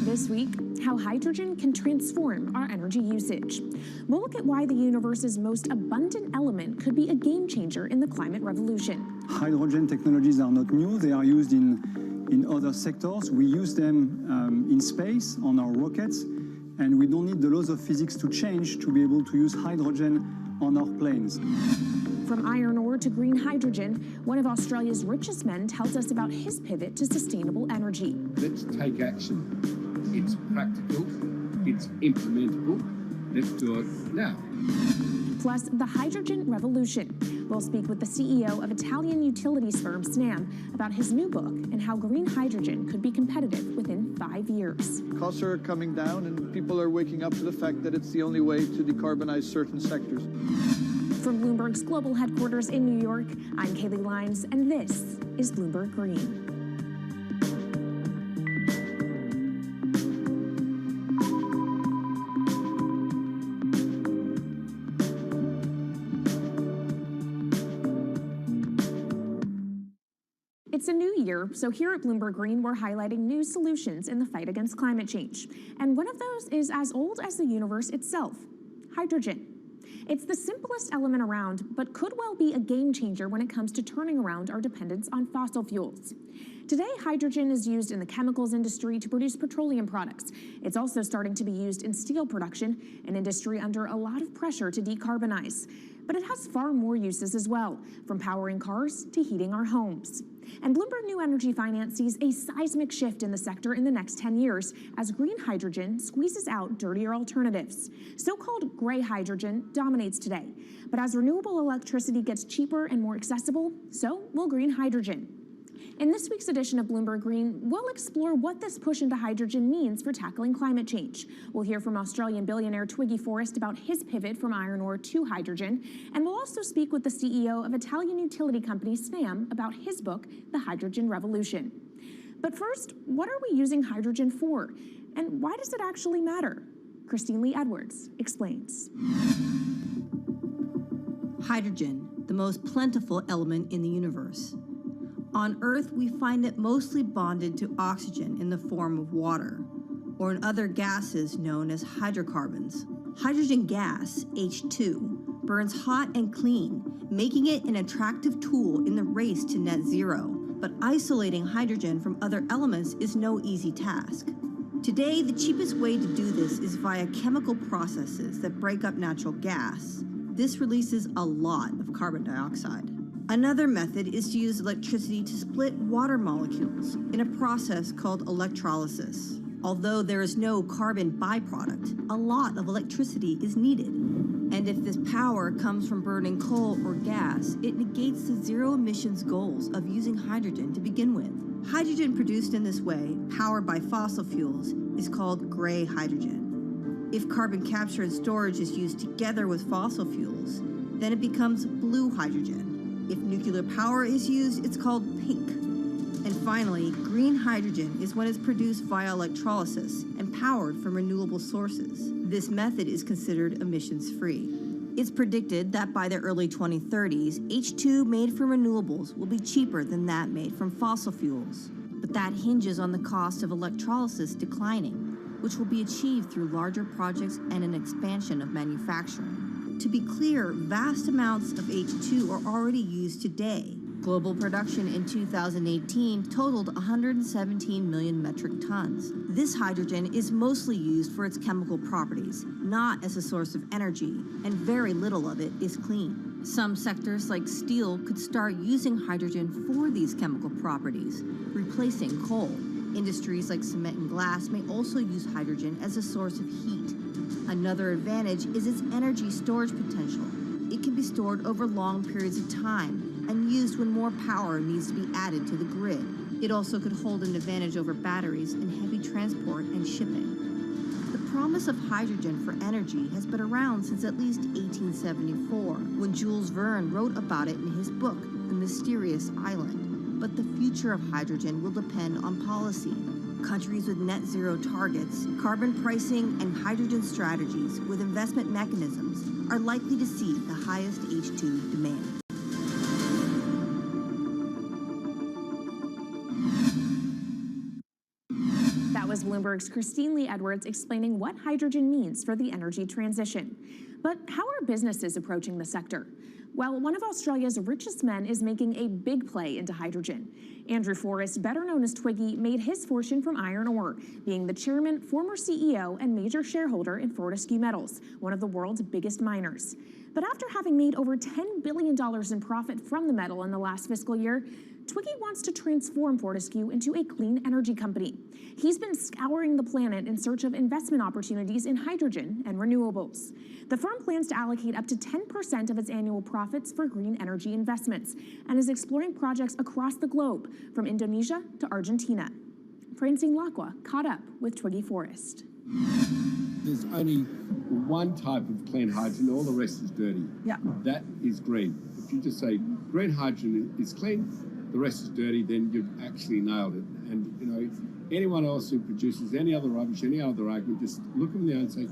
S11: This week, how hydrogen can transform our energy usage. We'll look at why the universe's most abundant element could be a game changer in the climate revolution.
S12: Hydrogen technologies are not new. They are used in other sectors. We use them in space, on our rockets, and we don't need the laws of physics to change to be able to use hydrogen on our planes.
S11: From iron ore to green hydrogen, one of Australia's richest men tells us about his pivot to sustainable energy.
S13: Let's take action. It's practical, it's implementable. Let's do it now.
S11: Plus, the hydrogen revolution. We'll speak with the CEO of Italian utilities firm Snam about his new book and how green hydrogen could be competitive within 5 years.
S15: Costs are coming down and people are waking up to the fact that it's the only way to decarbonize certain sectors.
S11: From Bloomberg's global headquarters in New York, I'm Kaylee Lyons, and this is Bloomberg Green. It's a new year, so here at Bloomberg Green, we're highlighting new solutions in the fight against climate change. And one of those is as old as the universe itself, hydrogen. It's the simplest element around, but could well be a game changer when it comes to turning around our dependence on fossil fuels. Today, hydrogen is used in the chemicals industry to produce petroleum products. It's also starting to be used in steel production, an industry under a lot of pressure to decarbonize. But it has far more uses as well, from powering cars to heating our homes. And Bloomberg New Energy Finance sees a seismic shift in the sector in the next 10 years as green hydrogen squeezes out dirtier alternatives. So-called gray hydrogen dominates today. But as renewable electricity gets cheaper and more accessible, so will green hydrogen. In this week's edition of Bloomberg Green, we'll explore what this push into hydrogen means for tackling climate change. We'll hear from Australian billionaire Twiggy Forrest about his pivot from iron ore to hydrogen, and we'll also speak with the CEO of Italian utility company Snam about his book, The Hydrogen Revolution. But first, what are we using hydrogen for? And why does it actually matter? Christine Lee Edwards explains.
S17: Hydrogen, the most plentiful element in the universe.
S6: On Earth, we find it mostly bonded to oxygen in the form of water, or in other gases known as hydrocarbons. Hydrogen gas, H2, burns hot and clean, making it an attractive tool in the race to net zero. But isolating hydrogen from other elements is no easy task. Today, the cheapest way to do this is via chemical processes that break up natural gas. This releases a lot of carbon dioxide. Another method is to use electricity to split water molecules in a process called electrolysis. Although there is no carbon byproduct, a lot of electricity is needed. And if this power comes from burning coal or gas, it negates the zero emissions goals of using hydrogen to begin with. Hydrogen produced in this way, powered by fossil fuels, is called gray hydrogen. If carbon capture and storage is used together with fossil fuels, then it becomes blue hydrogen. If nuclear power is used, it's called pink. And finally, green hydrogen is when it's produced via electrolysis and powered from renewable sources. This method is considered emissions-free. It's predicted that by the early 2030s, H2 made from renewables will be cheaper than that made from fossil fuels. But that hinges on the cost of electrolysis declining, which will be achieved through larger projects and an expansion of manufacturing. To be clear, vast amounts of H2 are already used today. Global production in 2018 totaled 117 million metric tons. This hydrogen is mostly used for its chemical properties, not as a source of energy, and very little of it is clean. Some sectors like steel could start using hydrogen for these chemical properties, replacing coal. Industries like cement and glass may also use hydrogen as a source of heat. Another advantage is its energy storage potential. It can be stored over long periods of time and used when more power needs to be added to the grid. It also could hold an advantage over batteries in heavy transport and shipping. The promise of hydrogen for energy has been around since at least 1874, when Jules Verne wrote about it in his book, The Mysterious Island. But the future of hydrogen will depend on policy. Countries with net zero targets, carbon pricing, and hydrogen strategies with investment mechanisms are likely to see the highest H2 demand.
S11: That was Bloomberg's Christine Lee Edwards explaining what hydrogen means for the energy transition. But how are businesses approaching the sector? Well, one of Australia's richest men is making a big play into hydrogen. Andrew Forrest, better known as Twiggy, made his fortune from iron ore, being the chairman, former CEO, and major shareholder in Fortescue Metals, one of the world's biggest miners. But after having made over $10 billion in profit from the metal in the last fiscal year, Twiggy wants to transform Fortescue into a clean energy company. He's been scouring the planet in search of investment opportunities in hydrogen and renewables. The firm plans to allocate up to 10% of its annual profits for green energy investments and is exploring projects across the globe, from Indonesia to Argentina. Francine Lacqua caught up with Twiggy Forrest.
S13: There's only one type of clean hydrogen, all the rest is dirty.
S14: Yeah.
S13: That is green. If you just say green hydrogen is clean, the rest is dirty, then you've actually nailed it. And, you know, anyone else who produces any other rubbish, any other argument, just look them in the eye and say,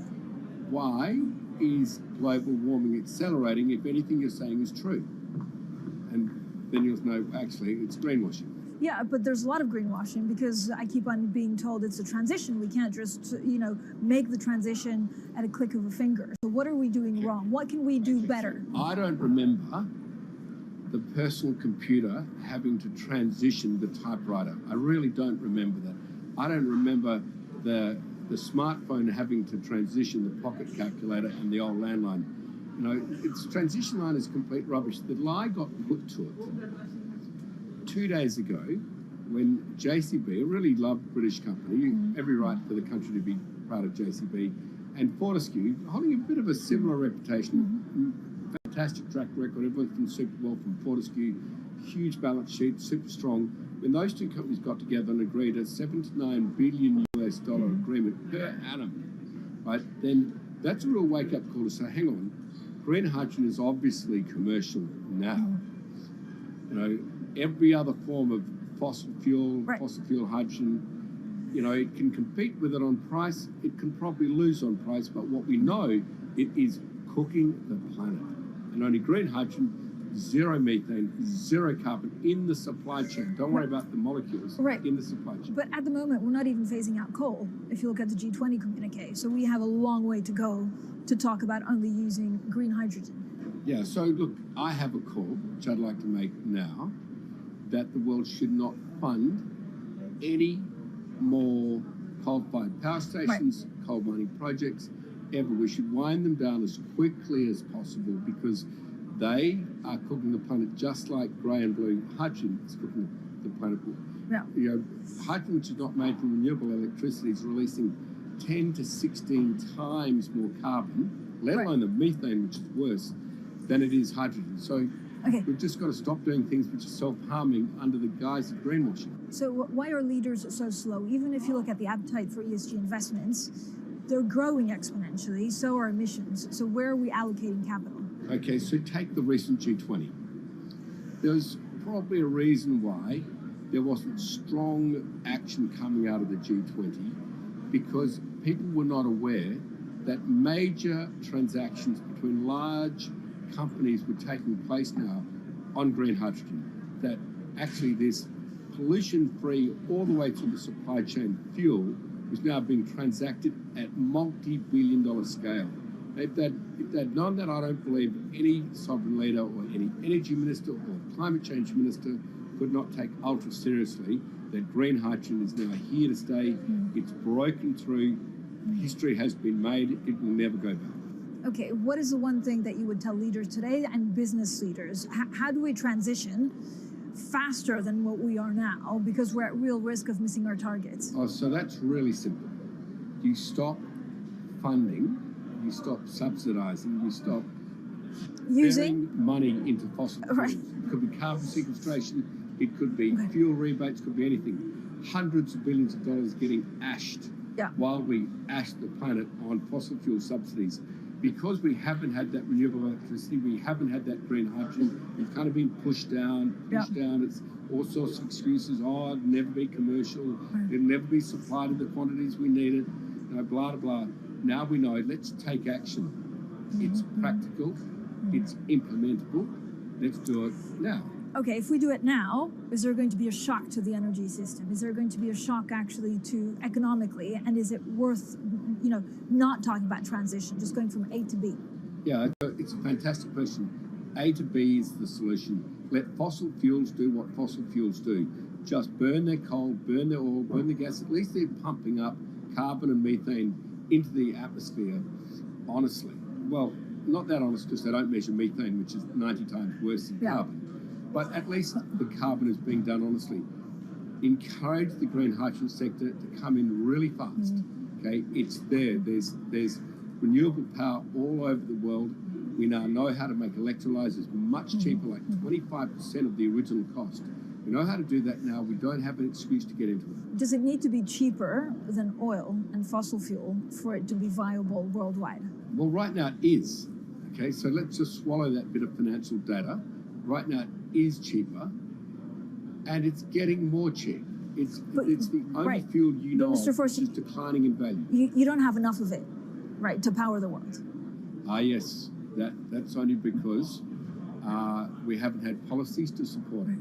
S13: why is global warming accelerating if anything you're saying is true? And then you'll know, actually, it's greenwashing.
S14: Yeah, but there's a lot of greenwashing because I keep on being told it's a transition. We can't just, make the transition at a click of a finger. So what are we doing wrong? What can we do better?
S13: I don't remember the personal computer having to transition the typewriter. I really don't remember that. I don't remember the smartphone having to transition the pocket calculator and the old landline. You know, its transition line is complete rubbish. The lie got put to it 2 days ago when JCB, a really loved British company, every right for the country to be part of JCB, and Fortescue, holding a bit of a similar reputation, fantastic track record, everyone's done super well from Fortescue, huge balance sheet, super strong. When those two companies got together and agreed a $79 billion US agreement per annum, right, then that's a real wake-up call to say, hang on, green hydrogen is obviously commercial now. You know, every other form of fossil fuel hydrogen, you know, it can compete with it on price, it can probably lose on price, but what we know, it is cooking the planet. And only green hydrogen zero methane, zero carbon in the supply chain. Don't worry about the molecules in the supply chain.
S14: But at the moment, we're not even phasing out coal, if you look at the G20 communique. So we have a long way to go to talk about only using green hydrogen.
S13: Yeah, so look, I have a call, which I'd like to make now, that the world should not fund any more coal-fired power stations, coal mining projects, ever. We should wind them down as quickly as possible because they are cooking the planet just like grey and blue hydrogen is cooking the planet.
S14: Yeah.
S13: You know, hydrogen, which is not made from renewable electricity, is releasing 10 to 16 times more carbon, let alone the methane, which is worse, than it is hydrogen. So we've just got to stop doing things which are self-harming under the guise of greenwashing.
S14: So why are leaders so slow? Even if you look at the appetite for ESG investments, they're growing exponentially, so are emissions. So where are we allocating capital?
S13: Okay, so take the recent G20. There's probably a reason why there wasn't strong action coming out of the G20 because people were not aware that major transactions between large companies were taking place now on green hydrogen, that actually this pollution-free all the way through the supply chain fuel was now being transacted at multi-billion-dollar scale. If they'd known that, I don't believe any sovereign leader or any energy minister or climate change minister could not take ultra seriously that green hydrogen is now here to stay. It's broken through. History has been made. It will never go back.
S14: Okay, what is the one thing that you would tell leaders today and business leaders? How do we transition faster than what we are now because we're at real risk of missing our targets?
S13: Oh, so that's really simple. You stop funding, you stop subsidizing, you stop using money into fossil fuels. It could be carbon sequestration, it could be fuel rebates, it could be anything. Hundreds of billions of dollars getting ashed while we ash the planet on fossil fuel subsidies. Because we haven't had that renewable electricity, we haven't had that green hydrogen, it's kind of been pushed down. It's all sorts of excuses. Oh, it'll never be commercial, it'll never be supplied in the quantities we need it, you know, blah, blah, blah. Now we know, let's take action. It's practical, it's implementable, let's do it now.
S14: Okay, if we do it now, is there going to be a shock to the energy system? Is there going to be a shock actually to economically? And is it worth, you know, not talking about transition, just going from A to B?
S13: Yeah, it's a fantastic question. A to B is the solution. Let fossil fuels do what fossil fuels do. Just burn their coal, burn their oil, burn the gas. At least they're pumping up carbon and methane into the atmosphere, honestly. Well, not that honest because they don't measure methane, which is 90 times worse than carbon. But at least the carbon is being done honestly. Encourage the green hydrogen sector to come in really fast. Okay, it's there. There's renewable power all over the world. We now know how to make electrolyzers much cheaper, like 25% of the original cost. We know how to do that now. We don't have an excuse to get into it.
S14: Does it need to be cheaper than oil and fossil fuel for it to be viable worldwide?
S13: Well, right now it is. Okay, so let's just swallow that bit of financial data. Right now it is cheaper, and it's getting more cheap. It's the only fuel you know of which is declining in value.
S14: You don't have enough of it, right, to power the world.
S13: Ah, yes. That's only because we haven't had policies to support it.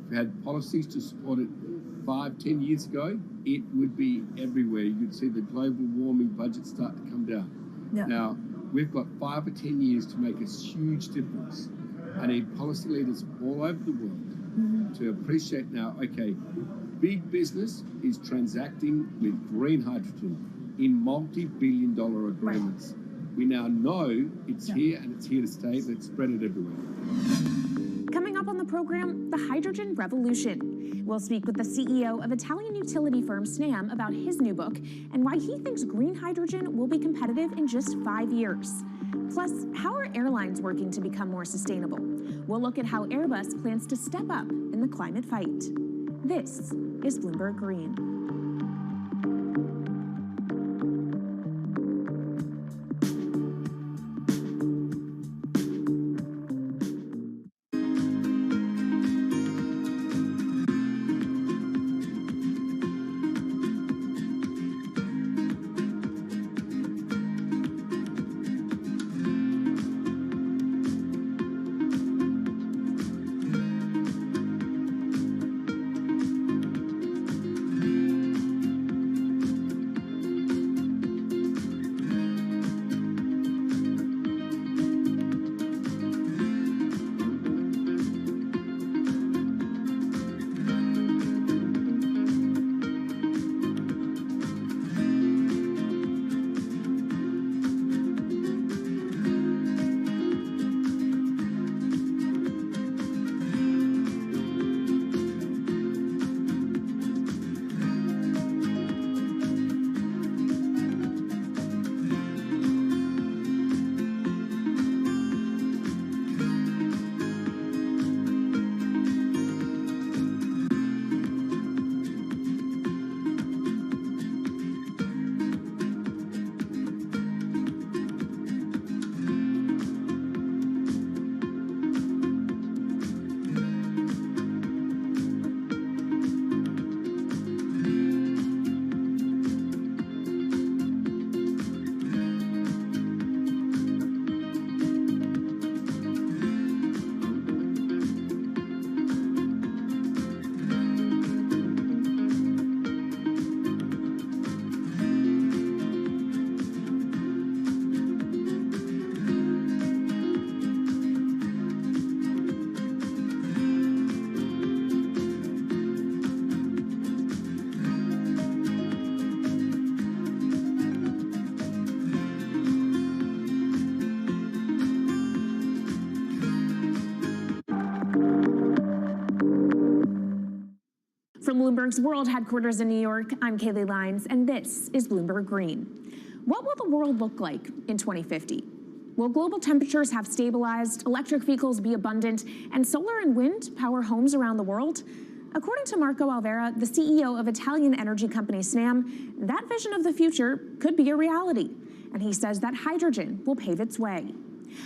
S13: If we had policies to support it 5-10 years ago, it would be everywhere. You'd see the global warming budget start to come down. Now, we've got 5 or 10 years to make a huge difference. I need policy leaders all over the world to appreciate now, okay, big business is transacting with green hydrogen in multi-billion-dollar agreements. We now know it's here and it's here to stay. Let's spread it everywhere.
S11: Coming up on the program, the hydrogen revolution. We'll speak with the CEO of Italian utility firm Snam about his new book and why he thinks green hydrogen will be competitive in just 5 years. Plus, how are airlines working to become more sustainable? We'll look at how Airbus plans to step up in the climate fight. This is Bloomberg Green. From Bloomberg's world headquarters in New York, I'm Kaylee Lyons, and this is Bloomberg Green. What will the world look like in 2050? Will global temperatures have stabilized, electric vehicles be abundant, and solar and wind power homes around the world? According to Marco Alvera, the CEO of Italian energy company Snam, that vision of the future could be a reality. And he says that hydrogen will pave its way.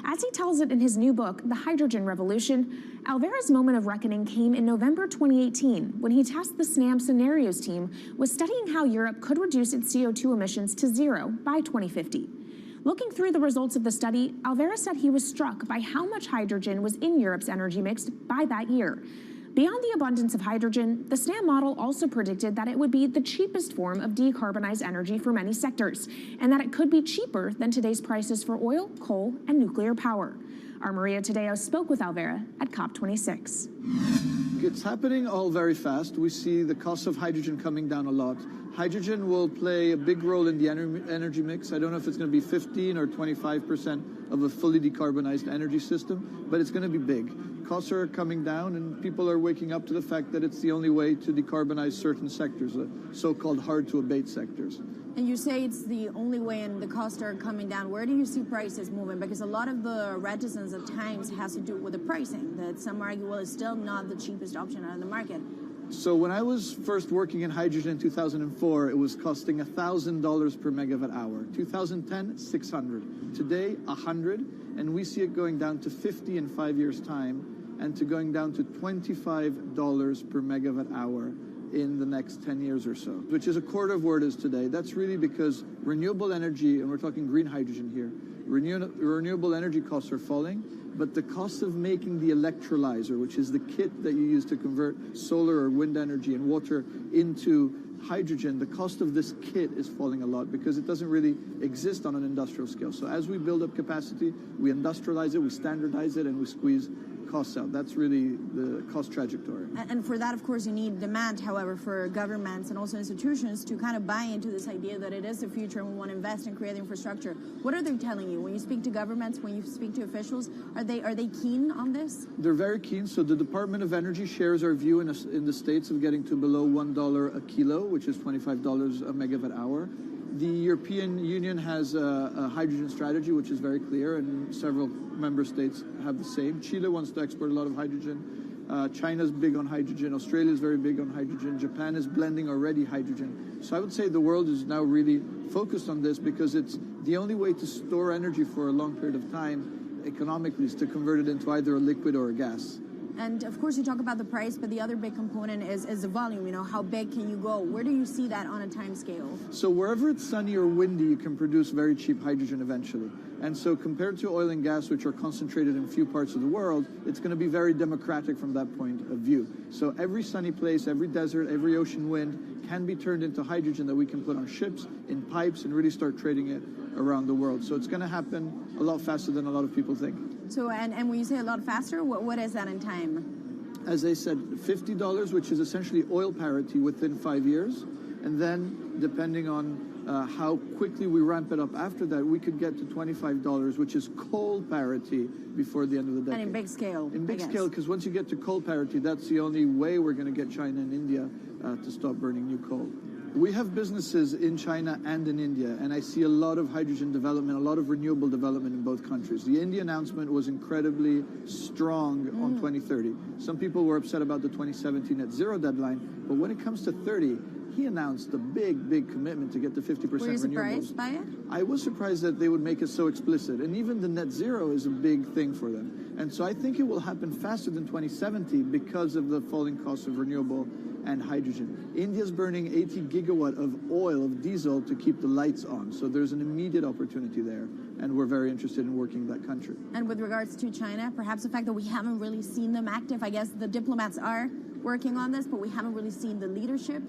S11: As he tells it in his new book, The Hydrogen Revolution, Alvera's moment of reckoning came in November 2018 when he tasked the Snam Scenarios team with studying how Europe could reduce its CO2 emissions to zero by 2050. Looking through the results of the study, Alvera said he was struck by how much hydrogen was in Europe's energy mix by that year. Beyond the abundance of hydrogen, the SNAM model also predicted that it would be the cheapest form of decarbonized energy for many sectors, and that it could be cheaper than today's prices for oil, coal, and nuclear power. Our Maria Tadeo spoke with Alvera at COP26.
S15: It's happening all very fast. We see the cost of hydrogen coming down a lot. Hydrogen will play a big role in the energy mix. I don't know if it's going to be 15 or 25% of a fully decarbonized energy system, but it's going to be big. Costs are coming down, and people are waking up to the fact that it's the only way to decarbonize certain sectors, the so-called hard-to-abate sectors.
S16: And you say it's the only way and the costs are coming down. Where do you see prices moving? Because a lot of the reticence at times has to do with the pricing, that some argue, well, it's still not the cheapest option on the market.
S15: So when I was first working in hydrogen in 2004, it was costing $1,000 per megawatt hour. 2010, $600. Today, $100, and we see it going down to $50 in 5 years' time, and to going down to $25 per megawatt hour in the next 10 years or so, which is a quarter of where it is today. That's really because renewable energy, and we're talking green hydrogen here, renewable energy costs are falling, but the cost of making the electrolyzer, which is the kit that you use to convert solar or wind energy and water into hydrogen, the cost of this kit is falling a lot because it doesn't really exist on an industrial scale. So as we build up capacity, we industrialize it, we standardize it, and we squeeze costs out. That's really the cost trajectory.
S16: And for that, of course, you need demand, however, for governments and also institutions to kind of buy into this idea that it is the future and we want to invest and create infrastructure. What are they telling you? When you speak to governments, when you speak to officials, are they keen on this?
S15: They're very keen. So the Department of Energy shares our view in the States of getting to below $1 a kilo, which is $25 a megawatt hour. The European Union has a hydrogen strategy, which is very clear, and several member states have the same. Chile wants to export a lot of hydrogen. China's big on hydrogen. Australia is very big on hydrogen. Japan is blending already hydrogen. So I would say the world is now really focused on this because it's the only way to store energy for a long period of time economically is to convert it into either a liquid or a gas.
S16: And of course, you talk about the price, but the other big component is the volume. You know, how big can you go? Where do you see that on a time scale?
S15: So wherever it's sunny or windy, you can produce very cheap hydrogen eventually. And so compared to oil and gas, which are concentrated in few parts of the world, it's going to be very democratic from that point of view. So every sunny place, every desert, every ocean wind can be turned into hydrogen that we can put on ships, in pipes, and really start trading it around the world. So it's going to happen a lot faster than a lot of people think.
S16: So, and when you say a lot faster, what is that in time?
S15: As I said, $50, which is essentially oil parity within 5 years. And then, depending on how quickly we ramp it up after that, we could get to $25, which is coal parity before the end of the decade.
S16: And in big scale.
S15: In big scale, because once you get to coal parity, that's the only way we're going to get China and India to stop burning new coal. We have businesses in China and in India, and I see a lot of hydrogen development, a lot of renewable development in both countries. The India announcement was incredibly strong on 2030. Some people were upset about the 2017 net zero deadline, but when it comes to 30, he announced a big commitment to get to 50% renewables.
S16: Were you surprised by it?
S15: I was surprised that they would make it so explicit, and even the net zero is a big thing for them. And so I think it will happen faster than 2070 because of the falling cost of renewable and hydrogen. India's burning 80 gigawatt of oil, of diesel, to keep the lights on. So there's an immediate opportunity there, and we're very interested in working with that country.
S16: And with regards to China, perhaps the fact that we haven't really seen them active, I guess the diplomats are working on this, but we haven't really seen the leadership.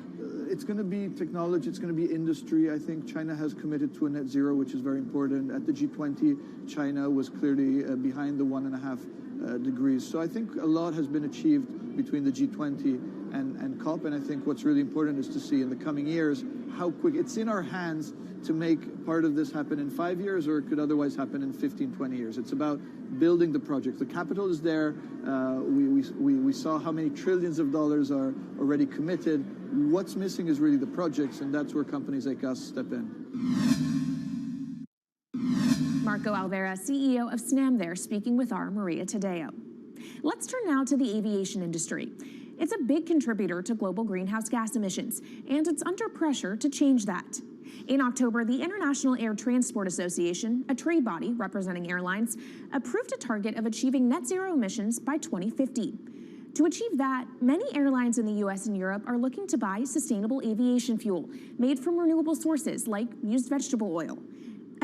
S15: It's going to be technology, it's going to be industry. I think China has committed to a net zero, which is very important. At the G20, China was clearly behind the 1.5 degrees. So I think a lot has been achieved between the G20 and COP, and I think what's really important is to see in the coming years how quick. It's in our hands to make part of this happen in 5 years, or it could otherwise happen in 15, 20 years. It's about building the project. The capital is there. We saw how many trillions of dollars are already committed. What's missing is really the projects, and that's where companies like us step in.
S11: Marco Alvera, CEO of SNAM there, speaking with our Maria Tadeo. Let's turn now to the aviation industry. It's a big contributor to global greenhouse gas emissions, and it's under pressure to change that. In October, the International Air Transport Association, a trade body representing airlines, approved a target of achieving net zero emissions by 2050. To achieve that, many airlines in the US and Europe are looking to buy sustainable aviation fuel made from renewable sources like used vegetable oil.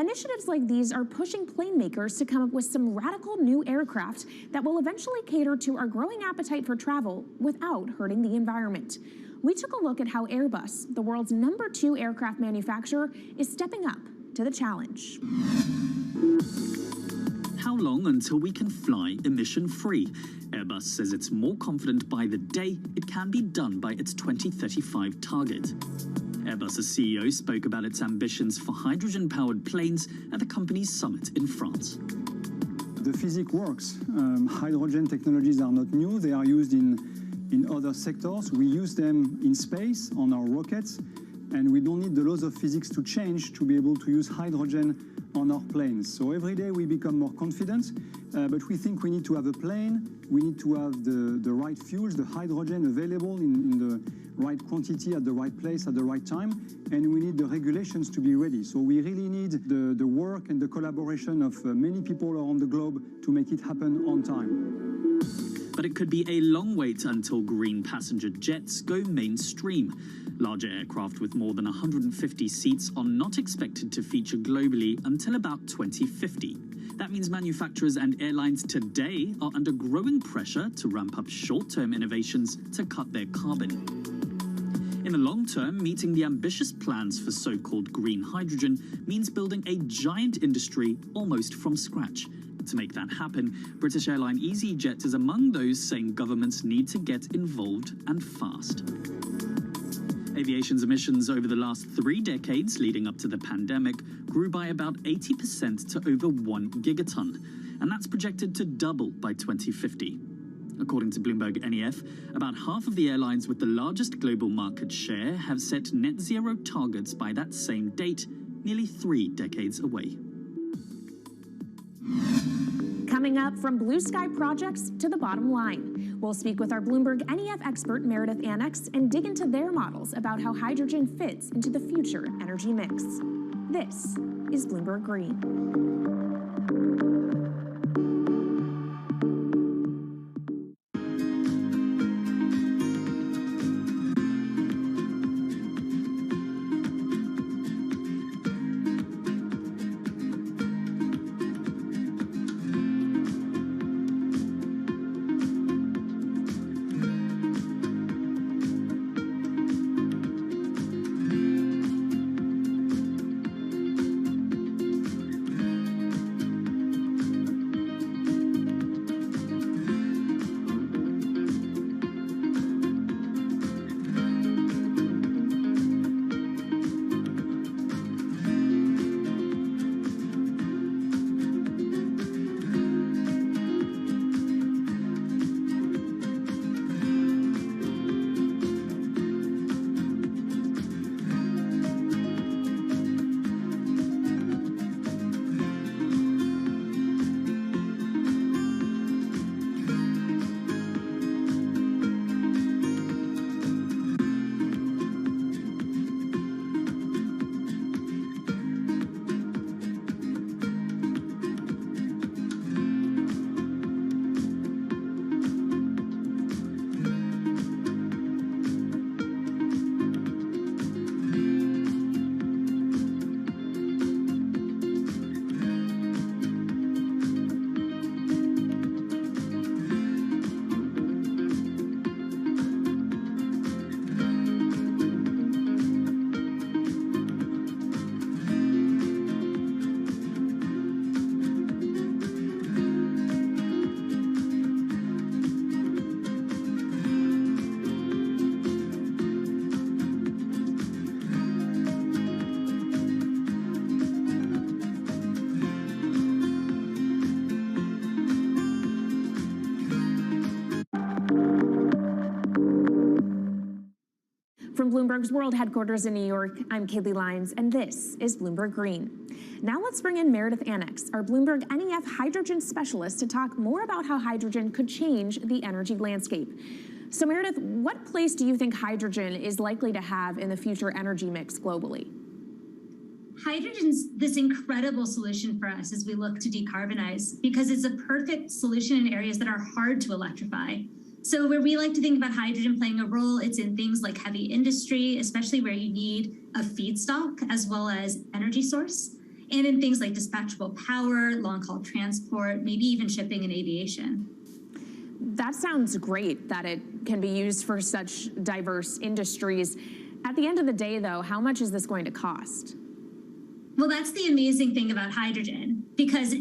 S11: Initiatives like these are pushing plane makers to come up with some radical new aircraft that will eventually cater to our growing appetite for travel without hurting the environment. We took a look at how Airbus, the world's #2 aircraft manufacturer, is stepping up to the challenge.
S1: How long until we can fly emission-free? Airbus says it's more confident by the day it can be done by its 2035 target. Airbus's CEO spoke about its ambitions for hydrogen-powered planes at the company's summit in France.
S12: The physics works. Hydrogen technologies are not new. They are used in other sectors. We use them in space on our rockets, and we don't need the laws of physics to change to be able to use hydrogen on our planes. So every day we become more confident, but we think we need to have a plane, we need to have the right fuels, the hydrogen available in the right quantity at the right place at the right time, and we need the regulations to be ready. So we really need the work and the collaboration of many people around the globe to make it happen on time.
S1: But it could be a long wait until green passenger jets go mainstream. Larger aircraft with more than 150 seats are not expected to feature globally until about 2050. That means manufacturers and airlines today are under growing pressure to ramp up short-term innovations to cut their carbon. In the long term, meeting the ambitious plans for so-called green hydrogen means building a giant industry almost from scratch. To make that happen, British airline EasyJet is among those saying governments need to get involved and fast. Aviation's emissions over the last 3 decades leading up to the pandemic grew by about 80% to over 1 gigaton, and that's projected to double by 2050. According to Bloomberg NEF, about half of the airlines with the largest global market share have set net zero targets by that same date, nearly 3 decades away.
S11: Coming up, from blue sky projects to the bottom line. We'll speak with our Bloomberg NEF expert Meredith Annex and dig into their models about how hydrogen fits into the future energy mix. This is Bloomberg Green. From Bloomberg's World Headquarters in New York, I'm Kaylee Lyons, and this is Bloomberg Green. Now let's bring in Meredith Annex, our Bloomberg NEF hydrogen specialist, to talk more about how hydrogen could change the energy landscape. So Meredith, what place do you think hydrogen is likely to have in the future energy mix globally?
S2: Hydrogen's this incredible solution for us as we look to decarbonize because it's a perfect solution in areas that are hard to electrify. So where we like to think about hydrogen playing a role, it's in things like heavy industry, especially where you need a feedstock as well as energy source, and in things like dispatchable power, long-haul transport, maybe even shipping and aviation.
S11: That sounds great that it can be used for such diverse industries. At the end of the day, though, how much is this going to cost?
S2: Well, that's the amazing thing about hydrogen, because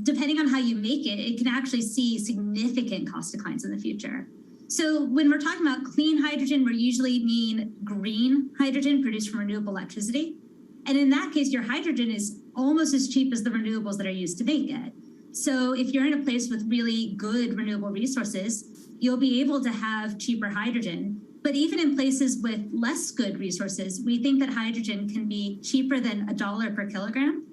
S2: depending on how you make it, it can actually see significant cost declines in the future. So when we're talking about clean hydrogen, we usually mean green hydrogen produced from renewable electricity. And in that case, your hydrogen is almost as cheap as the renewables that are used to make it. So if you're in a place with really good renewable resources, you'll be able to have cheaper hydrogen. But even in places with less good resources, we think that hydrogen can be cheaper than $1 per kilogram,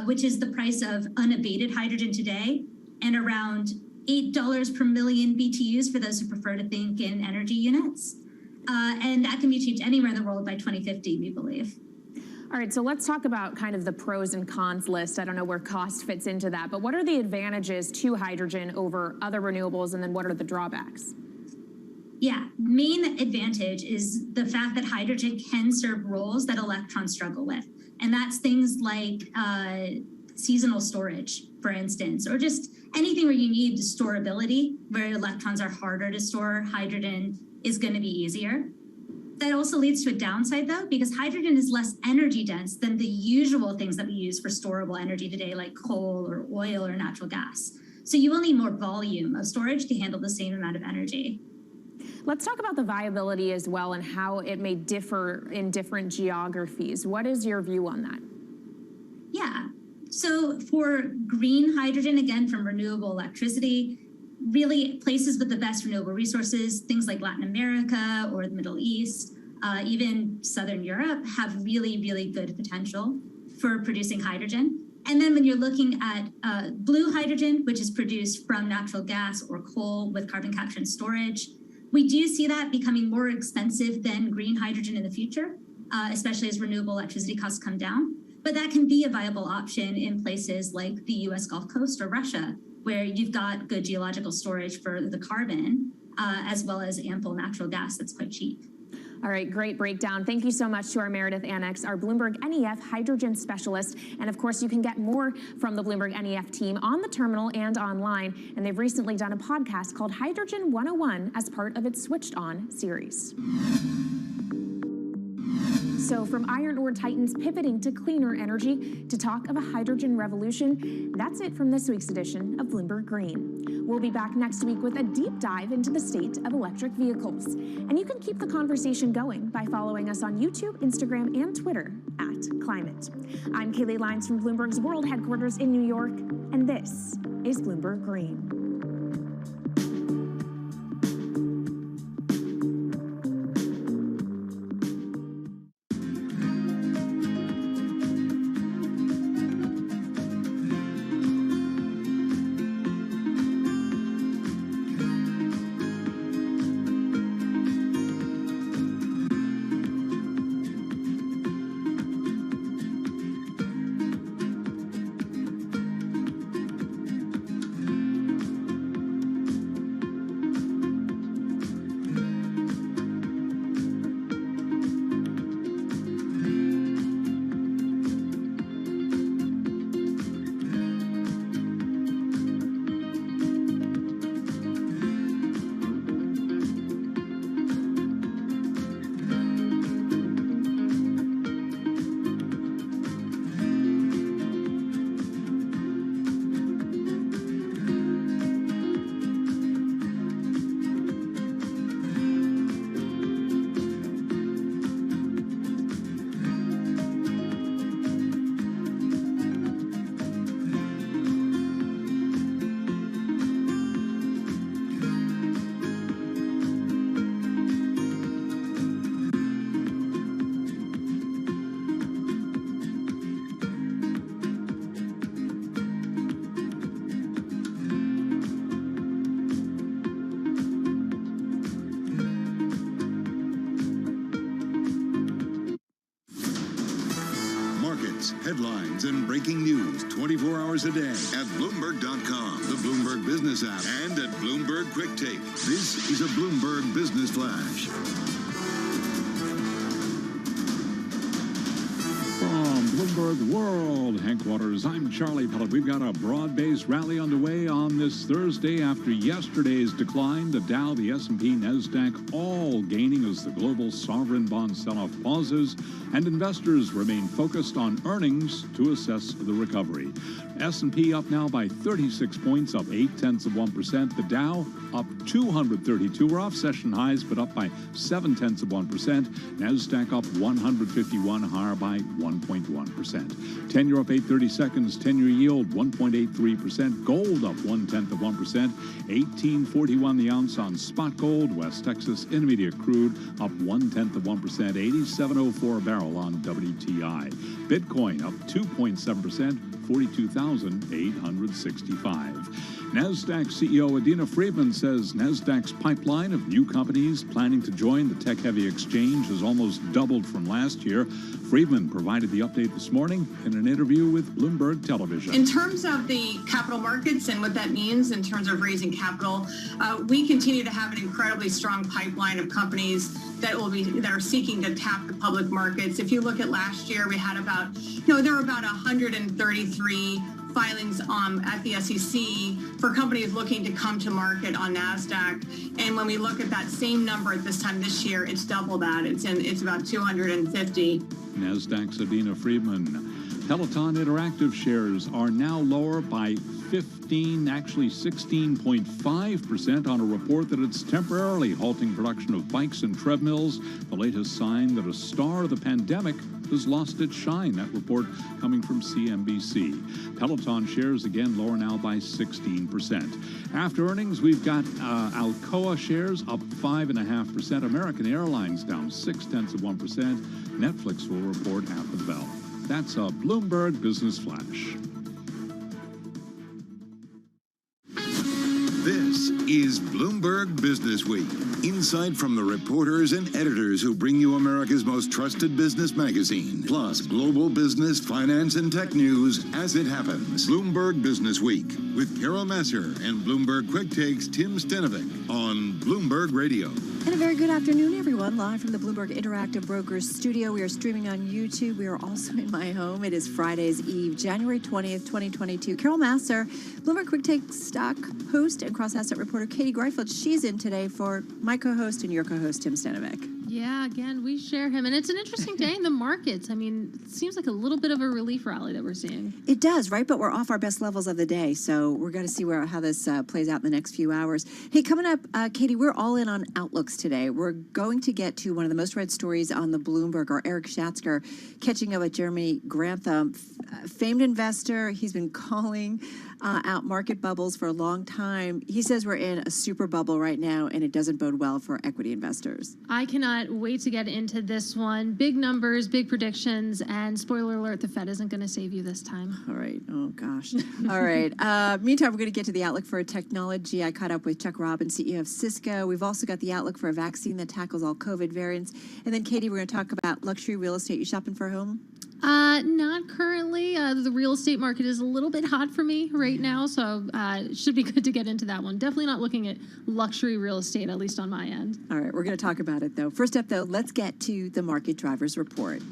S2: which is the price of unabated hydrogen today, and around $8 per million BTUs for those who prefer to think in energy units. And that can be achieved anywhere in the world by 2050, we believe.
S11: All right, so let's talk about kind of the pros and cons list. I don't know where cost fits into that, but what are the advantages to hydrogen over other renewables, and then what are the drawbacks?
S2: Yeah, main advantage is the fact that hydrogen can serve roles that electrons struggle with. And that's things like seasonal storage, for instance, or just anything where you need storability, where electrons are harder to store, hydrogen is going to be easier. That also leads to a downside, though, because hydrogen is less energy dense than the usual things that we use for storable energy today, like coal or oil or natural gas. So you will need more volume of storage to handle the same amount of energy.
S11: Let's talk about the viability as well and how it may differ in different geographies. What is your view on that?
S2: Yeah, so for green hydrogen, again, from renewable electricity, really places with the best renewable resources, things like Latin America or the Middle East, even Southern Europe, have really, really good potential for producing hydrogen. And then when you're looking at blue hydrogen, which is produced from natural gas or coal with carbon capture and storage, we do see that becoming more expensive than green hydrogen in the future, especially as renewable electricity costs come down. But that can be a viable option in places like the US Gulf Coast or Russia, where you've got good geological storage for the carbon, as well as ample natural gas that's quite cheap.
S11: All right, great breakdown. Thank you so much to our Meredith Annex, our Bloomberg NEF hydrogen specialist. And of course, you can get more from the Bloomberg NEF team on the terminal and online. And they've recently done a podcast called Hydrogen 101 as part of its Switched On series. So from iron ore titans pivoting to cleaner energy to talk of a hydrogen revolution, that's it from this week's edition of Bloomberg Green. We'll be back next week with a deep dive into the state of electric vehicles. And you can keep the conversation going by following us on YouTube, Instagram, and Twitter @Climate. I'm Kaylee Lyons from Bloomberg's World Headquarters in New York, and this is Bloomberg Green.
S17: updates, headlines, and breaking news 24 hours a day at Bloomberg.com, the Bloomberg Business app, and at Bloomberg Quick Take. This is a Bloomberg Business Flash.
S23: From Bloomberg World Headquarters, I'm Charlie Pellet. We've got a broad-based rally underway on this Thursday after yesterday's decline. The Dow, the S&P, NASDAQ all gaining as the global sovereign bond sell-off pauses, and investors remain focused on earnings to assess the recovery. S&P up now by 36 points, up 0.8%. The Dow up 232. We're off session highs, but up by 0.7%. NASDAQ up 151, higher by 1.1%. 10-year up 8/32, 10-year yield 1.83%. Gold up 0.1%. 18.41 the ounce on spot gold. West Texas Intermediate crude up 0.1%. 87.04 a barrel on WTI. Bitcoin up 2.7%. 42,865. NASDAQ CEO Adena Friedman says NASDAQ's pipeline of new companies planning to join the tech-heavy exchange has almost doubled from last year. Friedman provided the update this morning in an interview with Bloomberg Television.
S18: In terms of the capital markets and what that means in terms of raising capital, we continue to have an incredibly strong pipeline of companies that are seeking to tap the public markets. If you look at last year, we had there were about 133 filings at the SEC for companies looking to come to market on NASDAQ. And when we look at that same number at this time this year, it's double that. It's about 250.
S23: NASDAQ's Adena Friedman. Peloton Interactive shares are now lower by 16.5% on a report that it's temporarily halting production of bikes and treadmills, the latest sign that a star of the pandemic has lost its shine. That report coming from CNBC. Peloton shares again lower now by 16%. After earnings, we've got Alcoa shares up 5.5%. American Airlines down 0.6%. Netflix will report after the bell. That's a Bloomberg Business Flash.
S17: This is Bloomberg Business Week. Insight from the reporters and editors who bring you America's most trusted business magazine, plus global business, finance, and tech news as it happens. Bloomberg Business Week with Carol Masser and Bloomberg Quick Takes Tim Stenovic on Bloomberg Radio.
S19: And a very good afternoon, everyone. Live from the Bloomberg Interactive Brokers studio. We are streaming on YouTube. We are also in my home. It is Friday's Eve, January 20th, 2022. Carol Masser, Bloomberg Quick Take stock host and cross-asset reporter Katie Greifeld. She's in today for my co-host and your co-host, Tim Stenovic.
S21: Yeah, again, we share him. And it's an interesting day in the markets. I mean, it seems like a little bit of a relief rally that we're seeing.
S19: It does, right? But we're off our best levels of the day. So we're going to see how this plays out in the next few hours. Hey, coming up, Katie, we're all in on outlooks today. We're going to get to one of the most read stories on the Bloomberg, or Eric Schatzker catching up with Jeremy Grantham, famed investor. He's been calling out market bubbles for a long time. He says we're in a super bubble right now, and it doesn't bode well for equity investors.
S21: I cannot wait to get into this one. Big numbers, big predictions, and spoiler alert, the Fed isn't going to save you this time.
S19: All right. Oh, gosh. All right. Meantime, we're going to get to the outlook for technology. I caught up with Chuck Robbins, CEO of Cisco. We've also got the outlook for a vaccine that tackles all COVID variants. And then, Katie, we're going to talk about luxury real estate. You shopping for a home?
S21: Not currently. The real estate market is a little bit hot for me right now, so it should be good to get into that one. Definitely not looking at luxury real estate, at least on my end.
S19: All right, we're going to talk about it, though. First up, though, let's get to the Market Drivers Report.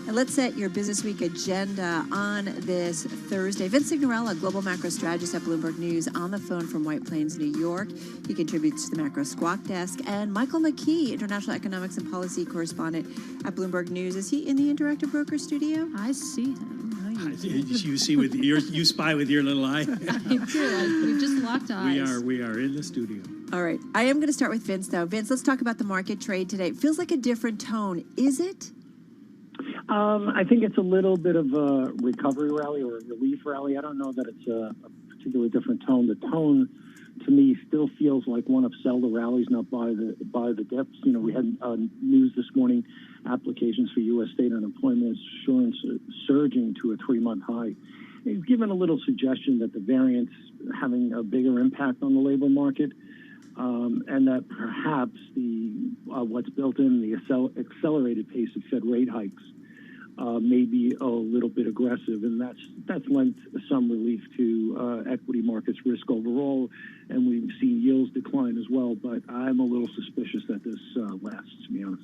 S19: And let's set your Business Week agenda on this Thursday. Vince Signorella, global macro strategist at Bloomberg News, on the phone from White Plains, New York. He contributes to the Macro Squawk Desk. And Michael McKee, international economics and policy correspondent at Bloomberg News. Is he in the Interactive Broker studio?
S21: I see him.
S24: You see with you spy with your little eye.
S21: I do. We've just locked eyes.
S24: We are in the studio.
S19: All right. I am going to start with Vince, though. Vince, let's talk about the market trade today. It feels like a different tone. Is it?
S25: I think it's a little bit of a recovery rally or a relief rally. I don't know that it's a particularly different tone. The tone, to me, still feels like one of sell the rallies, not buy the dips. You know, we had news this morning, applications for U.S. state unemployment insurance surging to a 3-month high. It's given a little suggestion that the variant's having a bigger impact on the labor market, and that perhaps what's built in the accelerated pace of Fed rate hikes may be a little bit aggressive, and that's lent some relief to equity markets risk overall, and we've seen yields decline as well. But I'm a little suspicious that this lasts, to be honest.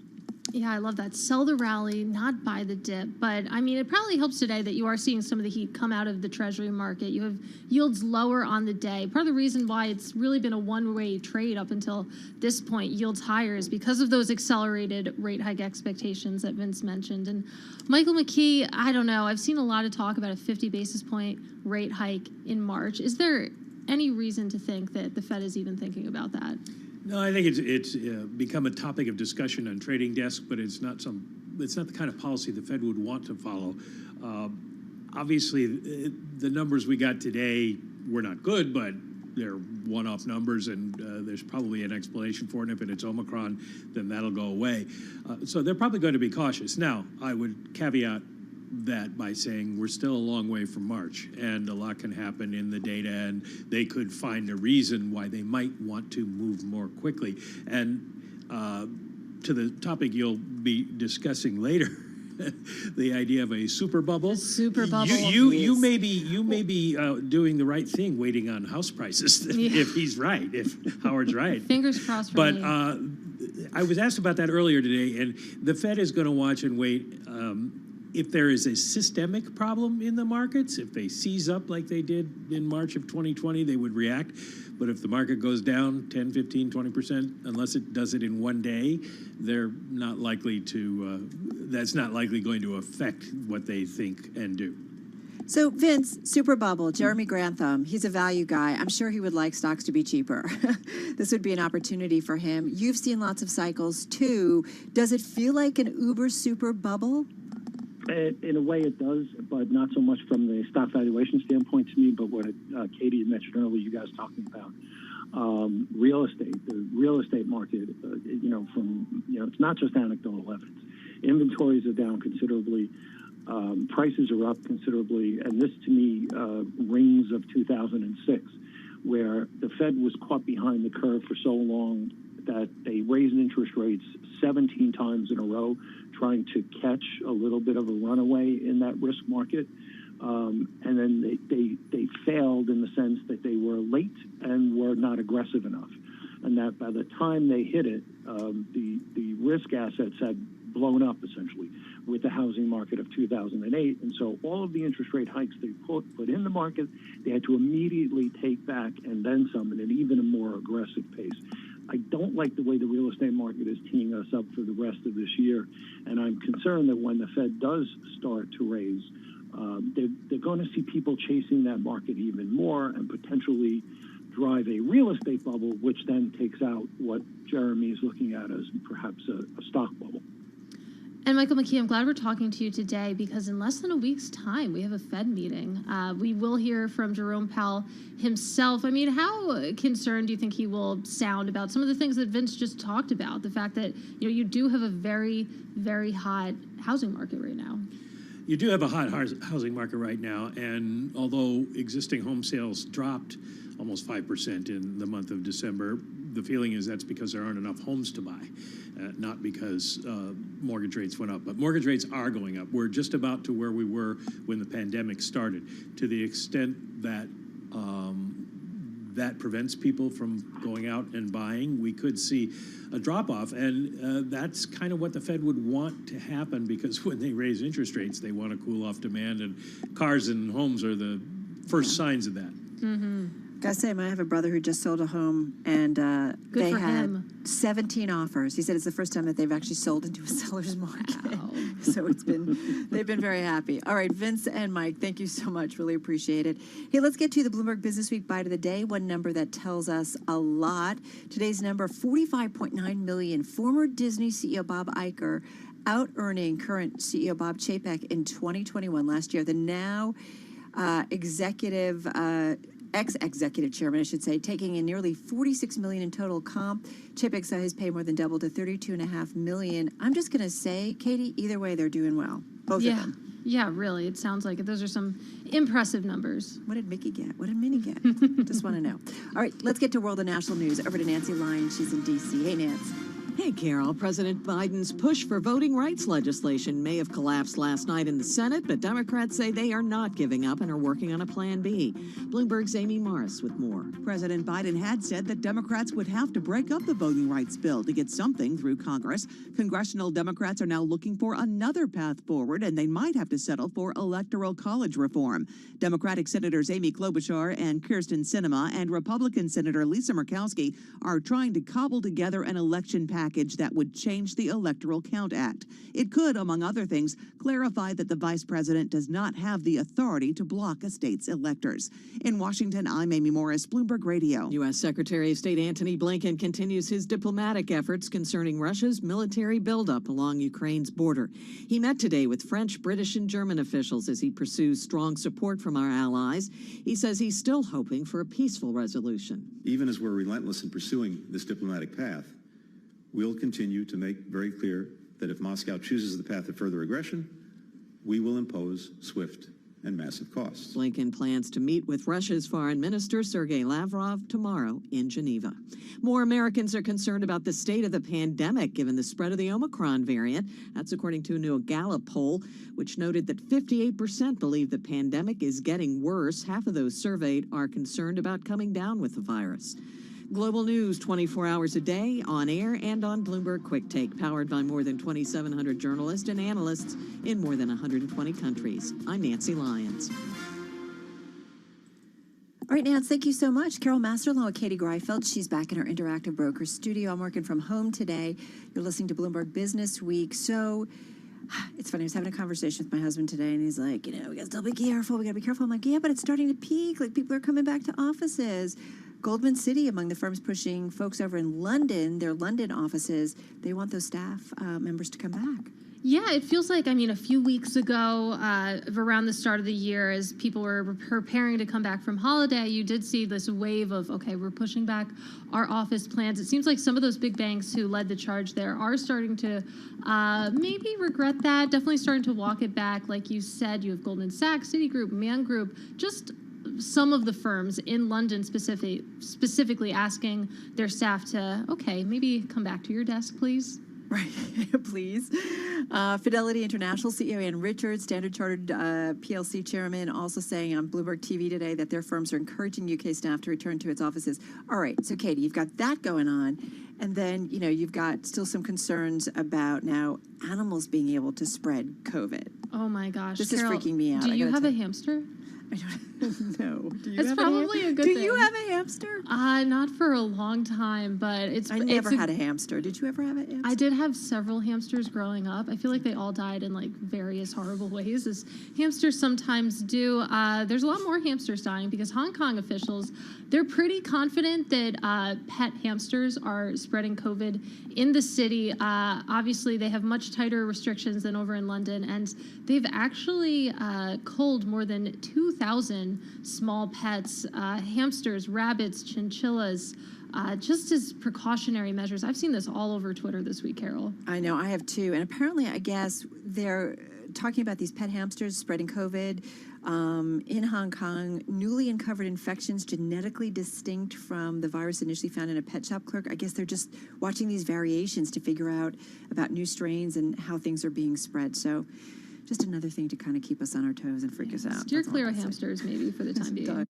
S21: Yeah, I love that. Sell the rally, not buy the dip. But I mean, it probably helps today that you are seeing some of the heat come out of the Treasury market. You have yields lower on the day. Part of the reason why it's really been a one-way trade up until this point, yields higher, is because of those accelerated rate hike expectations that Vince mentioned. And Michael McKee, I don't know. I've seen a lot of talk about a 50 basis point rate hike in March. Is there any reason to think that the Fed is even thinking about that?
S24: No, I think it's become a topic of discussion on trading desks, but it's not the kind of policy the Fed would want to follow. Obviously, the numbers we got today were not good, but they're one-off numbers, and there's probably an explanation for it. And if it's Omicron, then that'll go away. So they're probably going to be cautious. Now, I would caveat that by saying we're still a long way from March, and a lot can happen in the data, and they could find a reason why they might want to move more quickly. And to the topic you'll be discussing later, the idea of a super bubble.
S21: Super bubble.
S24: You may be doing the right thing, waiting on house prices if he's right, if Howard's right.
S21: Fingers crossed for
S24: but
S21: me.
S24: I was asked about that earlier today, and the Fed is going to watch and wait. If there is a systemic problem in the markets, if they seize up like they did in March of 2020, they would react. But if the market goes down 10, 15, 20%, unless it does it in one day, they're not likely to, that's not likely going to affect what they think and do.
S19: So Vince, super bubble, Jeremy Grantham, he's a value guy. I'm sure he would like stocks to be cheaper. This would be an opportunity for him. You've seen lots of cycles too. Does it feel like an uber super bubble?
S25: In a way it does, but not so much from the stock valuation standpoint to me, but what Katie had mentioned earlier, you guys talking about real estate, the real estate market, it's not just anecdotal evidence. Inventories are down considerably, prices are up considerably, and this to me rings of 2006, where the Fed was caught behind the curve for so long that they raised interest rates 17 times in a row, trying to catch a little bit of a runaway in that risk market. And then they failed in the sense that they were late and were not aggressive enough. And that by the time they hit it, the risk assets had blown up essentially with the housing market of 2008. And so all of the interest rate hikes they put in the market, they had to immediately take back and then some at an even a more aggressive pace. I don't like the way the real estate market is teeing us up for the rest of this year, and I'm concerned that when the Fed does start to raise, they're going to see people chasing that market even more and potentially drive a real estate bubble, which then takes out what Jeremy is looking at as perhaps a stock bubble.
S21: And Michael McKee, I'm glad we're talking to you today because in less than a week's time, we have a Fed meeting. We will hear from Jerome Powell himself. I mean, how concerned do you think he will sound about some of the things that Vince just talked about? The fact that you do have a very, very hot housing market right now.
S24: You do have a hot housing market right now, and although existing home sales dropped almost 5% in the month of December, the feeling is that's because there aren't enough homes to buy, not because mortgage rates went up. But mortgage rates are going up. We're just about to where we were when the pandemic started. To the extent that that prevents people from going out and buying, we could see a drop-off. And that's kind of what the Fed would want to happen, because when they raise interest rates, they want to cool off demand, and cars and homes are the first signs of that.
S19: Mm-hmm. Gotta say, I have a brother who just sold a home, and they had 17 offers. He said it's the first time that they've actually sold into a seller's market. Wow. So they've been very happy. All right, Vince and Mike, thank you so much. Really appreciate it. Hey, let's get to the Bloomberg Business Week Bite of the Day. One number that tells us a lot. Today's number, 45.9 million. Former Disney CEO Bob Iger out-earning current CEO Bob Chapek in 2021, last year. The now ex-executive chairman, I should say, taking in nearly $46 million in total comp. Chapek saw his pay more than double to $32.5 million. I'm just going to say, Katie, either way, they're doing well. Both of them.
S21: Yeah, really. It sounds like it. Those are some impressive numbers.
S19: What did Mickey get? What did Minnie get? Just want to know. All right, let's get to world and national news. Over to Nancy Lyons. She's in D.C. Hey, Nance.
S5: Hey, Carol. President Biden's push for voting rights legislation may have collapsed last night in the Senate, but Democrats say they are not giving up and are working on a plan B. Bloomberg's Amy Morris with more.
S8: President Biden had said that Democrats would have to break up the voting rights bill to get something through Congress. Congressional Democrats are now looking for another path forward, and they might have to settle for electoral college reform. Democratic Senators Amy Klobuchar and Kyrsten Sinema and Republican Senator Lisa Murkowski are trying to cobble together an election package that would change the Electoral Count Act. It could, among other things, clarify that the vice president does not have the authority to block a state's electors. In Washington, I'm Amy Morris, Bloomberg Radio.
S5: U.S. Secretary of State Antony Blinken continues his diplomatic efforts concerning Russia's military buildup along Ukraine's border. He met today with French, British, and German officials as he pursues strong support from our allies. He says he's still hoping for a peaceful resolution.
S10: Even as we're relentless in pursuing this diplomatic path, we'll continue to make very clear that if Moscow chooses the path of further aggression, we will impose swift and massive costs.
S5: Blinken plans to meet with Russia's Foreign Minister Sergei Lavrov tomorrow in Geneva. More Americans are concerned about the state of the pandemic given the spread of the Omicron variant. That's according to a new Gallup poll, which noted that 58% believe the pandemic is getting worse. Half of those surveyed are concerned about coming down with the virus. Global news 24 hours a day, on air and on Bloomberg Quick Take, powered by more than 2,700 journalists and analysts in more than 120 countries. I'm Nancy Lyons.
S19: All right, Nance, thank you so much. Carol Master along with Katie Greifeld. She's back in her Interactive Brokers studio. I'm working from home today. You're listening to Bloomberg Business Week. So it's funny, I was having a conversation with my husband today, and he's like, we got to still be careful. We got to be careful. I'm like, yeah, but it's starting to peak. Like, people are coming back to offices. Goldman City, among the firms pushing folks over in London, their London offices, they want those staff members to come back.
S21: Yeah, it feels like, a few weeks ago, around the start of the year, as people were preparing to come back from holiday, you did see this wave of, okay, we're pushing back our office plans. It seems like some of those big banks who led the charge there are starting to maybe regret that, definitely starting to walk it back. Like you said, you have Goldman Sachs, Citigroup, Man Group, just some of the firms in London specifically asking their staff to, okay, maybe come back to your desk, please.
S19: Right, please. Fidelity International CEO Ann Richards, Standard Chartered PLC chairman, also saying on Bloomberg TV today that their firms are encouraging UK staff to return to its offices. All right, so Katie, you've got that going on. And then, you've got still some concerns about now animals being able to spread COVID.
S21: Oh my gosh,
S19: This
S21: Carol,
S19: is freaking me out.
S21: Do you have a hamster?
S19: I don't know. Do you
S21: It's
S19: have
S21: probably a good
S19: Do
S21: thing.
S19: you have a hamster?
S21: Not for a long time, but
S19: I never had a hamster. Did you ever have a hamster?
S21: I did have several hamsters growing up. I feel like they all died in various horrible ways, as hamsters sometimes do. There's a lot more hamsters dying because Hong Kong officials, they're pretty confident that pet hamsters are spreading COVID in the city. Obviously, they have much tighter restrictions than over in London, and they've actually culled more than 2,000 small pets, hamsters, rabbits, chinchillas, just as precautionary measures. I've seen this all over Twitter this week, Carol.
S19: I know, I have too. And apparently, I guess they're talking about these pet hamsters spreading COVID in Hong Kong, newly uncovered infections genetically distinct from the virus initially found in a pet shop clerk. I guess they're just watching these variations to figure out about new strains and how things are being spread. So just another thing to kind of keep us on our toes and freak us out.
S21: Steer clear of hamsters, maybe, for the time being.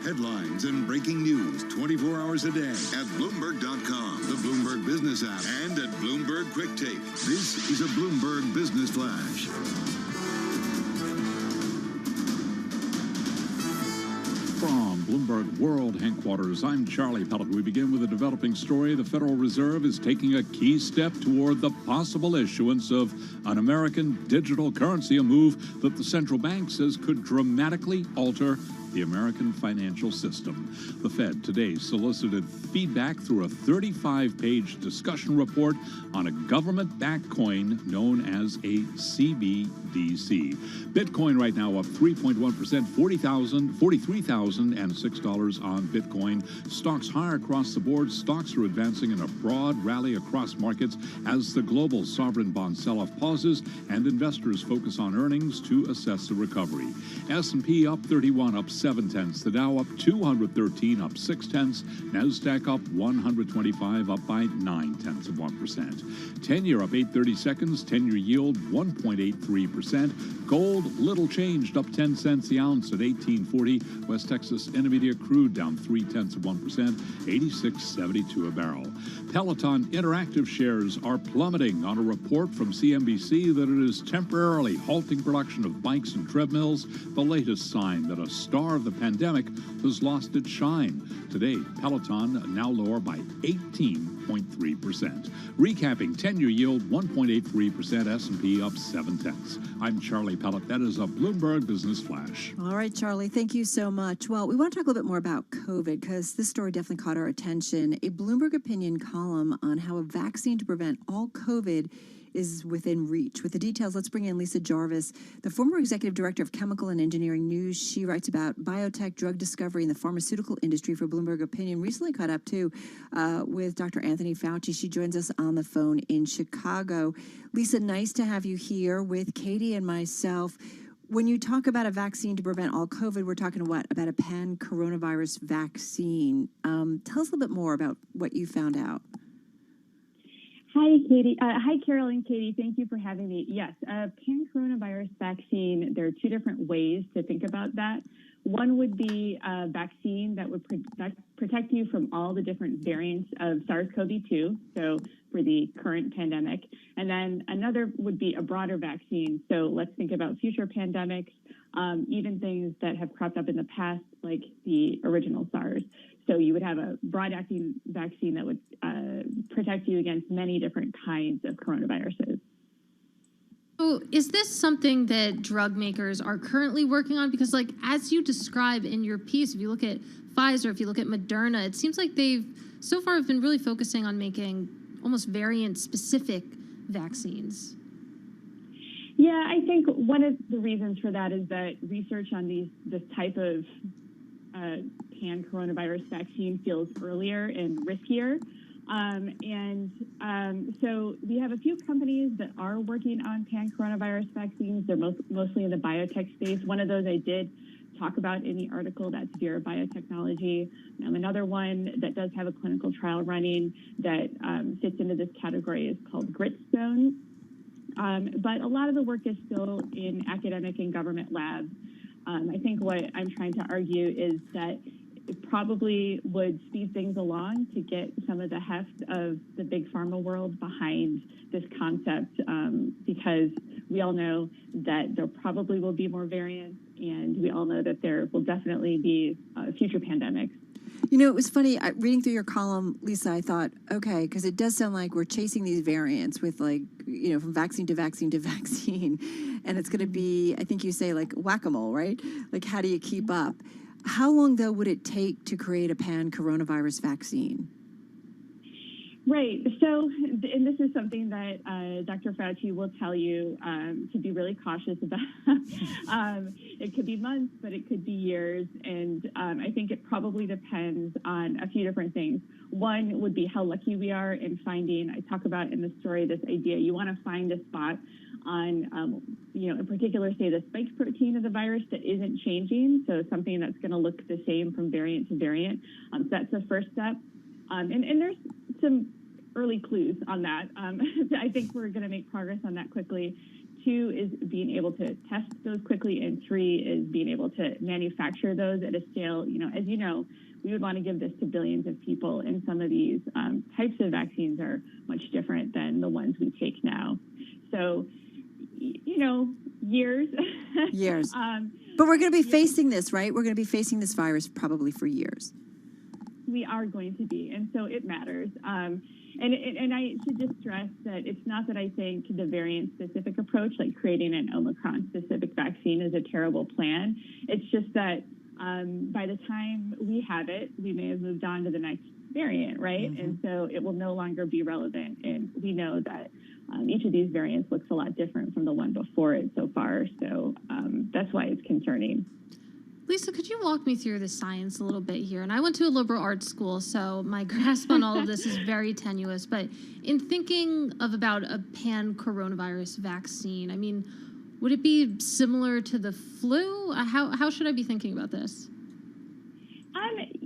S17: Headlines and breaking news 24 hours a day at Bloomberg.com, the Bloomberg Business app, and at Bloomberg Quick Take. This is a Bloomberg Business Flash.
S23: From Bloomberg World Headquarters, I'm Charlie Pellet. We begin with a developing story. The Federal Reserve is taking a key step toward the possible issuance of an American digital currency, a move that the central bank says could dramatically alter the American financial system. The Fed today solicited feedback through a 35-page discussion report on a government-backed coin known as a CBDC. Bitcoin right now up 3.1%, $43,006 on Bitcoin. Stocks higher across the board. Stocks are advancing in a broad rally across markets as the global sovereign bond sell-off pauses and investors focus on earnings to assess the recovery. S&P up 31, up 0.7. The Dow up 213, up 0.6. NASDAQ up 125, up by 0.9%. 10-year up 8/32. 10-year yield 1.83%. Gold little changed, up 10 cents the ounce at $18.40. West Texas Intermediate crude down 0.3%, $86.72 a barrel. Peloton Interactive shares are plummeting on a report from CNBC that it is temporarily halting production of bikes and treadmills, the latest sign that a star of the pandemic has lost its shine. Today, Peloton now lower by 18.3%. Recapping, 10-year yield 1.83%, S&P up 0.7. I'm Charlie Pellet. That is a Bloomberg Business Flash.
S19: All right, Charlie, thank you so much. Well, we want to talk a little bit more about COVID because this story definitely caught our attention. A Bloomberg Opinion column on how a vaccine to prevent all COVID is within reach. With the details, let's bring in Lisa Jarvis, the former executive director of Chemical and Engineering News. She writes about biotech, drug discovery, and the pharmaceutical industry for Bloomberg Opinion. Recently caught up, too, with Dr. Anthony Fauci. She joins us on the phone in Chicago. Lisa, nice to have you here with Katie and myself. When you talk about a vaccine to prevent all COVID, we're talking about a pan-coronavirus vaccine. Tell us a little bit more about what you found out.
S3: Hi, Katie. Hi, Carol and Katie. Thank you for having me. Yes, a pan-coronavirus vaccine, there are two different ways to think about that. One would be a vaccine that would protect you from all the different variants of SARS-CoV-2, so for the current pandemic. And then another would be a broader vaccine. So let's think about future pandemics, even things that have cropped up in the past, like the original SARS. So you would have a broad-acting vaccine that would protect you against many different kinds of coronaviruses.
S21: So is this something that drug makers are currently working on? Because like, as you describe in your piece, if you look at Pfizer, if you look at Moderna, it seems like they've so far have been really focusing on making almost variant-specific vaccines.
S3: Yeah, I think one of the reasons for that is that research on this type of pan-coronavirus vaccine feels earlier and riskier. So we have a few companies that are working on pan-coronavirus vaccines. They're mostly in the biotech space. One of those I did talk about in the article, that's Vera Biotechnology. Another one that does have a clinical trial running that fits into this category is called Gritstone. But a lot of the work is still in academic and government labs. I think what I'm trying to argue is that it probably would speed things along to get some of the heft of the big pharma world behind this concept, because we all know that there probably will be more variants, and we all know that there will definitely be future pandemics.
S19: You know, it was funny, reading through your column, Lisa, I thought, okay, because it does sound like we're chasing these variants with like, you know, from vaccine to vaccine to vaccine. And it's going to be, I think you say like whack-a-mole, right? Like, how do you keep up? How long, though, would it take to create a pan-coronavirus vaccine?
S3: Right. So, and this is something that Dr. Fauci will tell you to be really cautious about. It could be months, but it could be years. And I think it probably depends on a few different things. One would be how lucky we are in finding, I talk about in the story, this idea, you want to find a spot on, you know, in particular, say the spike protein of the virus that isn't changing. So something that's going to look the same from variant to variant. So that's the first step. And there's some early clues on that. I think we're going to make progress on that quickly. 2 is being able to test those quickly, and 3 is being able to manufacture those at a scale. As you know, we would want to give this to billions of people, and some of these types of vaccines are much different than the ones we take now. So, years.
S19: Years. But we're going to be facing this, right? We're going to be facing this virus probably for years.
S3: We are going to be, and so it matters. And I should just stress that it's not that I think the variant-specific approach, like creating an Omicron-specific vaccine, is a terrible plan. It's just that by the time we have it, we may have moved on to the next variant, right? Mm-hmm. And so it will no longer be relevant. And we know that each of these variants looks a lot different from the one before it so far. So that's why it's concerning.
S21: Lisa, could you walk me through the science a little bit here? And I went to a liberal arts school, so my grasp on all of this is very tenuous. But in thinking about a pan-coronavirus vaccine, I mean, would it be similar to the flu? How should I be thinking about this?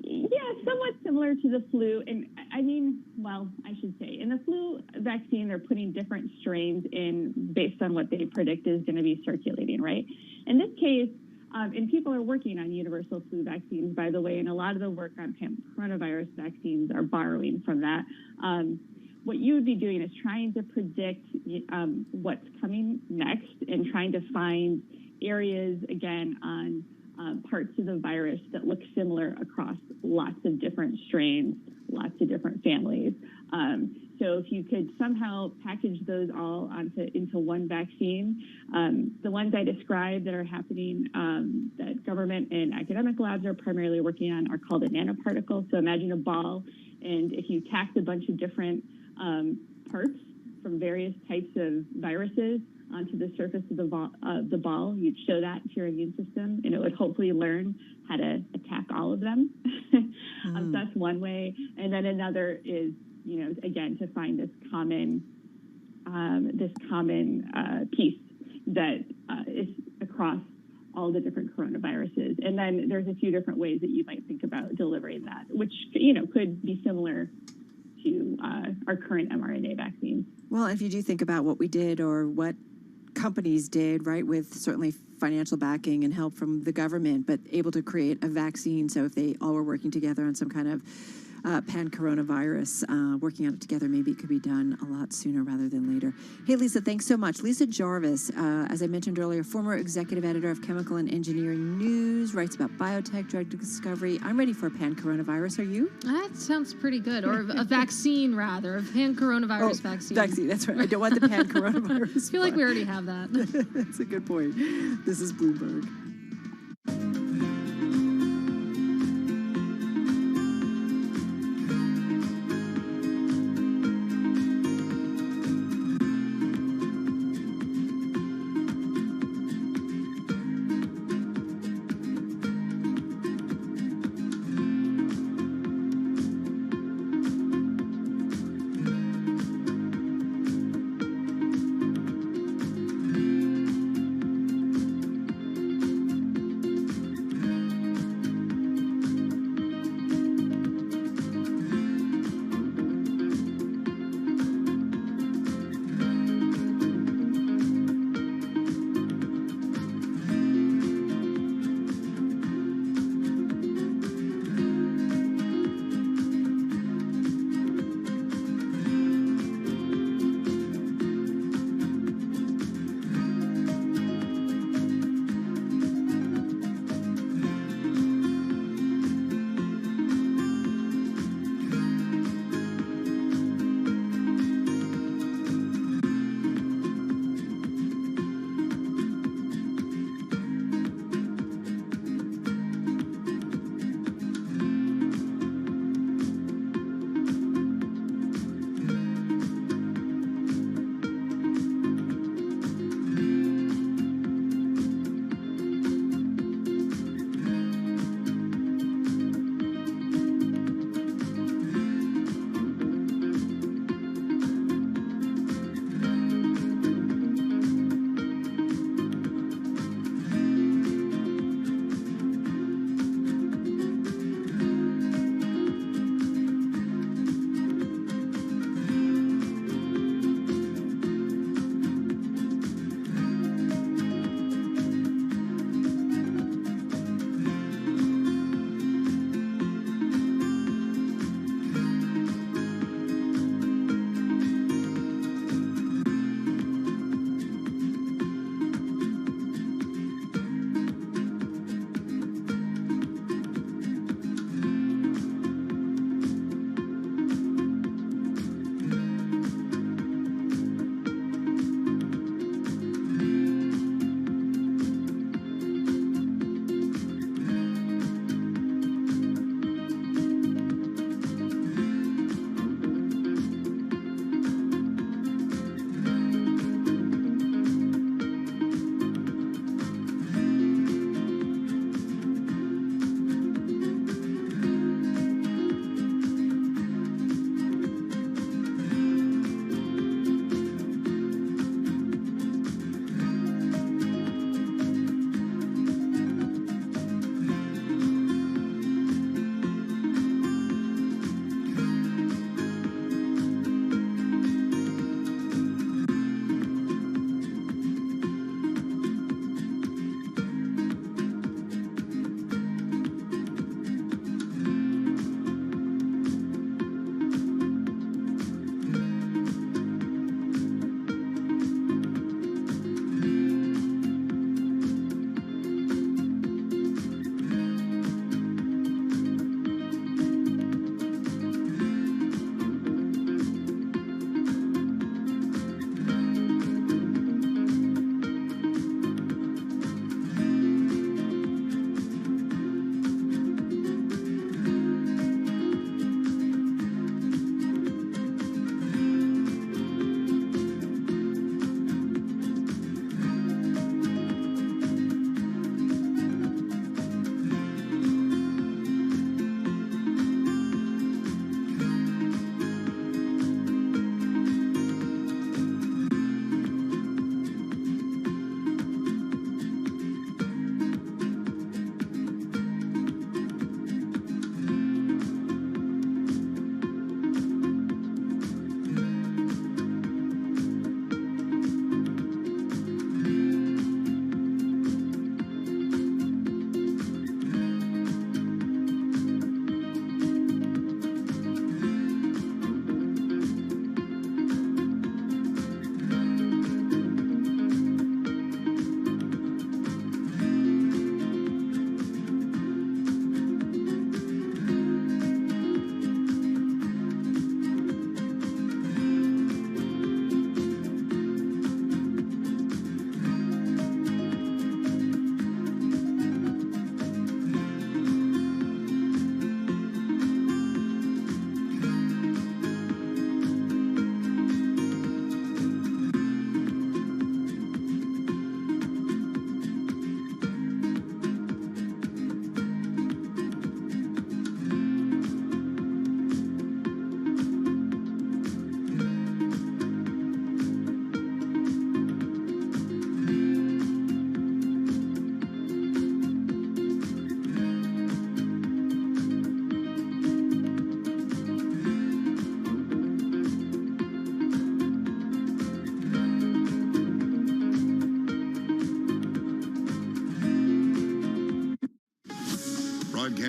S3: Yeah, somewhat similar to the flu. And I should say, in the flu vaccine, they're putting different strains in based on what they predict is going to be circulating, right? In this case, and people are working on universal flu vaccines, by the way, and a lot of the work on coronavirus vaccines are borrowing from that. What you would be doing is trying to predict what's coming next and trying to find areas, again, on parts of the virus that look similar across lots of different strains, lots of different families. So if you could somehow package those all into one vaccine, the ones I described that are happening that government and academic labs are primarily working on are called a nanoparticle. So imagine a ball, and if you tacked a bunch of different parts from various types of viruses onto the surface of the ball, you'd show that to your immune system, and it would hopefully learn how to attack all of them. So that's one way. And then another is, again, to find this common piece that is across all the different coronaviruses. And then there's a few different ways that you might think about delivering that, which, could be similar to our current mRNA vaccines.
S19: Well, if you do think about what we did or what companies did, right, with certainly financial backing and help from the government, but able to create a vaccine. So if they all were working together on some kind of pan-coronavirus, working on it together, maybe it could be done a lot sooner rather than later. Hey, Lisa, thanks so much. Lisa Jarvis, as I mentioned earlier, former executive editor of Chemical and Engineering News, writes about biotech, drug discovery. I'm ready for a pan-coronavirus. Are you?
S21: That sounds pretty good. Or a vaccine, rather. A pan-coronavirus vaccine.
S19: Vaccine, that's right. I don't want the pan-coronavirus.
S21: I feel like we already have that.
S19: That's a good point. This is Bloomberg.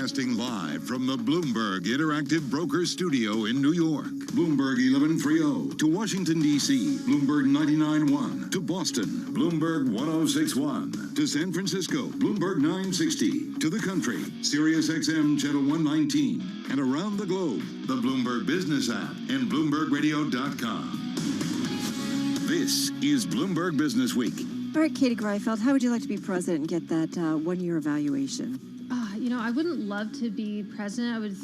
S17: Broadcasting live from the Bloomberg Interactive Broker Studio in New York. Bloomberg 1130 to Washington, D.C. Bloomberg 99.1 to Boston. Bloomberg 106.1 to San Francisco. Bloomberg 960 to the country. Sirius XM Channel 119. And around the globe, the Bloomberg Business app and BloombergRadio.com. This is Bloomberg Business Week.
S19: All right, Katie Greifeld, how would you like to be president and get that one-year evaluation?
S21: I wouldn't love to be president. I would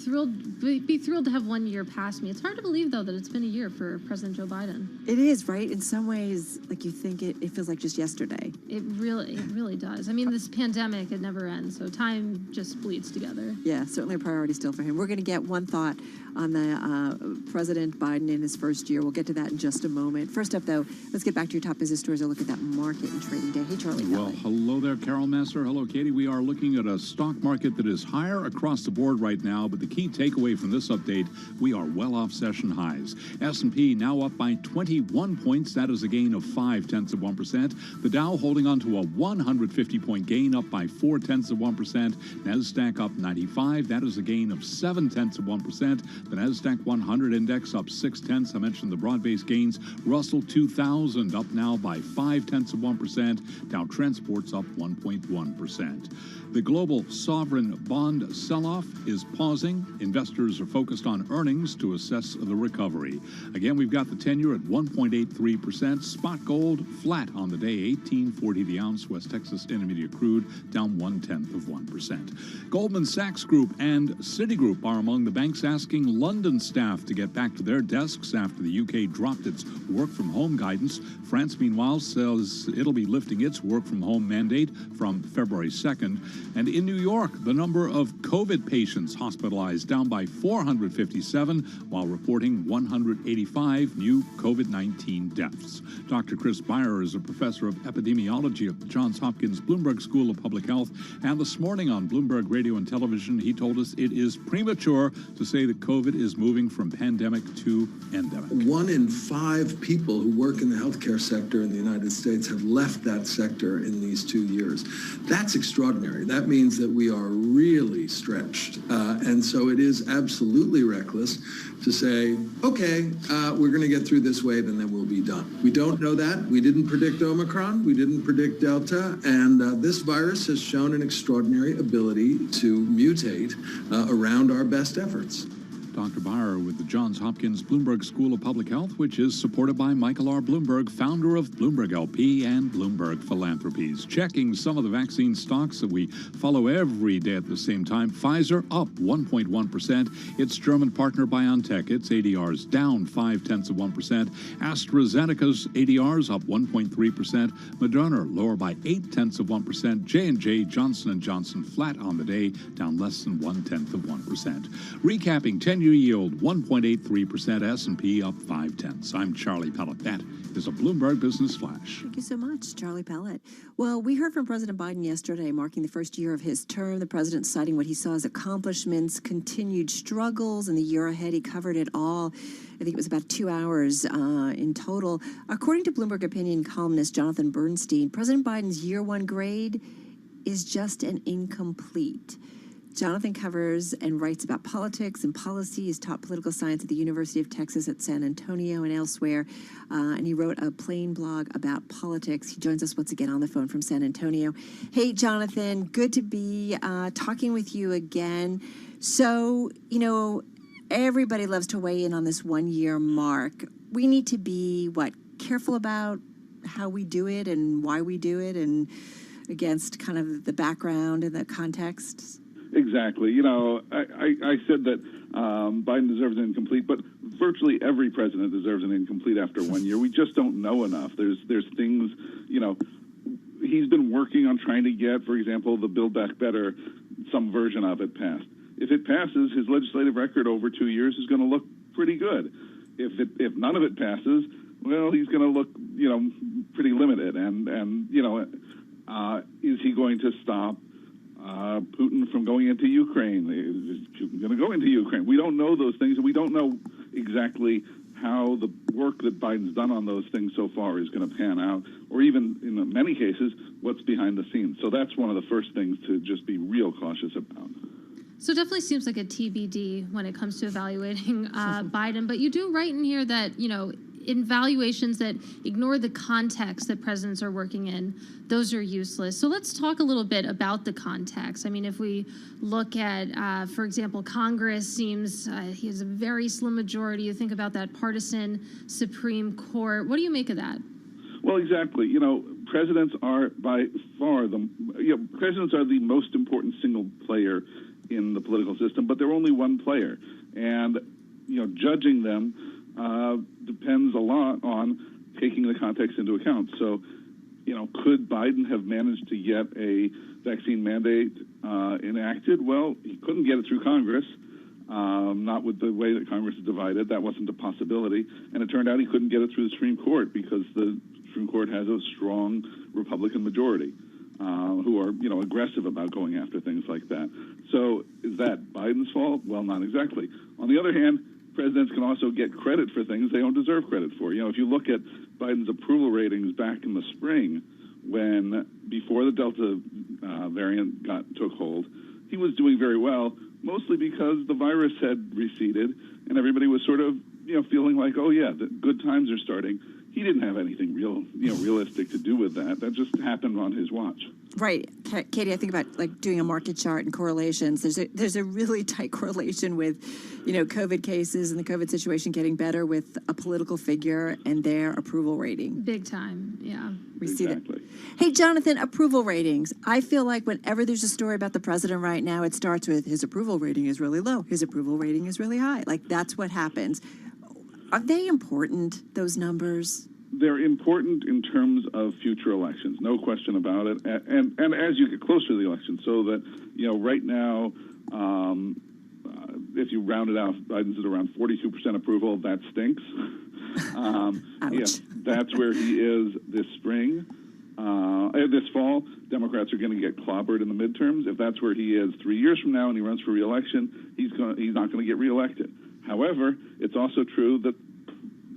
S21: be thrilled to have 1 year past me. It's hard to believe, though, that it's been a year for President Joe Biden.
S19: It is, right? In some ways, like you think it feels like just yesterday.
S21: It really does. I mean, this pandemic, it never ends, so time just bleeds together.
S19: Yeah, certainly a priority still for him. We're going to get one thought on the President Biden in his first year. We'll get to that in just a moment. First up, though, let's get back to your top business stories and look at that market and trading day. Hey, Charlie.
S23: Well, hello there, Carol Master. Hello, Katie. We are looking at a stock market that is higher across the board right now, but the key takeaway from this update, we are well off session highs. S&P now up by 21 points. That is a gain of 0.5%. The Dow holding on to a 150-point gain, up by 0.4%. NASDAQ up 95. That is a gain of 0.7%. The NASDAQ 100 index up 0.6. I mentioned the broad-based gains. Russell 2000 up now by 0.5%. Dow Transport's up 1.1%. The global sovereign bond sell-off is pausing. Investors are focused on earnings to assess the recovery. Again, we've got the 10-year at 1.83%. Spot gold flat on the day, $18.40 the ounce. West Texas Intermediate crude down 0.1%. Goldman Sachs Group and Citigroup are among the banks asking London staff to get back to their desks after the UK dropped its work-from-home guidance. France, meanwhile, says it'll be lifting its work-from-home mandate from February 2nd. And in New York, the number of COVID patients hospitalized down by 457, while reporting 185 new COVID-19 deaths. Dr. Chris Beyer is a professor of epidemiology at the Johns Hopkins Bloomberg School of Public Health. And this morning on Bloomberg Radio and Television, he told us it is premature to say that COVID is moving from pandemic to endemic.
S4: 1 in 5 people who work in the healthcare sector in the United States have left that sector in these 2 years. That's extraordinary. That means that we are really stretched. And so it is absolutely reckless to say, okay, we're going to get through this wave and then we'll be done. We don't know that. We didn't predict Omicron. We didn't predict Delta. And this virus has shown an extraordinary ability to mutate around our best efforts.
S23: Dr. Beyer with the Johns Hopkins Bloomberg School of Public Health, which is supported by Michael R. Bloomberg, founder of Bloomberg LP and Bloomberg Philanthropies. Checking some of the vaccine stocks that we follow every day at the same time. Pfizer up 1.1%. Its German partner BioNTech, its ADRs down 0.5%. AstraZeneca's ADRs up 1.3%. Moderna lower by 0.8%. J&J Johnson & Johnson flat on the day, down less than 0.1%. Recapping 10-year yield 1.83%. S&P up 0.5. I'm Charlie Pellet. That is a Bloomberg Business Flash.
S19: Thank you so much, Charlie Pellet. Well, we heard from President Biden yesterday, marking the first year of his term. The president citing what he saw as accomplishments, continued struggles, and the year ahead. He covered it all. I think it was about 2 hours in total. According to Bloomberg opinion columnist Jonathan Bernstein, President Biden's year one grade is just an incomplete. Jonathan covers and writes about politics and policy. He's taught political science at the University of Texas at San Antonio and elsewhere. And he wrote a plain blog about politics. He joins us once again on the phone from San Antonio. Hey, Jonathan, good to be talking with you again. So, everybody loves to weigh in on this 1 year mark. We need to be, careful about how we do it and why we do it and against kind of the background and the context?
S7: Exactly. I said that Biden deserves an incomplete, but virtually every president deserves an incomplete after 1 year. We just don't know enough. There's things, he's been working on trying to get, for example, the Build Back Better, some version of it passed. If it passes, his legislative record over 2 years is going to look pretty good. If none of it passes, well, he's going to look, pretty limited. And is he going to stop Putin from going into Ukraine? Is Putin going to go into Ukraine? We don't know those things, and we don't know exactly how the work that Biden's done on those things so far is going to pan out, or even, in many cases, what's behind the scenes. So that's one of the first things to just be real cautious about.
S21: So it definitely seems like a TBD when it comes to evaluating Biden. But you do write in here that, in valuations that ignore the context that presidents are working in, those are useless. So let's talk a little bit about the context. I mean, if we look at, for example, Congress seems, he has a very slim majority. You think about that partisan Supreme Court. What do you make of that?
S7: Well, exactly. Presidents are by far presidents are the most important single player in the political system, but they're only one player. And, judging them depends a lot on taking the context into account. So, could Biden have managed to get a vaccine mandate enacted? Well, he couldn't get it through Congress, not with the way that Congress is divided. That wasn't a possibility. And it turned out he couldn't get it through the Supreme Court because the Supreme Court has a strong Republican majority who are, aggressive about going after things like that. So is that Biden's fault? Well, not exactly. On the other hand, presidents can also get credit for things they don't deserve credit for. If you look at Biden's approval ratings back in the spring, before the Delta variant took hold, he was doing very well, mostly because the virus had receded and everybody was sort of, feeling like, oh yeah, the good times are starting. He didn't have anything realistic to do with that. That just happened on his watch.
S19: Right. Katie, I think about doing a market chart and correlations. There's a really tight correlation with, COVID cases and the COVID situation getting better with a political figure and their approval rating.
S21: Big time, yeah.
S19: We see that. Hey, Jonathan, approval ratings. I feel like whenever there's a story about the president right now, it starts with his approval rating is really low. His approval rating is really high. That's what happens. Are they important, those numbers?
S7: They're important in terms of future elections, no question about it. And as you get closer to the election, so that, right now, if you round it out, Biden's at around 42% approval. That stinks. That's where he is this spring. This fall, Democrats are going to get clobbered in the midterms. If that's where he is 3 years from now and he runs for re-election, he's not going to get reelected. However, it's also true that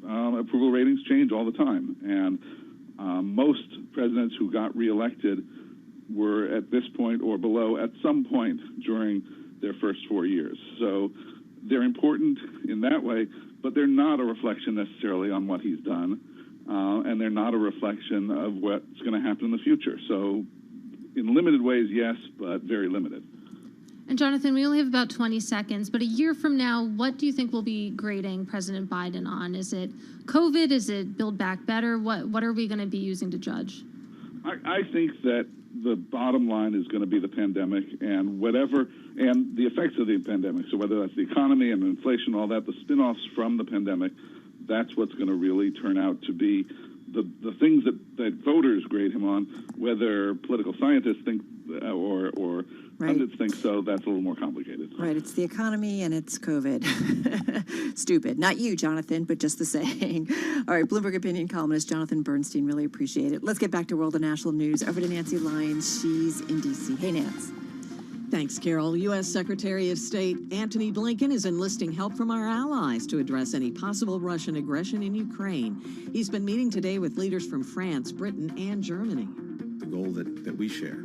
S7: approval ratings change all the time, and most presidents who got reelected were at this point or below at some point during their first 4 years. So they're important in that way, but they're not a reflection necessarily on what he's done, and they're not a reflection of what's going to happen in the future. So in limited ways, yes, but very limited.
S21: And Jonathan, we only have about 20 seconds, but a year from now, what do you think we'll be grading President Biden on? Is it COVID? Is it Build Back Better? What are we going to be using to judge?
S7: I think that the bottom line is going to be the pandemic and the effects of the pandemic. So whether that's the economy and inflation, all that, the spin-offs from the pandemic, that's what's going to really turn out to be the things that voters grade him on. Whether political scientists think or pundits think so, that's a little more complicated.
S19: Right, it's the economy and it's COVID. Stupid. Not you, Jonathan, but just the saying. All right, Bloomberg opinion columnist Jonathan Bernstein, really appreciate it. Let's get back to world and national news. Over to Nancy Lyons. She's in D.C. Hey, Nance.
S5: Thanks, Carol. U.S. Secretary of State Antony Blinken is enlisting help from our allies to address any possible Russian aggression in Ukraine. He's been meeting today with leaders from France, Britain, and Germany.
S10: The goal that we share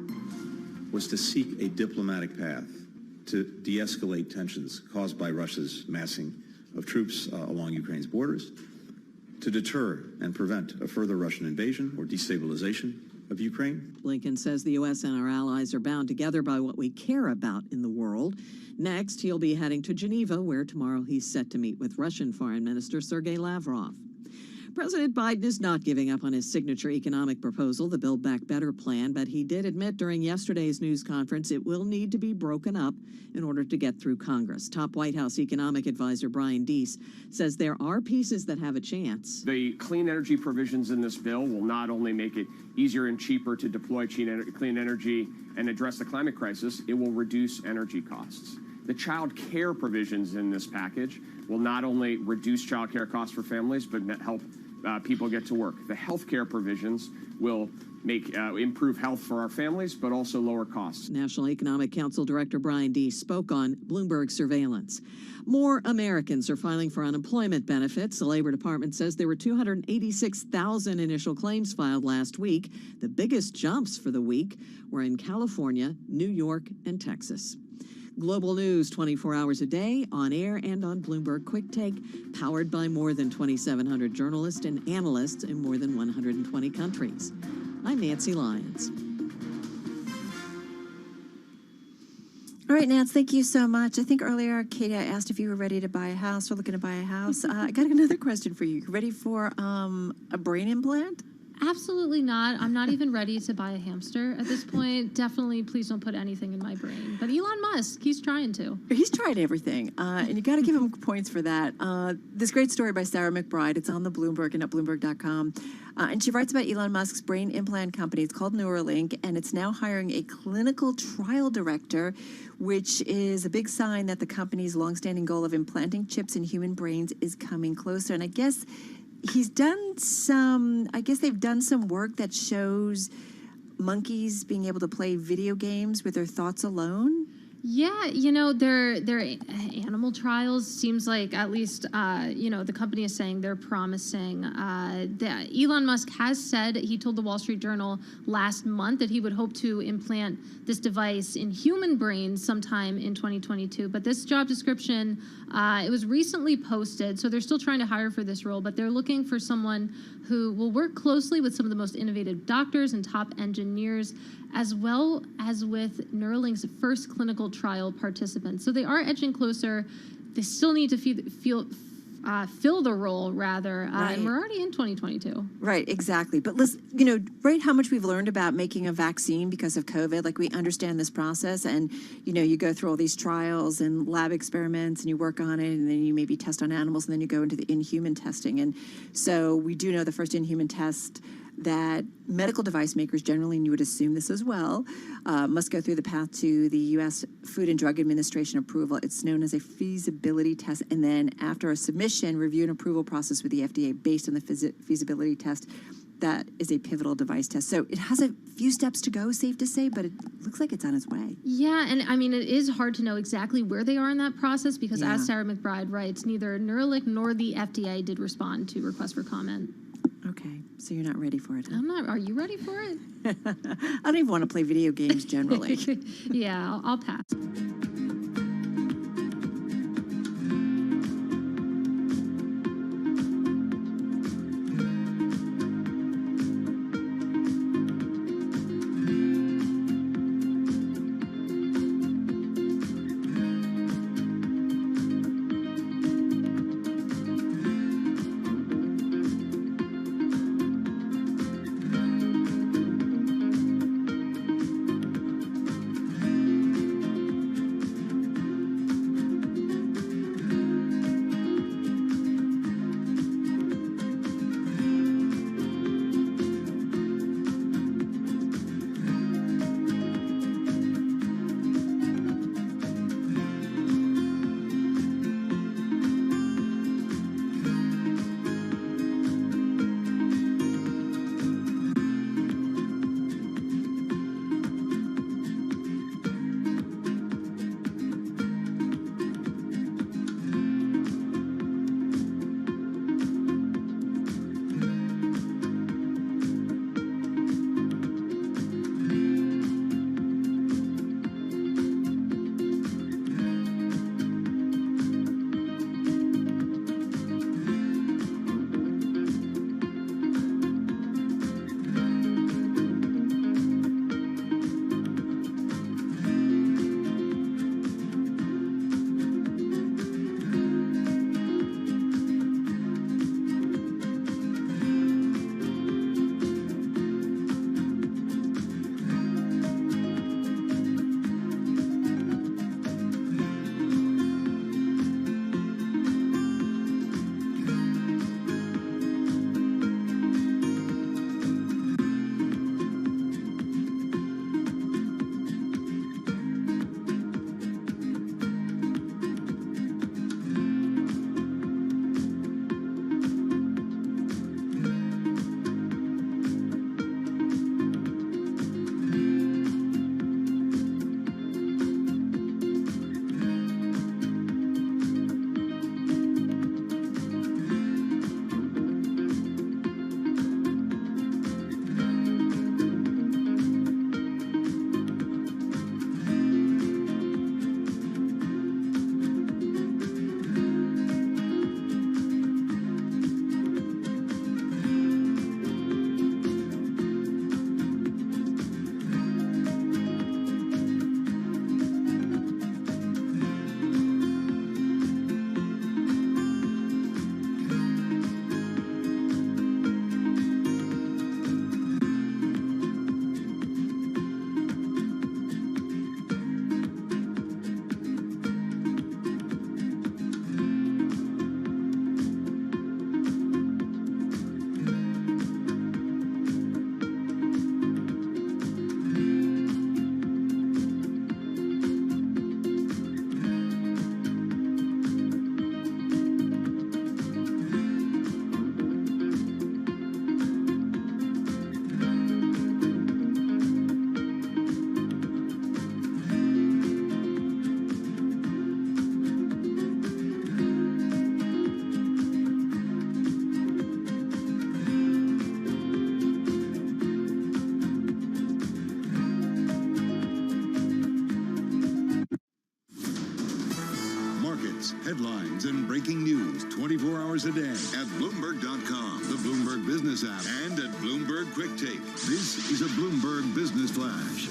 S10: was to seek a diplomatic path to de-escalate tensions caused by Russia's massing of troops along Ukraine's borders, to deter and prevent a further Russian invasion or destabilization of Ukraine.
S5: Blinken says the U.S. and our allies are bound together by what we care about in the world. Next, he'll be heading to Geneva, where tomorrow he's set to meet with Russian Foreign Minister Sergei Lavrov. President Biden is not giving up on his signature economic proposal, the Build Back Better plan, but he did admit during yesterday's news conference it will need to be broken up in order to get through Congress. Top White House economic advisor Brian Deese says there are pieces that have a chance.
S6: The clean energy provisions in this bill will not only make it easier and cheaper to deploy clean energy and address the climate crisis, it will reduce energy costs. The child care provisions in this package will not only reduce child care costs for families, but help people get to work. The health care provisions will improve health for our families, but also lower costs.
S5: National Economic Council Director Brian Deese spoke on Bloomberg surveillance. More Americans are filing for unemployment benefits. The Labor Department says there were 286,000 initial claims filed last week. The biggest jumps for the week were in California, New York, and Texas. Global news 24 hours a day, on air and on Bloomberg Quick Take, powered by more than 2,700 journalists and analysts in more than 120 countries. I'm Nancy Lyons.
S19: All right, Nance, thank you so much. I think earlier, Katie, I asked if you were ready to buy a house or looking to buy a house. I got another question for you. You ready for a brain implant?
S21: Absolutely not. I'm not even ready to buy a hamster at this point. Definitely, please don't put anything in my brain. But Elon Musk, he's trying to.
S19: He's tried everything, and you got to give him points for that. This great story by Sarah McBride. It's on the Bloomberg and at Bloomberg.com. And she writes about Elon Musk's brain implant company. It's called Neuralink, and it's now hiring a clinical trial director, which is a big sign that the company's longstanding goal of implanting chips in human brains is coming closer. And I guess they've done some work that shows monkeys being able to play video games with their thoughts alone.
S21: Yeah, their animal trials seems like, at least, the company is saying they're promising. Elon Musk has said, he told the Wall Street Journal last month that he would hope to implant this device in human brains sometime in 2022. But this job description, it was recently posted, so they're still trying to hire for this role, but they're looking for someone who will work closely with some of the most innovative doctors and top engineers, as well as with Neuralink's first clinical trial participants. So they are edging closer. They still need to fill the role, rather.
S19: Right.
S21: And we're already in 2022.
S19: Right, exactly. But listen, right, how much we've learned about making a vaccine because of COVID. Like, we understand this process, and, you go through all these trials and lab experiments, and you work on it, and then you maybe test on animals, and then you go into the in-human testing. And so we do know the first in-human test that medical device makers generally, and you would assume this as well, must go through the path to the U.S. Food and Drug Administration approval. It's known as a feasibility test. And then after a submission, review and approval process with the FDA based on the feasibility test. That is a pivotal device test. So it has a few steps to go, safe to say, but it looks like it's on its way.
S21: Yeah, and I mean, it is hard to know exactly where they are in that process because, as Sarah McBride writes, neither Neuralink nor the FDA did respond to requests for comment.
S19: Okay, so you're not ready for it, huh?
S21: I'm not. Are you ready for it?
S19: I don't even want to play video games generally.
S21: Yeah, I'll pass.
S17: Headlines and breaking news 24 hours a day at Bloomberg.com, the Bloomberg Business app, and at Bloomberg Quick Take. This is a Bloomberg Business Flash.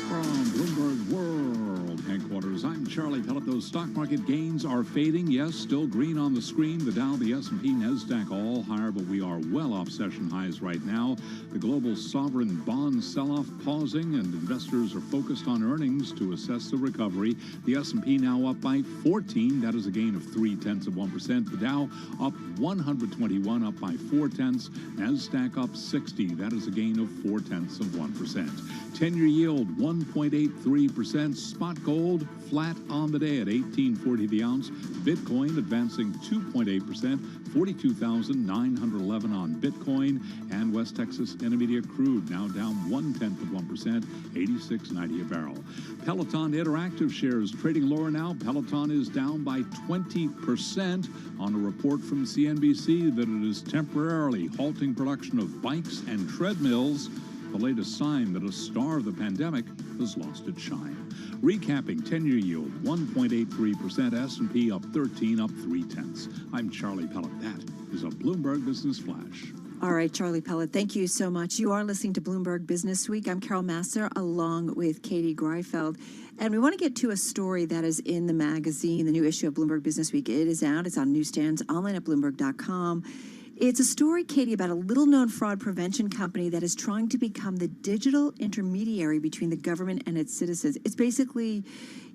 S23: From Bloomberg World Headquarters, I'm Charlie Pellet. Those stock market gains are fading. Yes, still green on the screen. The Dow, the S&P, NASDAQ all higher, but we are well off session highs right now. The global sovereign bond sell-off pausing, and investors are focused on earnings to assess the recovery. The S&P now up by 14. That is a gain of 0.3%. The Dow up 121, up by 0.4. NASDAQ up 60. That is a gain of 0.4%. 10-year yield 1.83%. Spot gold flat on the day at $18.40 the ounce. Bitcoin advancing 2.8%, 42,911 on Bitcoin. And West Texas Intermediate crude now down 0.1%, 86.90 a barrel. Peloton Interactive shares trading lower now. Peloton is down by 20% on a report from CNBC that it is temporarily halting production of bikes and treadmills. The latest sign that a star of the pandemic has lost its shine. Recapping, 10-year yield 1.83%, S&P up 13, up 0.3. I'm Charlie Pellet. That is a Bloomberg Business Flash.
S19: All right, Charlie Pellet, thank you so much. You are listening to Bloomberg Business Week. I'm Carol Massar, along with Katie Greifeld. And we want to get to a story that is in the magazine, the new issue of Bloomberg Business Week. It is out. It's on newsstands, online at Bloomberg.com. It's a story, Katie, about a little-known fraud prevention company that is trying to become the digital intermediary between the government and its citizens. It's basically,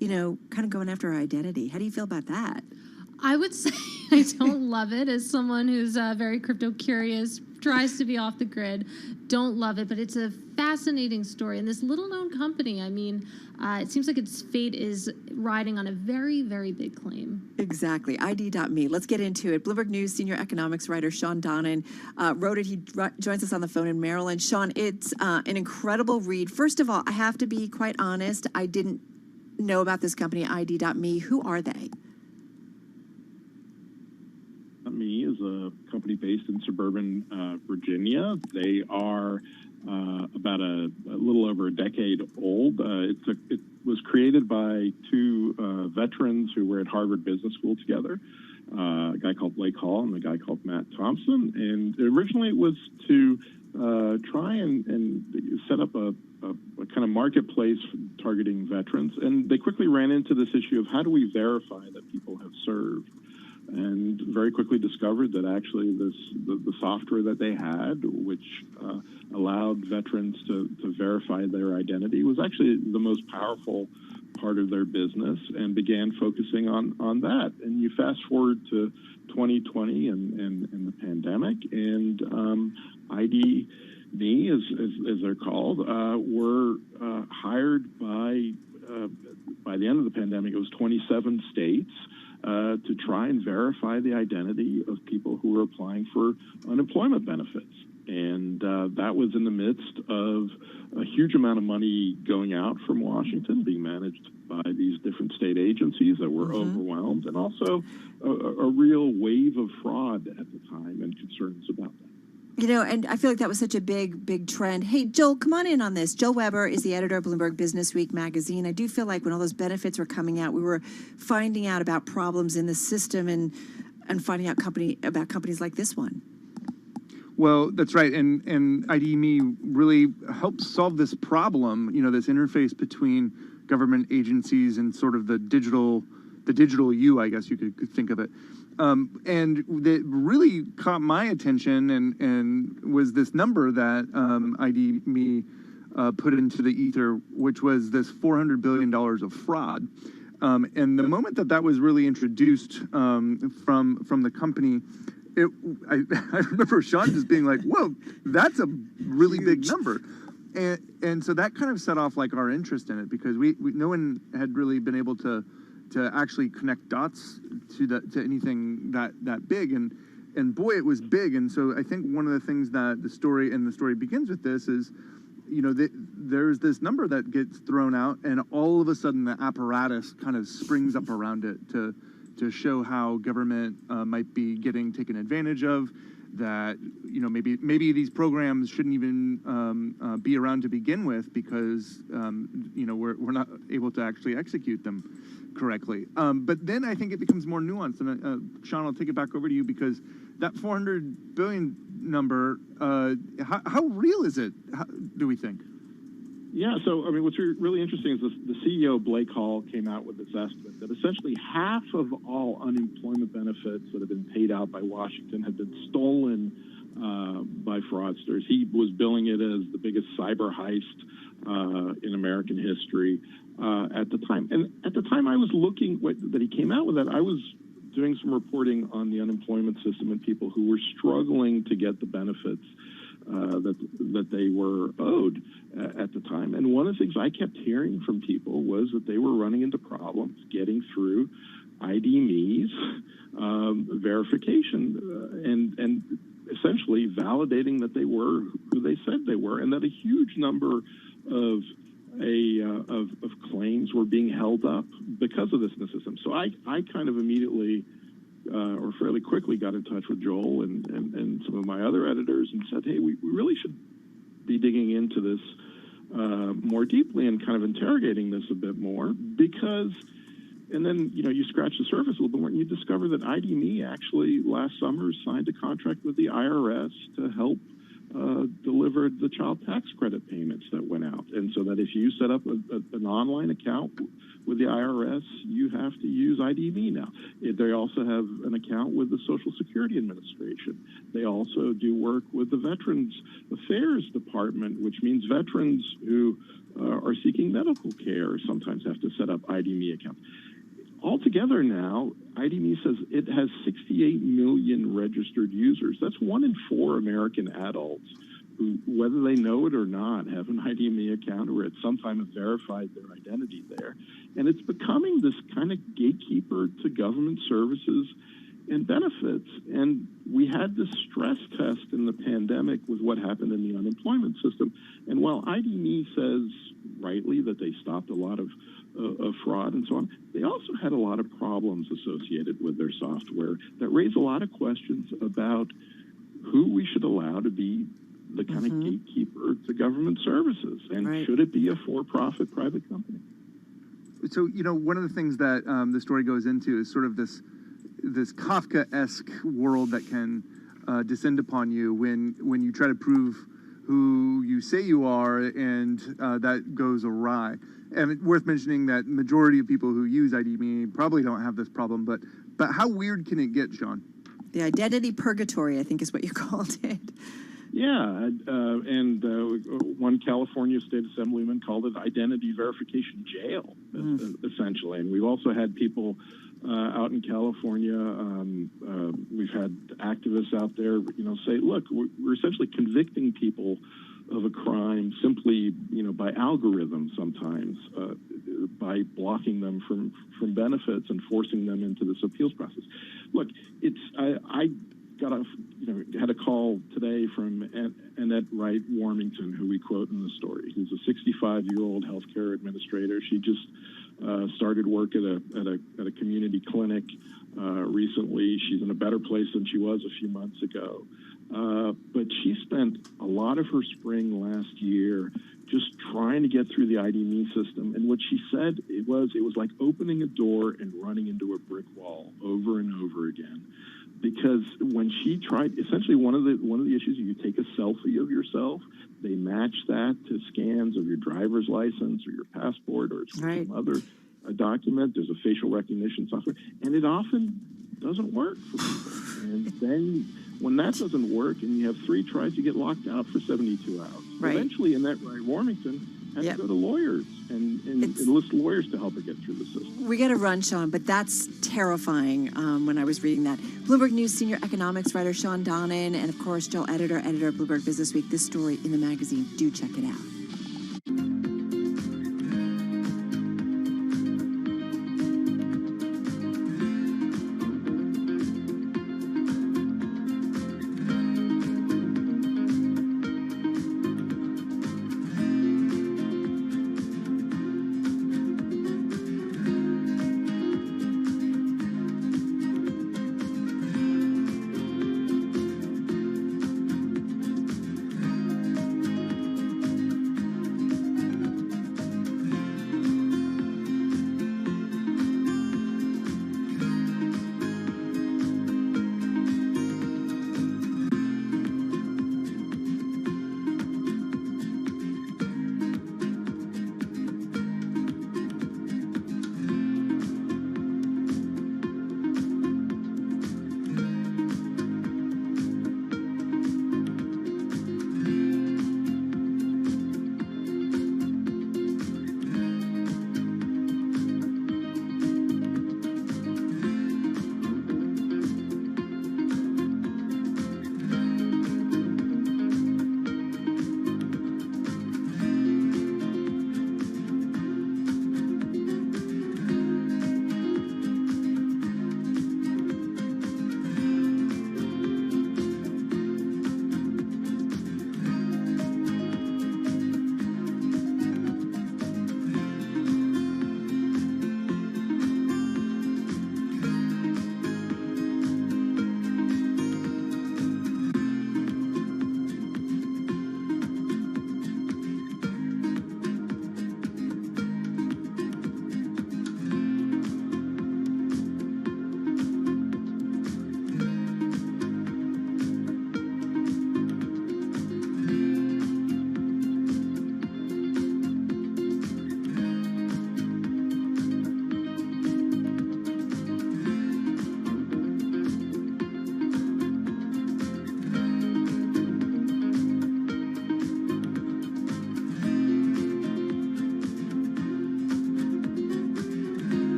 S19: kind of going after our identity. How do you feel about that?
S21: I would say I don't love it. As someone who's very crypto curious, tries to be off the grid, don't love it, but it's a fascinating story. And this little-known company, it seems like its fate is riding on a very, very big claim.
S19: Exactly. ID.me. Let's get into it. Bloomberg News senior economics writer Sean Donnan wrote it. He joins us on the phone in Maryland. Sean, it's an incredible read. First of all, I have to be quite honest. I didn't know about this company, ID.me. Who are they?
S9: Me is a company based in suburban Virginia. They are about a little over a decade old. It was created by two veterans who were at Harvard Business School together, a guy called Blake Hall and a guy called Matt Thompson. And originally it was to try and set up a kind of marketplace targeting veterans. And they quickly ran into this issue of how do we verify that people have served? And very quickly discovered that actually the software that they had, which allowed veterans to verify their identity, was actually the most powerful part of their business, and began focusing on that. And you fast forward to 2020 and the pandemic, and ID.me, as they're called, were hired by the end of the pandemic. It was 27 states. To try and verify the identity of people who were applying for unemployment benefits. And that was in the midst of a huge amount of money going out from Washington, being managed by these different state agencies that were overwhelmed, and also a real wave of fraud at the time and concerns about that.
S19: And I feel like that was such a big trend. Hey, Joel, come on in on this. Joel Weber is the editor of Bloomberg Business Week magazine. I do feel like when all those benefits were coming out, we were finding out about problems in the system and finding out about companies like this one.
S13: Well, that's right. And ID.me really helps solve this problem, this interface between government agencies and sort of the digital you, I guess you could think of it. And that really caught my attention and was this number that ID.me put into the ether, which was this $400 billion of fraud. And the moment that was really introduced from the company, I remember Sean just being like, whoa, that's a really big number. And so that kind of set off like our interest in it, because we no one had really been able to actually connect dots to anything that big, and boy, it was big. And so I think one of the things that the story begins with this is, there's this number that gets thrown out, and all of a sudden the apparatus kind of springs up around it to to show how government might be getting taken advantage of, that maybe these programs shouldn't even be around to begin with because we're not able to actually execute them correctly. But then I think it becomes more nuanced. And Sean, I'll take it back over to you, because that 400 billion number, how real is it? Do we think?
S9: Yeah, so I mean, what's really interesting is the CEO, Blake Hall, came out with this estimate that essentially half of all unemployment benefits that have been paid out by Washington have been stolen by fraudsters. He was billing it as the biggest cyber heist in American history at the time. And at the time I was looking that he came out with that, I was doing some reporting on the unemployment system and people who were struggling to get the benefits that they were owed at the time. And one of the things I kept hearing from people was that they were running into problems getting through ID.me's verification and essentially validating that they were who they said they were, and that a huge number of claims were being held up because of this in the system. So I kind of immediately or fairly quickly got in touch with Joel and some of my other editors and said, hey, we really should be digging into this more deeply and kind of interrogating this a bit more, because, and then, you scratch the surface a little bit more and you discover that ID.me actually last summer signed a contract with the IRS to help deliver the child tax credit payments that went out. And so that if you set up an online account with the IRS, you have to use ID.me now. They also have an account with the Social Security Administration. They also do work with the Veterans Affairs Department, which means veterans who are seeking medical care sometimes have to set up ID.me accounts. Altogether now, ID.me says it has 68 million registered users. That's 1 in 4 American adults who, whether they know it or not, have an ID.me account or at some time have verified their identity there. And it's becoming this kind of gatekeeper to government services and benefits. And we had this stress test in the pandemic with what happened in the unemployment system. And while ID.me says rightly that they stopped a lot of fraud and so on, they also had a lot of problems associated with their software that raise a lot of questions about who we should allow to be the kind of gatekeeper to government services, and should it be a for-profit private company?
S13: So, one of the things that the story goes into is sort of this Kafka-esque world that can descend upon you when you try to prove who you say you are, and that goes awry. And it's worth mentioning that majority of people who use ID.me probably don't have this problem, but how weird can it get, Sean?
S19: The identity purgatory, I think, is what you called it.
S9: Yeah, and one California state assemblyman called it identity verification jail, essentially. And we've also had people out in California, we've had activists out there, say, look, we're essentially convicting people of a crime simply, by algorithm sometimes, by blocking them from benefits and forcing them into this appeals process. Look, I got had a call today from Annette Wright Warmington, who we quote in the story, who's a 65-year-old healthcare administrator. She just started work at a community clinic recently. She's in a better place than she was a few months ago. But she spent a lot of her spring last year just trying to get through the ID.me system. And what she said, it was like opening a door and running into a brick wall over and over again. Because when she tried, essentially one of the issues, you take a selfie of yourself, they match that to scans of your driver's license or your passport or some other document. There's a facial recognition software, and it often doesn't work for people. And then when that doesn't work and you have 3 tries, you get locked out for 72 hours. Eventually, Annette Wright Warmington had to go to lawyers and enlist lawyers to help her get through the system.
S19: We got to run, Sean, but that's terrifying when I was reading that. Bloomberg News senior economics writer Sean Donnan, and of course, Joel editor of Bloomberg Business Week. This story in the magazine. Do check it out.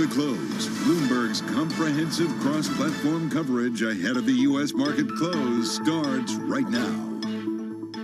S17: the close. Bloomberg's comprehensive cross-platform coverage ahead of the U.S. market close starts right now.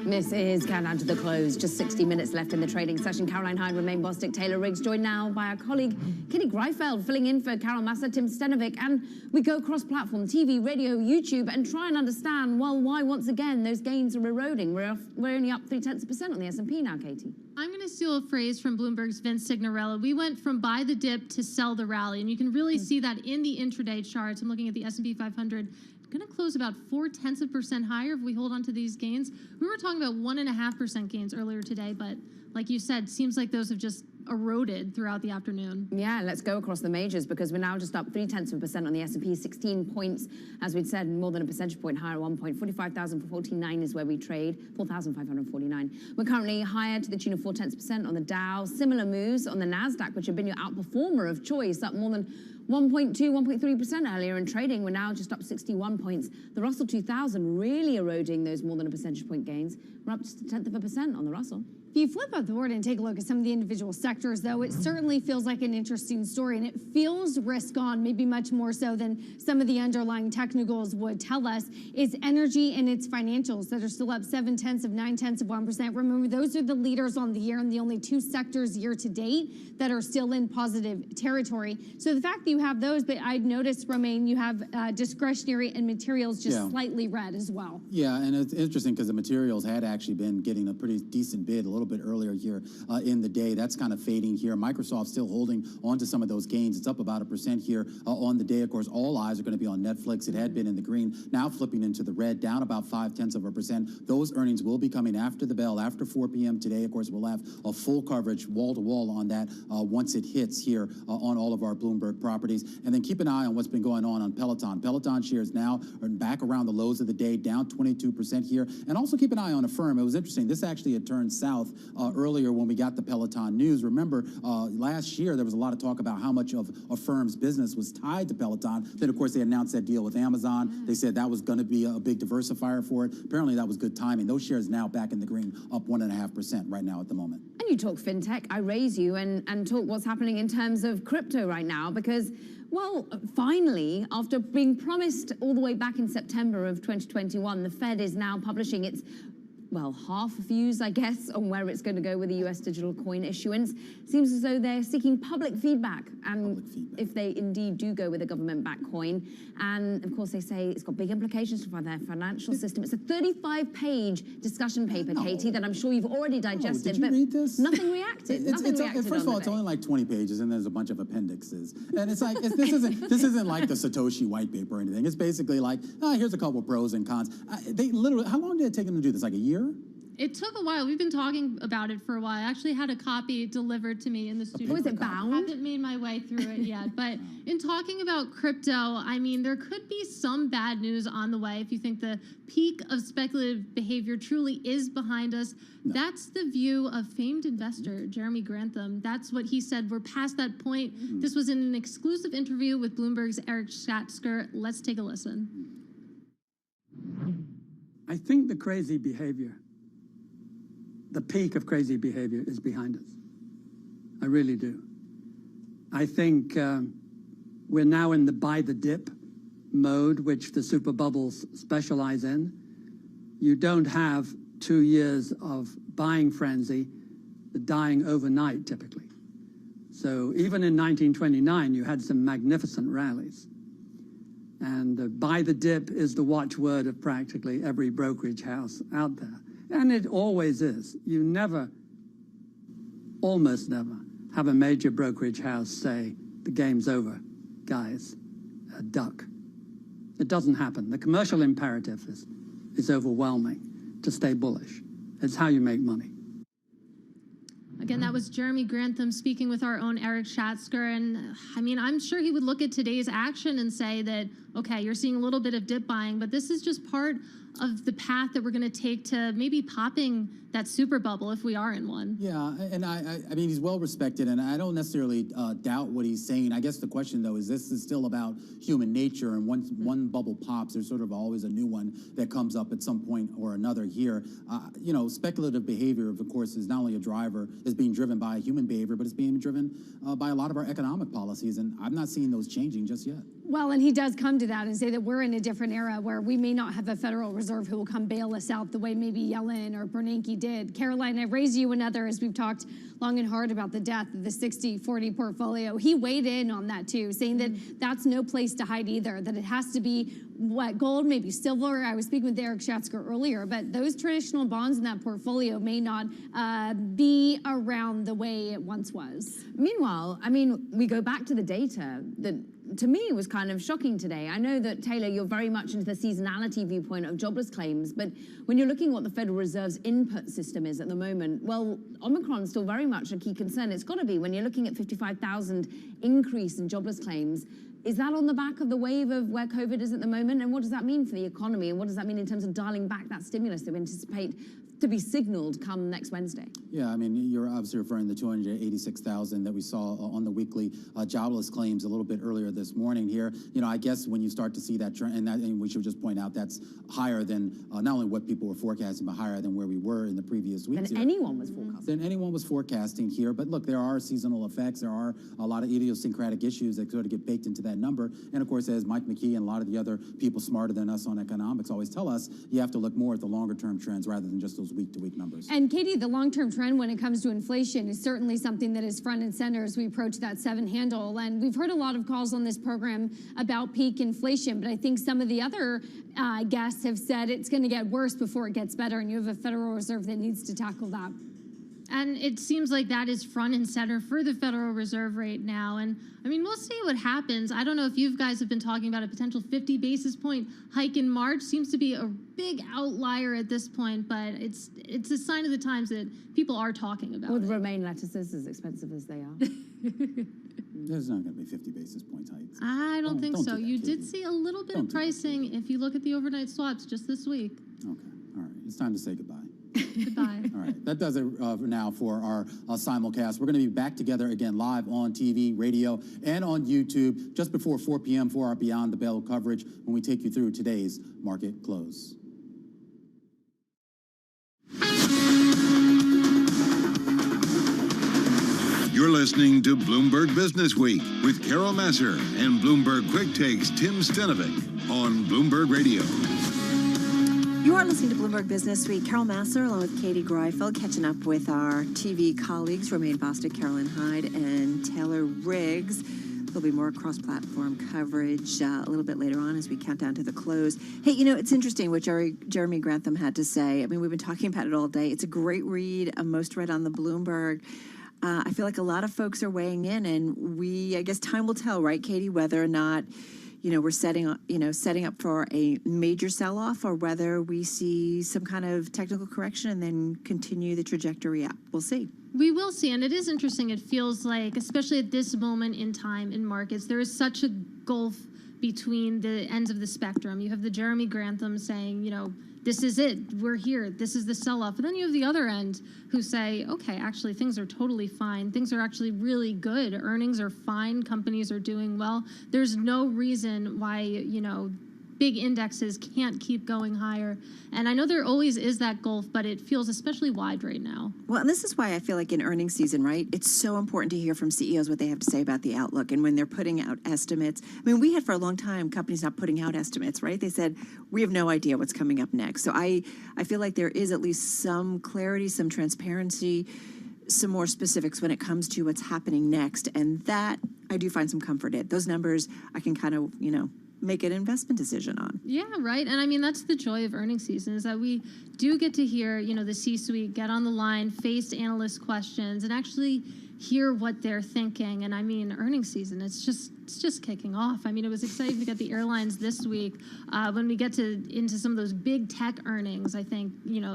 S14: This is Countdown to the Close. Just 60 minutes left in the trading session. Caroline Hyde, Romain Bostic, Taylor Riggs, joined now by our colleague Kitty Greifeld, filling in for Carol Massa, Tim Stenovic, and we go cross-platform, TV, radio, YouTube, and try and understand, well, why once again those gains are eroding. We're only up 0.3% on the S&P now, Katie.
S21: I'm going to steal a phrase from Bloomberg's Vince Signorello. We went from buy the dip to sell the rally, and you can really see that in the intraday charts. I'm looking at the S&P 500. Going to close about 0.4% higher if we hold on to these gains. We were talking about 1.5% gains earlier today, but like you said, seems like those have just eroded throughout the afternoon.
S14: Yeah, let's go across the majors because we're now just up 0.3% on the S&P, 16 points, as we'd said, more than a percentage point higher, 1 point. 45,049 is where we trade, 4,549. We're currently higher to the tune of 0.4% on the Dow. Similar moves on the NASDAQ, which have been your outperformer of choice, up more than 1.2, 1.3% earlier in trading. We're now just up 61 points. The Russell 2000 really eroding those more than a percentage point gains. We're up just 0.1% on the Russell.
S15: If you flip up the board and take a look at some of the individual sectors, though, it certainly feels like an interesting story, and it feels risk-on, maybe much more so than some of the underlying technicals would tell us, is energy and its financials that are still up 0.7%. Remember, those are the leaders on the year and the only two sectors year to date that are still in positive territory. So the fact that you have those, but I'd noticed, Romain, you have discretionary and materials just slightly red as well.
S16: Yeah, and it's interesting because the materials had actually been getting a pretty decent bid a little bit earlier here in the day. That's kind of fading here. Microsoft still holding on to some of those gains. It's up about 1% here on the day. Of course, all eyes are going to be on Netflix. It had been in the green, now flipping into the red, down about 0.5%. Those earnings will be coming after the bell, after 4 p.m. today. Of course, we'll have a full coverage wall-to-wall on that once it hits here on all of our Bloomberg properties. And then keep an eye on what's been going on Peloton. Peloton shares now are back around the lows of the day, down 22% here. And also keep an eye on Affirm. It was interesting. This actually had turned south earlier when we got the Peloton news. Remember, last year there was a lot of talk about how much of Affirm's business was tied to Peloton. Then, of course, they announced that deal with Amazon. They said that was going to be a big diversifier for it. Apparently, that was good timing. Those shares now back in the green, up 1.5% right now at the moment.
S14: And you talk fintech, I raise you, and talk what's happening in terms of crypto right now, because, well, finally, after being promised all the way back in September of 2021, the Fed is now publishing its half views, I guess, on where it's going to go with the U.S. digital coin issuance. Seems as though they're seeking public feedback, and if they indeed do go with a government-backed coin. And, of course, they say it's got big implications for their financial system. It's a 35-page discussion paper, Katie, that I'm sure you've already digested.
S16: Did you read this?
S14: Nothing reacted.
S16: First of all, it's only like 20 pages, and there's a bunch of appendixes. And it's like, this isn't like the Satoshi white paper or anything. It's basically like, here's a couple pros and cons. They literally, how long did it take them to do this? Like a year?
S21: It took a while. We've been talking about it for a while. I actually had a copy delivered to me in the studio.
S14: Was it bound?
S21: I haven't made my way through it yet. But in talking about crypto, I mean, there could be some bad news on the way if you think the peak of speculative behavior truly is behind us. No. That's the view of famed investor Jeremy Grantham. That's what he said. We're past that point. This was in an exclusive interview with Bloomberg's Eric Schatzker. Let's take a listen.
S20: I think the crazy behavior, the peak of crazy behavior is behind us. I really do. I think we're now in the buy the dip mode, which the super bubbles specialize in. You don't have 2 years of buying frenzy dying overnight, typically. So even in 1929, you had some magnificent rallies. And buy the dip is the watchword of practically every brokerage house out there. And it always is. You never, almost never, have a major brokerage house say, the game's over, guys, duck. It doesn't happen. The commercial imperative is overwhelming to stay bullish. It's how you make money.
S21: Again, that was Jeremy Grantham speaking with our own Eric Schatzker. And I mean, I'm sure he would look at today's action and say that, okay, you're seeing a little bit of dip buying, but this is just part of the path that we're going to take to maybe popping that super bubble if we are in one.
S16: Yeah, and I mean, he's well respected, and I don't necessarily doubt what he's saying. I guess the question, though, is this is still about human nature, and once one bubble pops, there's sort of always a new one that comes up at some point or another here. You know, speculative behavior, of course, is not only a driver, is being driven by human behavior, but it's being driven by a lot of our economic policies, and I'm not seeing those changing just yet.
S15: Well, and he does come to that and say that we're in a different era where we may not have a Federal Reserve who will come bail us out the way maybe Yellen or Bernanke did. Caroline, I raise you and others. We've talked long and hard about the death of the 60-40 portfolio. He weighed in on that too, saying that that's no place to hide either, that it has to be what, gold, maybe silver. I was speaking with Eric Schatzker earlier, but those traditional bonds in that portfolio may not be around the way it once was.
S14: Meanwhile, I mean, we go back to the data that to me was kind of shocking today. I know that, Taylor, you're very much into the seasonality viewpoint of jobless claims, but when you're looking at what the Federal Reserve's input system is at the moment, well, Omicron's still very much a key concern. It's got to be when you're looking at 55,000 increase in jobless claims. Is that on the back of the wave of where COVID is at the moment? And what does that mean for the economy? And what does that mean in terms of dialing back that stimulus that we anticipate to be signaled come next Wednesday?
S16: Yeah, I mean, you're obviously referring to the 286,000 that we saw on the weekly jobless claims a little bit earlier this morning here. You know, I guess when you start to see that trend, and we should just point out that's higher than not only what people were forecasting, but higher than where we were in the previous weeks.
S14: Than anyone was forecasting.
S16: Than anyone was forecasting here. But look, there are seasonal effects. There are a lot of idiosyncratic issues that sort of get baked into that number. And of course, as Mike McKee and a lot of the other people smarter than us on economics always tell us, you have to look more at the longer term trends rather than just those week-to-week numbers.
S15: And Katie, the long-term trend when it comes to inflation is certainly something that is front and center as we approach that 7 handle. And we've heard a lot of calls on this program about peak inflation, but I think some of the other guests have said it's going to get worse before it gets better, and you have a Federal Reserve that needs to tackle that.
S21: And it seems like that is front and center for the Federal Reserve right now. And I mean, we'll see what happens. I don't know if you guys have been talking about a potential 50 basis point hike in March. Seems to be a big outlier at this point, but it's a sign of the times that people are talking about
S14: With
S21: it.
S14: romaine lettuces as expensive as they are.
S16: There's not going to be 50 basis point hikes.
S21: I don't think so.
S16: Do that,
S21: You
S16: Katie.
S21: did see a little bit of pricing if you look at the overnight swaps just this week.
S16: Okay, all right. It's time to say goodbye.
S21: Goodbye.
S16: All right, that does it now for our simulcast. We're going to be back together again live on TV, radio, and on YouTube just before 4 p.m. for our Beyond the Bell coverage when we take you through today's market close.
S17: You're listening to Bloomberg Business Week with Carol Masser and Bloomberg Quick Takes Tim Stenovic on Bloomberg Radio.
S19: You are listening to Bloomberg Business Week. Carol Masser, along with Katie Greifeld, catching up with our TV colleagues, Romaine Bostick, Carolyn Hyde, and Taylor Riggs. There'll be more cross-platform coverage a little bit later on as we count down to the close. Hey, you know, it's interesting what Jeremy Grantham had to say. I mean, we've been talking about it all day. It's a great read, a most read on the Bloomberg. I feel like a lot of folks are weighing in, and I guess time will tell, right, Katie, whether or not we're setting up for a major sell-off, or whether we see some kind of technical correction and then continue the trajectory up. We'll see.
S21: We will see, and it is interesting. It feels like, especially at this moment in time in markets, there is such a gulf between the ends of the spectrum. You have the Jeremy Grantham saying, this is it, we're here, this is the sell-off. And then you have the other end who say, okay, actually things are totally fine. Things are actually really good. Earnings are fine. Companies are doing well. There's no reason why, big indexes can't keep going higher. And I know there always is that gulf, but it feels especially wide right now.
S19: Well, and this is why I feel like in earnings season, right, it's so important to hear from CEOs what they have to say about the outlook. And when they're putting out estimates, I mean, we had for a long time companies not putting out estimates, right? They said, we have no idea what's coming up next. So I feel like there is at least some clarity, some transparency, some more specifics when it comes to what's happening next. And that I do find some comfort in. Those numbers I can kind of, make an investment decision on.
S21: Yeah, right. And I mean, that's the joy of earnings season, is that we do get to hear, the C-suite get on the line, face analyst questions, and actually hear what they're thinking. And I mean, earnings season, it's just kicking off. I mean, it was exciting to get the airlines this week. When we get into some of those big tech earnings, I think,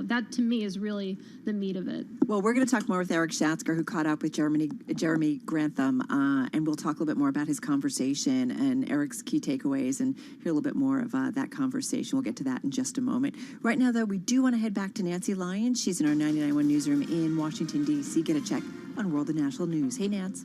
S21: that to me is really the meat of it.
S19: Well, we're going to talk more with Eric Schatzker, who caught up with Jeremy Grantham, and we'll talk a little bit more about his conversation and Eric's key takeaways and hear a little bit more of that conversation. We'll get to that in just a moment. Right now, though, we do want to head back to Nancy Lyons. She's in our 99.1 newsroom in Washington, D.C. Get a check on world and national news. Hey, Nance.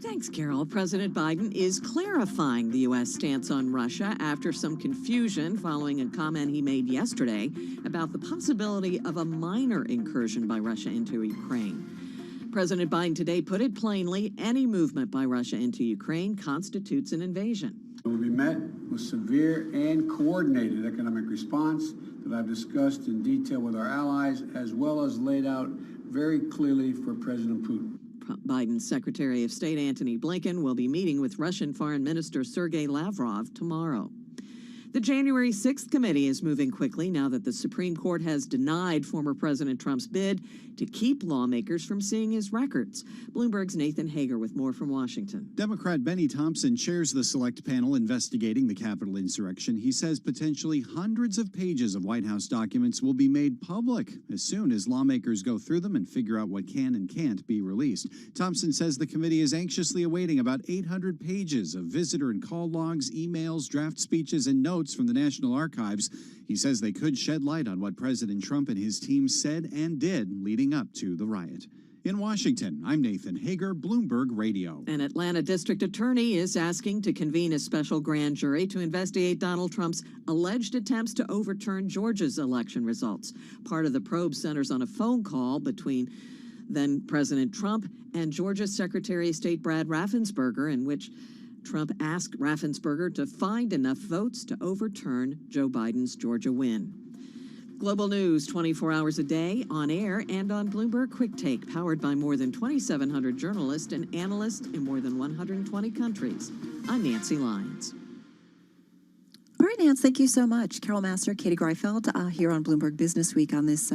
S5: Thanks, Carol. President Biden is clarifying the U.S. stance on Russia after some confusion following a comment he made yesterday about the possibility of a minor incursion by Russia into Ukraine. President Biden today put it plainly, any movement by Russia into Ukraine constitutes an invasion.
S1: It will be met with severe and coordinated economic response that I've discussed in detail with our allies, as well as laid out very clearly for President Putin.
S5: Biden's Secretary of State Antony Blinken will be meeting with Russian Foreign Minister Sergei Lavrov tomorrow. The January 6th committee is moving quickly now that the Supreme Court has denied former President Trump's bid to keep lawmakers from seeing his records. Bloomberg's Nathan Hager with more from Washington.
S2: Democrat Benny Thompson chairs the select panel investigating the Capitol insurrection. He says potentially hundreds of pages of White House documents will be made public as soon as lawmakers go through them and figure out what can and can't be released. Thompson says the committee is anxiously awaiting about 800 pages of visitor and call logs, emails, draft speeches, and notes from the National Archives. He says they could shed light on what President Trump and his team said and did leading up to the riot. In Washington, I'm Nathan Hager, Bloomberg Radio.
S5: An Atlanta district attorney is asking to convene a special grand jury to investigate Donald Trump's alleged attempts to overturn Georgia's election results. Part of the probe centers on a phone call between then President Trump and Georgia Secretary of State Brad Raffensperger, in which Trump asked Raffensperger to find enough votes to overturn Joe Biden's Georgia win. Global news 24 hours a day, on air and on Bloomberg Quick Take, powered by more than 2,700 journalists and analysts in more than 120 countries. I'm Nancy Lyons.
S19: All right, Nance, thank you so much. Carol Master, Katie Greifeld here on Bloomberg Business Week on this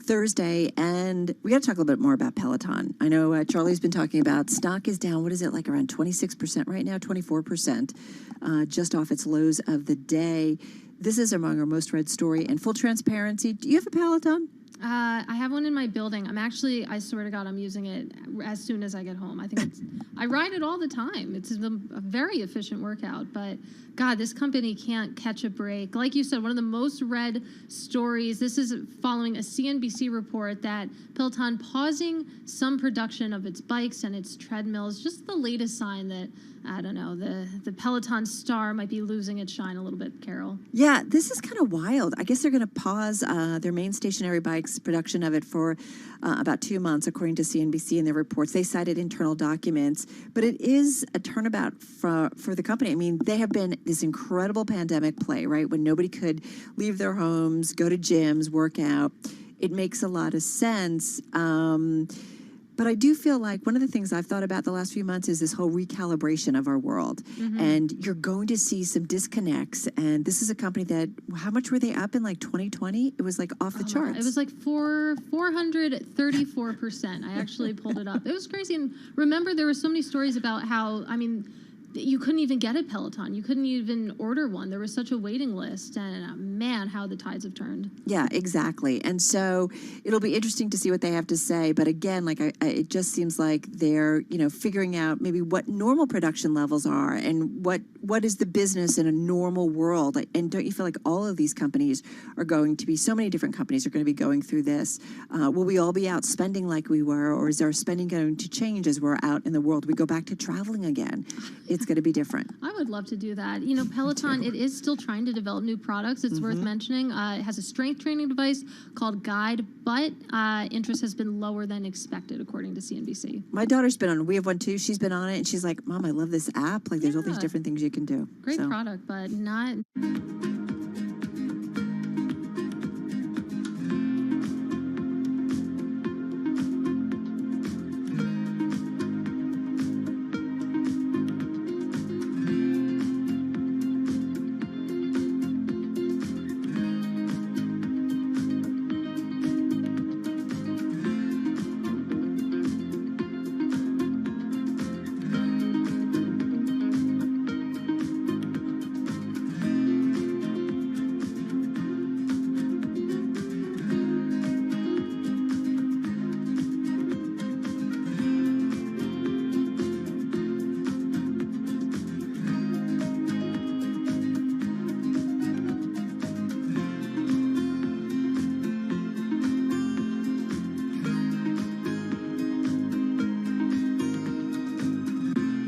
S19: Thursday. And we got to talk a little bit more about Peloton. I know Charlie's been talking about stock is down. What is it, like around 26% right now, 24%, just off its lows of the day. This is among our most read story. And full transparency, do you have a Peloton?
S21: I have one in my building. I swear to God, I'm using it as soon as I get home. I ride it all the time. It's a very efficient workout, but God, this company can't catch a break. Like you said, one of the most read stories, this is following a CNBC report that Peloton pausing some production of its bikes and its treadmills, just the latest sign that, I don't know, the Peloton star might be losing its shine a little bit, Carol.
S19: Yeah, this is kind of wild. I guess they're going to pause their main stationary bikes production of it for about 2 months, according to CNBC in their reports. They cited internal documents, but it is a turnabout for the company. I mean, they have been this incredible pandemic play, right, when nobody could leave their homes, go to gyms, work out. It makes a lot of sense. But I do feel like one of the things I've thought about the last few months is this whole recalibration of our world. Mm-hmm. And you're going to see some disconnects. And this is a company that, how much were they up in like 2020? It was like off the charts.
S21: It was like 434%. I actually pulled it up. It was crazy. And remember, there were so many stories about how, you couldn't even get a Peloton. You couldn't even order one. There was such a waiting list. And man, how the tides have turned.
S19: Yeah, exactly. And so it'll be interesting to see what they have to say. But again, it just seems like they're, figuring out maybe what normal production levels are and what is the business in a normal world. And don't you feel like all of these companies are going to be, so many different companies are going to be going through this? Will we all be out spending like we were, or is our spending going to change as we're out in the world? We go back to traveling again. It's going to be different.
S21: I would love to do that. Peloton, it is still trying to develop new products. It's worth mentioning. It has a strength training device called Guide, but interest has been lower than expected, according to CNBC.
S19: My daughter's been on it. We have one too. She's been on it, and she's like, Mom, I love this app. Like, there's all these different things you can do.
S21: Great product, but not...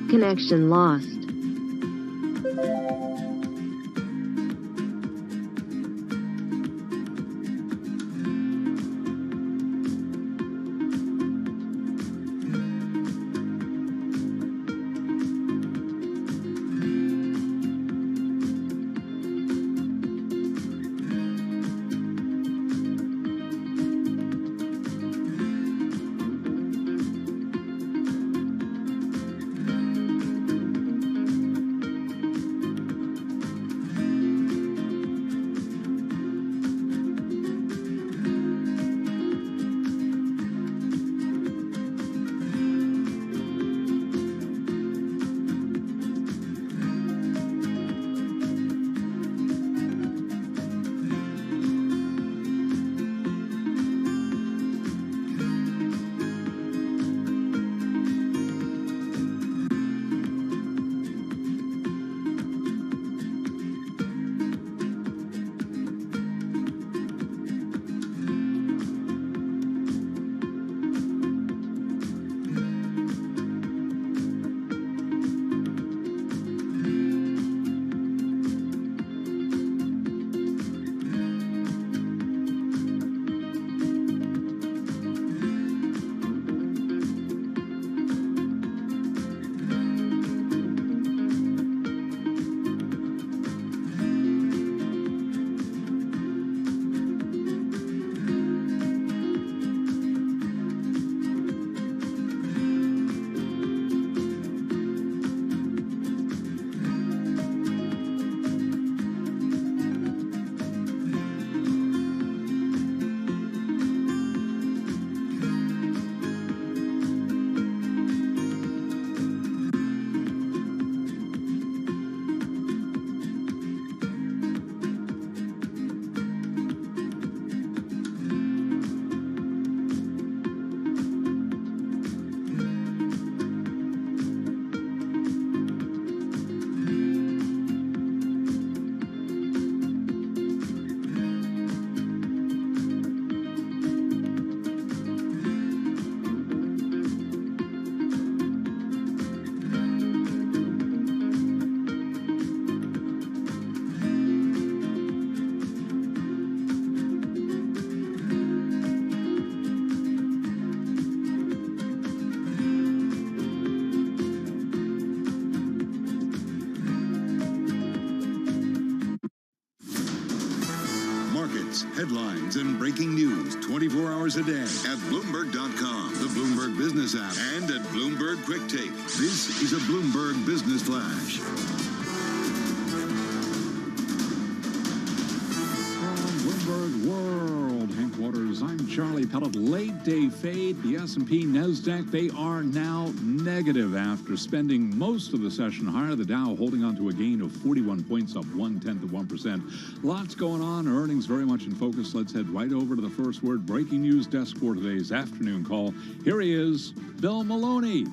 S11: Connection lost.
S17: Headlines and breaking news 24 hours a day at Bloomberg.com, the Bloomberg Business app, and at Bloomberg Quick Take. This is a Bloomberg Business Flash.
S23: From Bloomberg World headquarters, I'm Charlie Pellet. Late day fade. The S&P, NASDAQ, they are now negative after spending most of the session higher. The Dow holding on to a gain of 41 points, up 0.1%. Lots going on. Earnings very much in focus. Let's head right over to the first word breaking news desk for today's afternoon call. Here he is, Bill Maloney.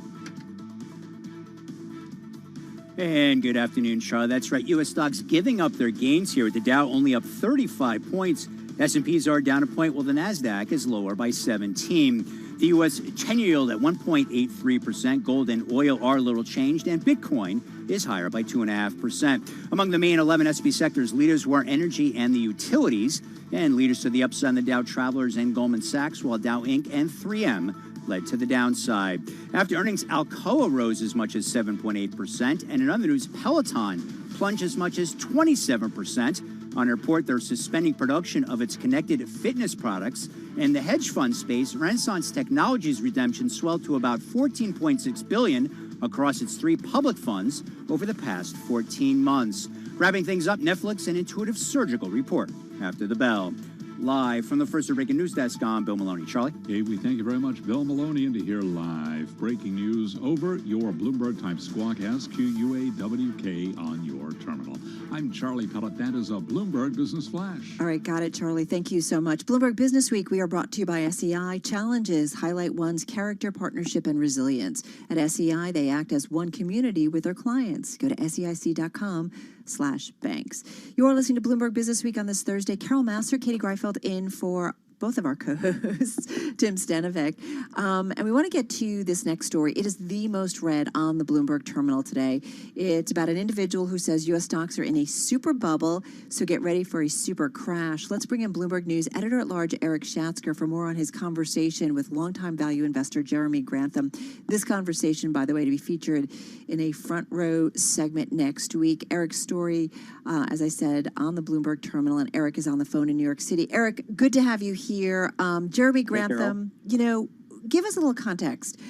S12: And good afternoon, Charlie. That's right. U.S. stocks giving up their gains here, with the Dow only up 35 points. S&Ps are down a point, while the NASDAQ is lower by 17. The U.S. 10-year yield at 1.83%. Gold and oil are little changed, and Bitcoin is higher by 2.5%. Among the main 11 S&P sectors, leaders were energy and the utilities, and leaders to the upside on the Dow, Travelers and Goldman Sachs, while Dow Inc. and 3M led to the downside. After earnings, Alcoa rose as much as 7.8%, and in other news, Peloton plunged as much as 27%. On a report, they're suspending production of its connected fitness products. In the hedge fund space, Renaissance Technologies' redemption swelled to about $14.6 billion across its 3 public funds over the past 14 months. Wrapping things up, Netflix and Intuitive Surgical report after the bell. Live from the first breaking news desk, I'm Bill Maloney. Charlie?
S23: Okay, we thank you very much, Bill Maloney, and to hear live breaking news over your Bloomberg Type Squawk-Ask QUAWK on your terminal. I'm Charlie Pellet. That is a Bloomberg Business Flash.
S19: All right, got it, Charlie. Thank you so much. Bloomberg Business Week, we are brought to you by SEI. Challenges highlight one's character, partnership, and resilience. At SEI, they act as one community with their clients. Go to SEIC.com/banks. You are listening to Bloomberg Business Week on this Thursday. Carol Massar, Katie Greifeld in for both of our co-hosts, Tim Stenovic. And we want to get to this next story. It is the most read on the Bloomberg terminal today. It's about an individual who says U.S. stocks are in a super bubble, so get ready for a super crash. Let's bring in Bloomberg News editor-at-large Eric Schatzker for more on his conversation with longtime value investor Jeremy Grantham. This conversation, by the way, to be featured in a front row segment next week. Eric's story, as I said, on the Bloomberg terminal, and Eric is on the phone in New York City. Eric, good to have you here. Jeremy Grantham, give us a little context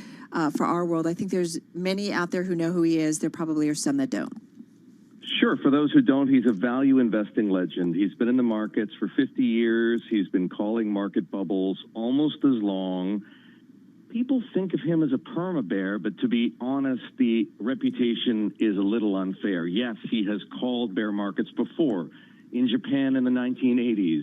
S19: for our world. I think there's many out there who know who he is. There probably are some that don't.
S11: Sure. For those who don't, he's a value investing legend. He's been in the markets for 50 years. He's been calling market bubbles almost as long. People think of him as a perma-bear, but to be honest, the reputation is a little unfair. Yes, he has called bear markets before, in Japan in the 1980s,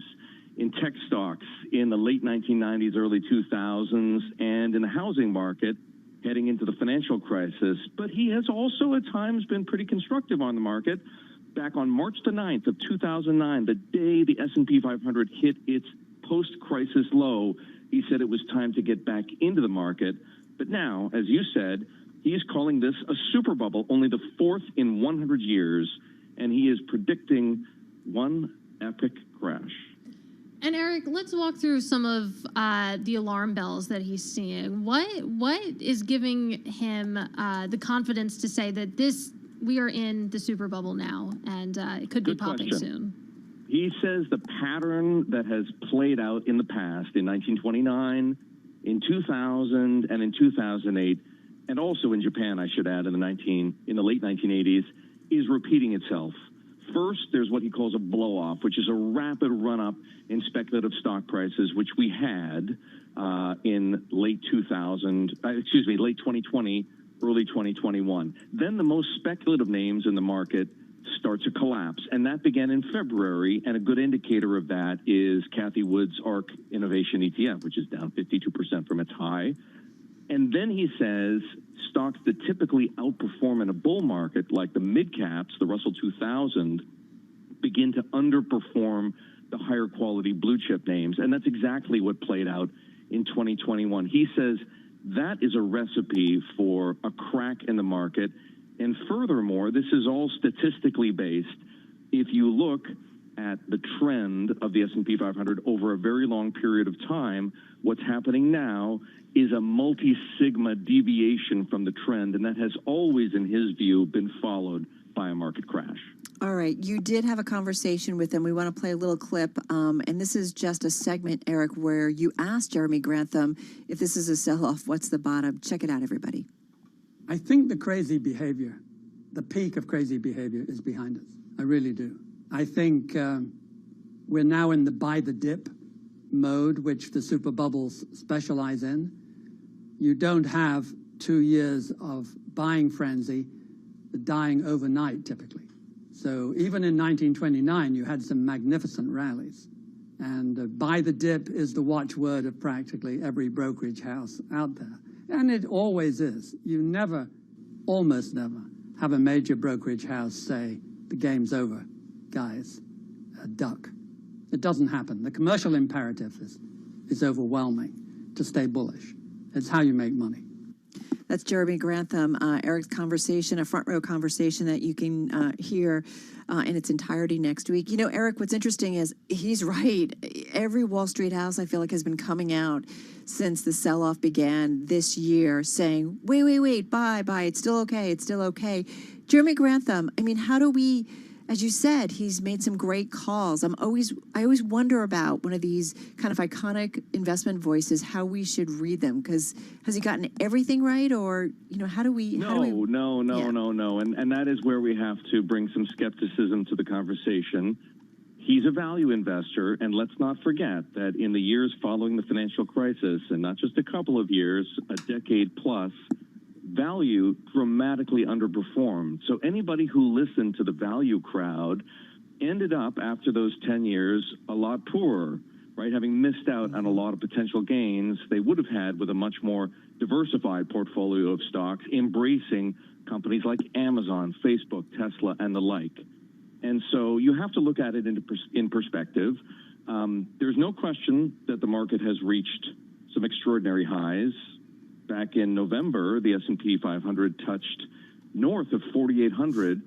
S11: in tech stocks in the late 1990s, early 2000s, and in the housing market heading into the financial crisis. But he has also at times been pretty constructive on the market. Back on March the 9th of 2009, the day the S&P 500 hit its post-crisis low, he said it was time to get back into the market. But now, as you said, he is calling this a super bubble, only the fourth in 100 years, and he is predicting one epic crash.
S21: And Eric, let's walk through some of the alarm bells that he's seeing. What is giving him the confidence to say that we are in the super bubble now, and it could be popping soon?
S11: He says the pattern that has played out in the past, in 1929, in 2000, and in 2008, and also in Japan, I should add, in the late 1980s, is repeating itself. First, there's what he calls a blow-off, which is a rapid run-up in speculative stock prices, which we had in late 2020, early 2021. Then the most speculative names in the market start to collapse, and that began in February, and a good indicator of that is Cathie Wood's ARK Innovation ETF, which is down 52% from its high. And then he says stocks that typically outperform in a bull market, like the mid-caps, the Russell 2000, begin to underperform the higher quality blue chip names, and that's exactly what played out in 2021. He says that is a recipe for a crack in the market. And furthermore, this is all statistically based. If you look at the trend of the S&P 500 over a very long period of time, what's happening now is a multi-sigma deviation from the trend, and that has always, in his view, been followed by a market crash.
S19: All right, you did have a conversation with him. We want to play a little clip, and this is just a segment, Eric, where you asked Jeremy Grantham, if this is a sell-off, what's the bottom? Check it out, everybody.
S20: I think the crazy behavior, the peak of crazy behavior is behind us. I really do. I think we're now in the buy the dip mode, which the super bubbles specialize in. You don't have 2 years of buying frenzy dying overnight, typically. So even in 1929, you had some magnificent rallies. And buy the dip is the watchword of practically every brokerage house out there. And it always is. You never, almost never, have a major brokerage house say, the game's over, guys, duck. It doesn't happen. The commercial imperative is overwhelming to stay bullish. It's how you make money.
S19: That's Jeremy Grantham, Eric's conversation, a front row conversation that you can hear in its entirety next week. You know, Eric, what's interesting is he's right. Every Wall Street house, I feel like, has been coming out since the sell-off began this year saying, wait, buy, it's still okay, it's still okay. Jeremy Grantham, I mean, how do we, as you said, he's made some great calls. I always wonder about one of these kind of iconic investment voices, how we should read them, because has he gotten everything right, or how do we?
S11: No. And that is where we have to bring some skepticism to the conversation. He's a value investor, and let's not forget that in the years following the financial crisis, and not just a couple of years, a decade plus, value dramatically underperformed. So anybody who listened to the value crowd ended up, after those 10 years, a lot poorer, right? Having missed out on a lot of potential gains they would have had with a much more diversified portfolio of stocks, embracing companies like Amazon, Facebook, Tesla, and the like. And so you have to look at it in perspective. There's no question that the market has reached some extraordinary highs. Back in November, the S&P 500 touched north of 4,800,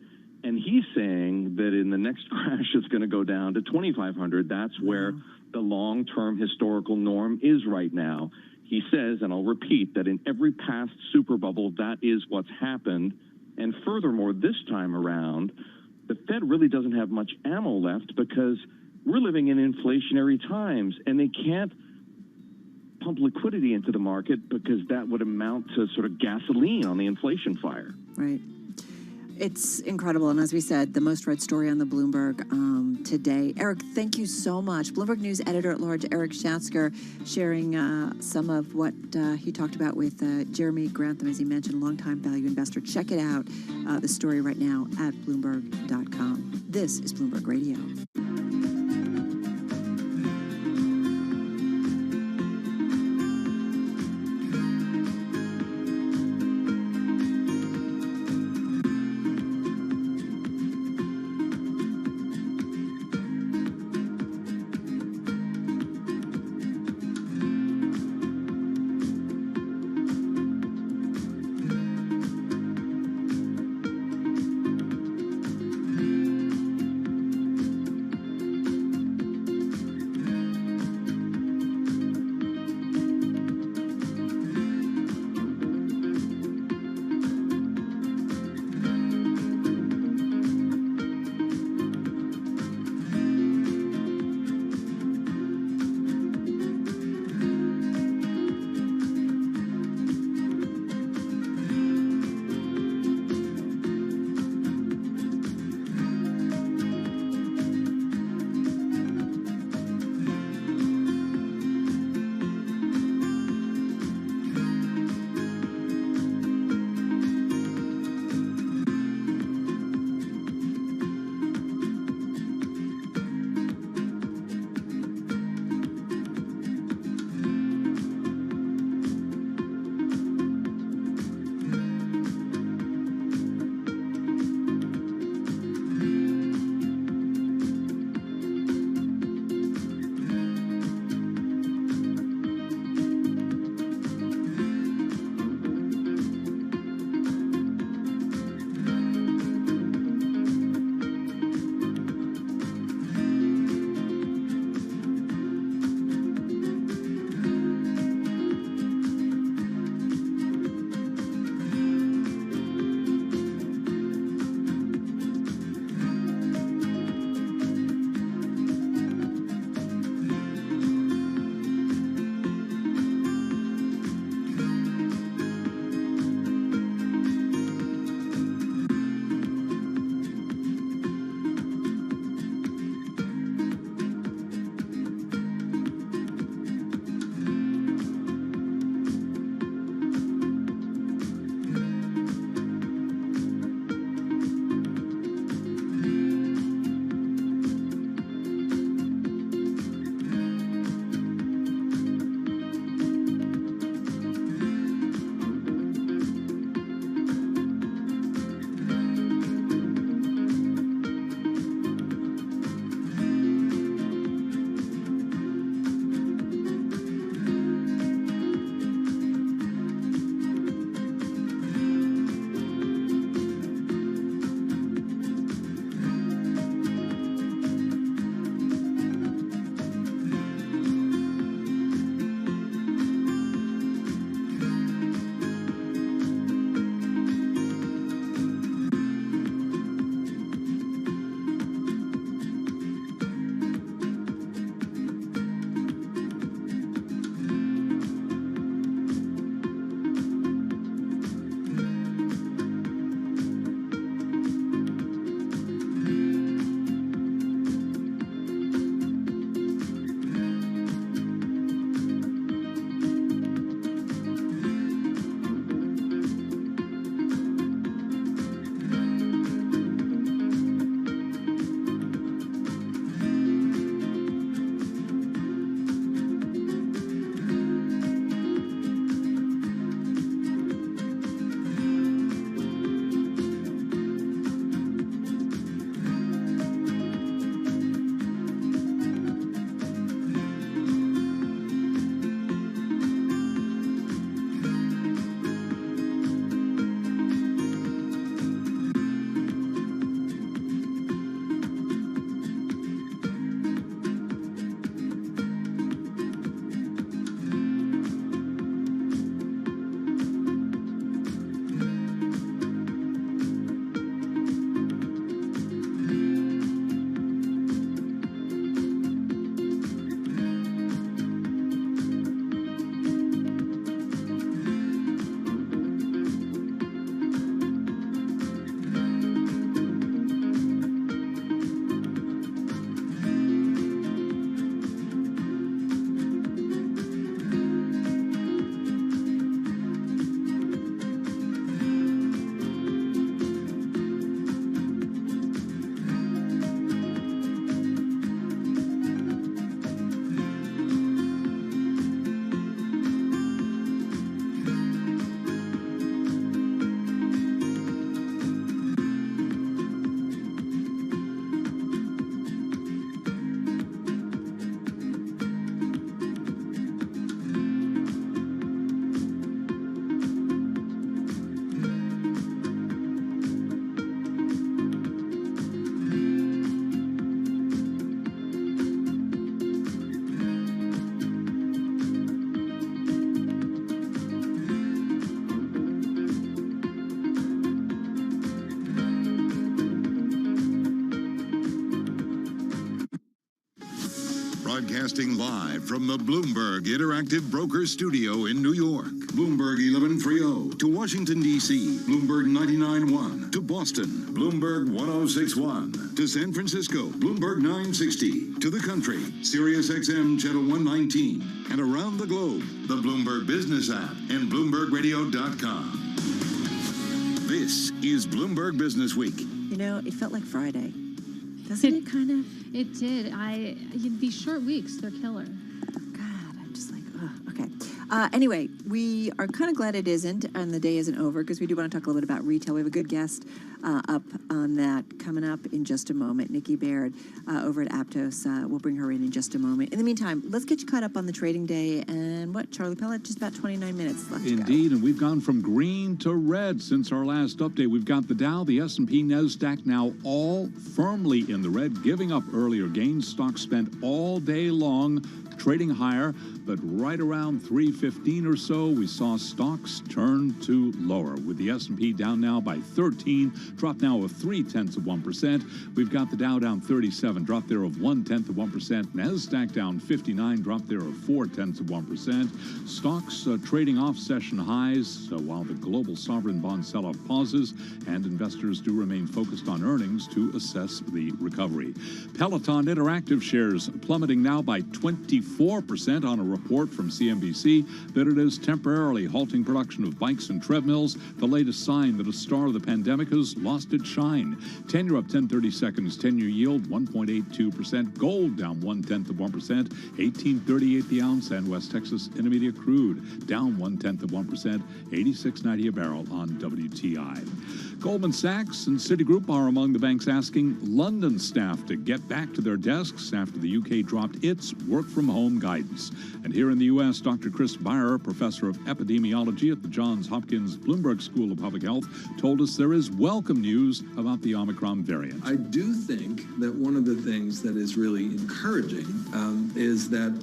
S11: and he's saying that in the next crash it's going to go down to 2,500. That's where the long-term historical norm is right now. He says, and I'll repeat, that in every past super bubble, that is what's happened. And furthermore, this time around, the Fed really doesn't have much ammo left because we're living in inflationary times, and they can't pump liquidity into the market because that would amount to sort of gasoline on the inflation fire.
S19: Right. It's incredible. And as we said, the most read story on the Bloomberg today. Eric, thank you so much. Bloomberg News Editor-at-Large Eric Schatzker sharing some of what he talked about with Jeremy Grantham, as he mentioned, longtime value investor. Check it out, the story right now at Bloomberg.com. This is Bloomberg Radio.
S17: Broadcasting live from the Bloomberg Interactive Broker Studio in New York. Bloomberg 1130 to Washington, D.C. Bloomberg 99.1 to Boston. Bloomberg 106.1 to San Francisco. Bloomberg 960 to the country. Sirius XM Channel 119. And around the globe, the Bloomberg Business app and BloombergRadio.com. This is Bloomberg Business Week.
S19: You know, it felt like Friday. Doesn't it kind of?
S21: It did. These short weeks, they're killer.
S19: God, I'm just like, ugh. Okay. Anyway, we are kind of glad it isn't, and the day isn't over, because we do want to talk a little bit about retail. We have a good guest up on that coming up in just a moment. Nikki Baird over at Aptos. We'll bring her in just a moment. In the meantime, let's get you caught up on the trading day. And what, Charlie Pellet? Just about 29 minutes left.
S23: Indeed, and we've gone from green to red since our last update. We've got the Dow, the S&P, NASDAQ now all firmly in the red, giving up earlier gains. Stocks spent all day long trading higher, but right around 3:15 or so, we saw stocks turn to lower, with the S&P down now by 13, drop now of 0.3%. We've got the Dow down 37, drop there of 0.1%. NASDAQ down 59, drop there of 0.4%. Stocks trading off session highs, while the global sovereign bond sell-off pauses, and investors do remain focused on earnings to assess the recovery. Peloton Interactive shares plummeting now by 24% on a report from CNBC that it is temporarily halting production of bikes and treadmills, the latest sign that a star of the pandemic has lost its shine. 10-year up 10/30 seconds, 10-year yield 1.82%, gold down 0.1%, 18.38 the ounce, and West Texas Intermediate crude down 0.1%, 86.90 a barrel on WTI. Goldman Sachs and Citigroup are among the banks asking London staff to get back to their desks after the UK dropped its work-from-home guidance. And here in the U.S., Dr. Chris Beyer, professor of epidemiology at the Johns Hopkins Bloomberg School of Public Health, told us there is welcome news about the Omicron variant.
S4: I do think that one of the things that is really encouraging is that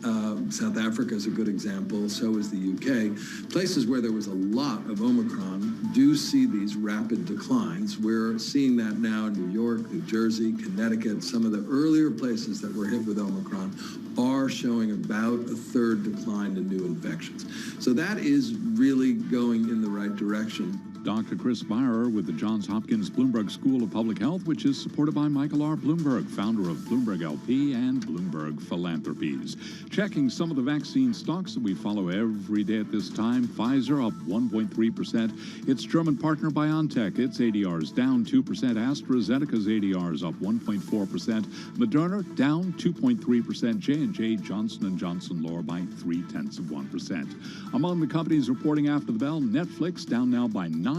S4: South Africa is a good example, so is the UK. Places where there was a lot of Omicron do see these rapid declines. We're seeing that now in New York, New Jersey, Connecticut. Some of the earlier places that were hit with Omicron are showing about a third decline in new infections. So that is really going in the right direction.
S23: Dr. Chris Beyer with the Johns Hopkins Bloomberg School of Public Health, which is supported by Michael R. Bloomberg, founder of Bloomberg LP and Bloomberg Philanthropies. Checking some of the vaccine stocks that we follow every day at this time. Pfizer up 1.3%. Its German partner BioNTech, its ADRs down 2%. AstraZeneca's ADRs up 1.4%. Moderna down 2.3%. J&J, Johnson & Johnson lower by 0.3%. Among the companies reporting after the bell, Netflix down now by 0.9%.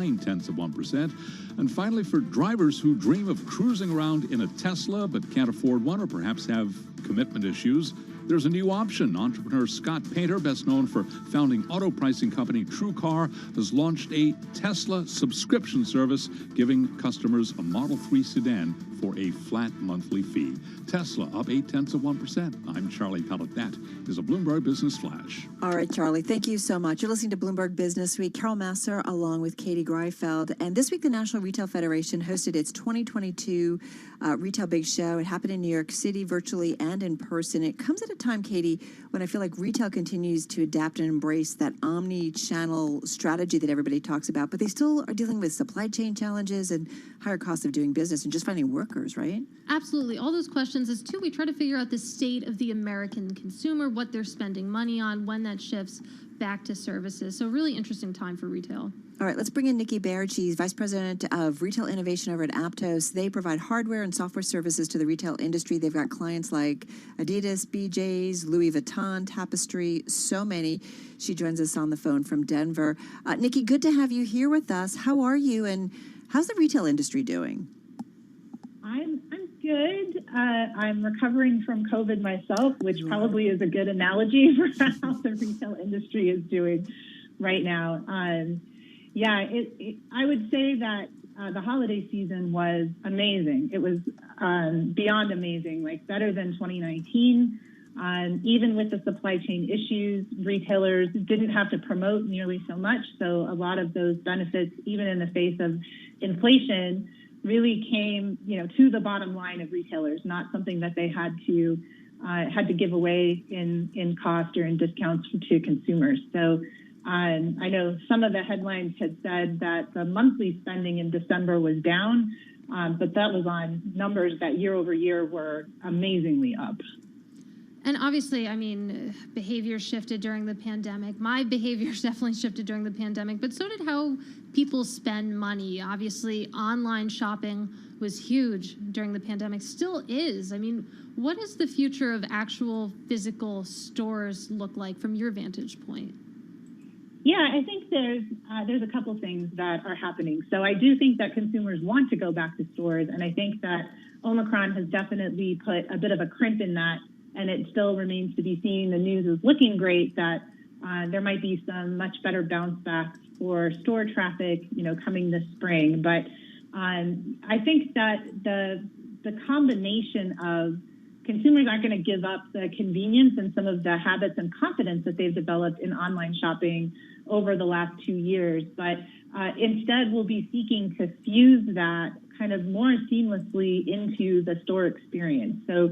S23: And finally, for drivers who dream of cruising around in a Tesla but can't afford one or perhaps have commitment issues, there's a new option. Entrepreneur Scott Painter, best known for founding auto pricing company TrueCar, has launched a Tesla subscription service giving customers a Model 3 sedan for a flat monthly fee. Tesla up 0.8%. I'm Charlie Pellet. That is a Bloomberg Business Flash.
S19: All right, Charlie, thank you so much. You're listening to Bloomberg Business Week. Carol Masser along with Katie Greifeld. And this week, the National Retail Federation hosted its 2022 Retail Big Show. It happened in New York City, virtually and in person. It comes at a time, Katie, when I feel like retail continues to adapt and embrace that omni-channel strategy that everybody talks about, but they still are dealing with supply chain challenges and higher costs of doing business and just finding workers, right?
S21: Absolutely. All those questions as too, we try to figure out the state of the American consumer, what they're spending money on, when that shifts back to services. So really interesting time for retail.
S19: All right, let's bring in Nikki Baird. She's Vice President of Retail Innovation over at Aptos. They provide hardware and software services to the retail industry. They've got clients like Adidas, BJ's, Louis Vuitton, Tapestry, so many. She joins us on the phone from Denver. Nikki, good to have you here with us. How are you, and how's the retail industry doing?
S8: I'm good. I'm recovering from COVID myself, which probably is a good analogy for how the retail industry is doing right now. I would say that the holiday season was amazing. It was beyond amazing, like better than 2019. Even with the supply chain issues, retailers didn't have to promote nearly so much. So a lot of those benefits, even in the face of inflation, really came, to the bottom line of retailers, not something that they had to had to give away in cost or in discounts to consumers. So I know some of the headlines had said that the monthly spending in December was down, but that was on numbers that year over year were amazingly up.
S21: And obviously, I mean, behavior shifted during the pandemic. My behaviors definitely shifted during the pandemic, but so did how people spend money. Obviously, online shopping was huge during the pandemic, still is. I mean, what does the future of actual physical stores look like from your vantage point?
S8: Yeah, I think there's a couple things that are happening. So I do think that consumers want to go back to stores, and I think that Omicron has definitely put a bit of a crimp in that, and it still remains to be seen. The news is looking great that there might be some much better bounce back for store traffic, coming this spring. But I think that the combination of consumers aren't going to give up the convenience and some of the habits and confidence that they've developed in online shopping over the last 2 years, but instead will be seeking to fuse that kind of more seamlessly into the store experience. So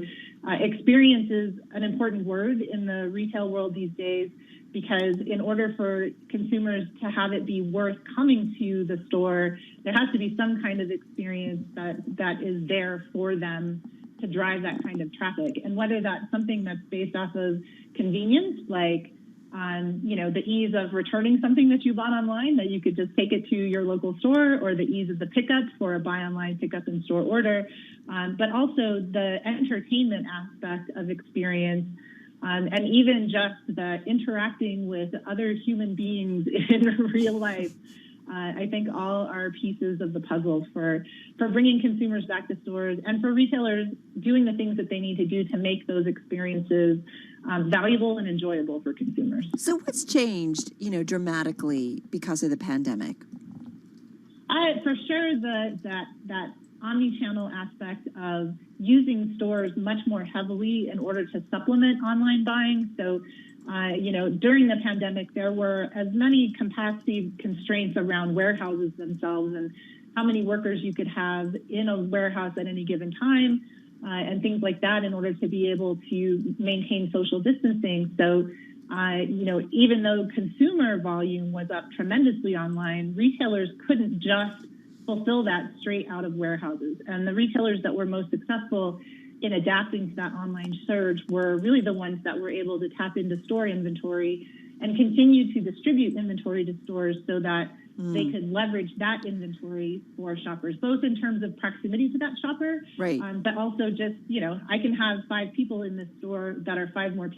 S8: experience is an important word in the retail world these days, because in order for consumers to have it be worth coming to the store, there has to be some kind of experience that is there for them to drive that kind of traffic. And whether that's something that's based off of convenience, like the ease of returning something that you bought online, that you could just take it to your local store, or the ease of the pickup for a buy online, pick up in store order, but also the entertainment aspect of experience, and even just the interacting with other human beings in real life. I think all are pieces of the puzzle for bringing consumers back to stores, and for retailers doing the things that they need to do to make those experiences valuable and enjoyable for consumers.
S19: So what's changed, dramatically because of the pandemic?
S8: For sure, that omni-channel aspect of using stores much more heavily in order to supplement online buying. So during the pandemic, there were as many capacity constraints around warehouses themselves and how many workers you could have in a warehouse at any given time, and things like that, in order to be able to maintain social distancing. So, even though consumer volume was up tremendously online, retailers couldn't just fulfill that straight out of warehouses. And the retailers that were most successful in adapting to that online surge were really the ones that were able to tap into store inventory and continue to distribute inventory to stores so that they could leverage that inventory for shoppers, both in terms of proximity to that shopper,
S19: right,
S8: but also just, I can have 5 people in this store that are 5 more people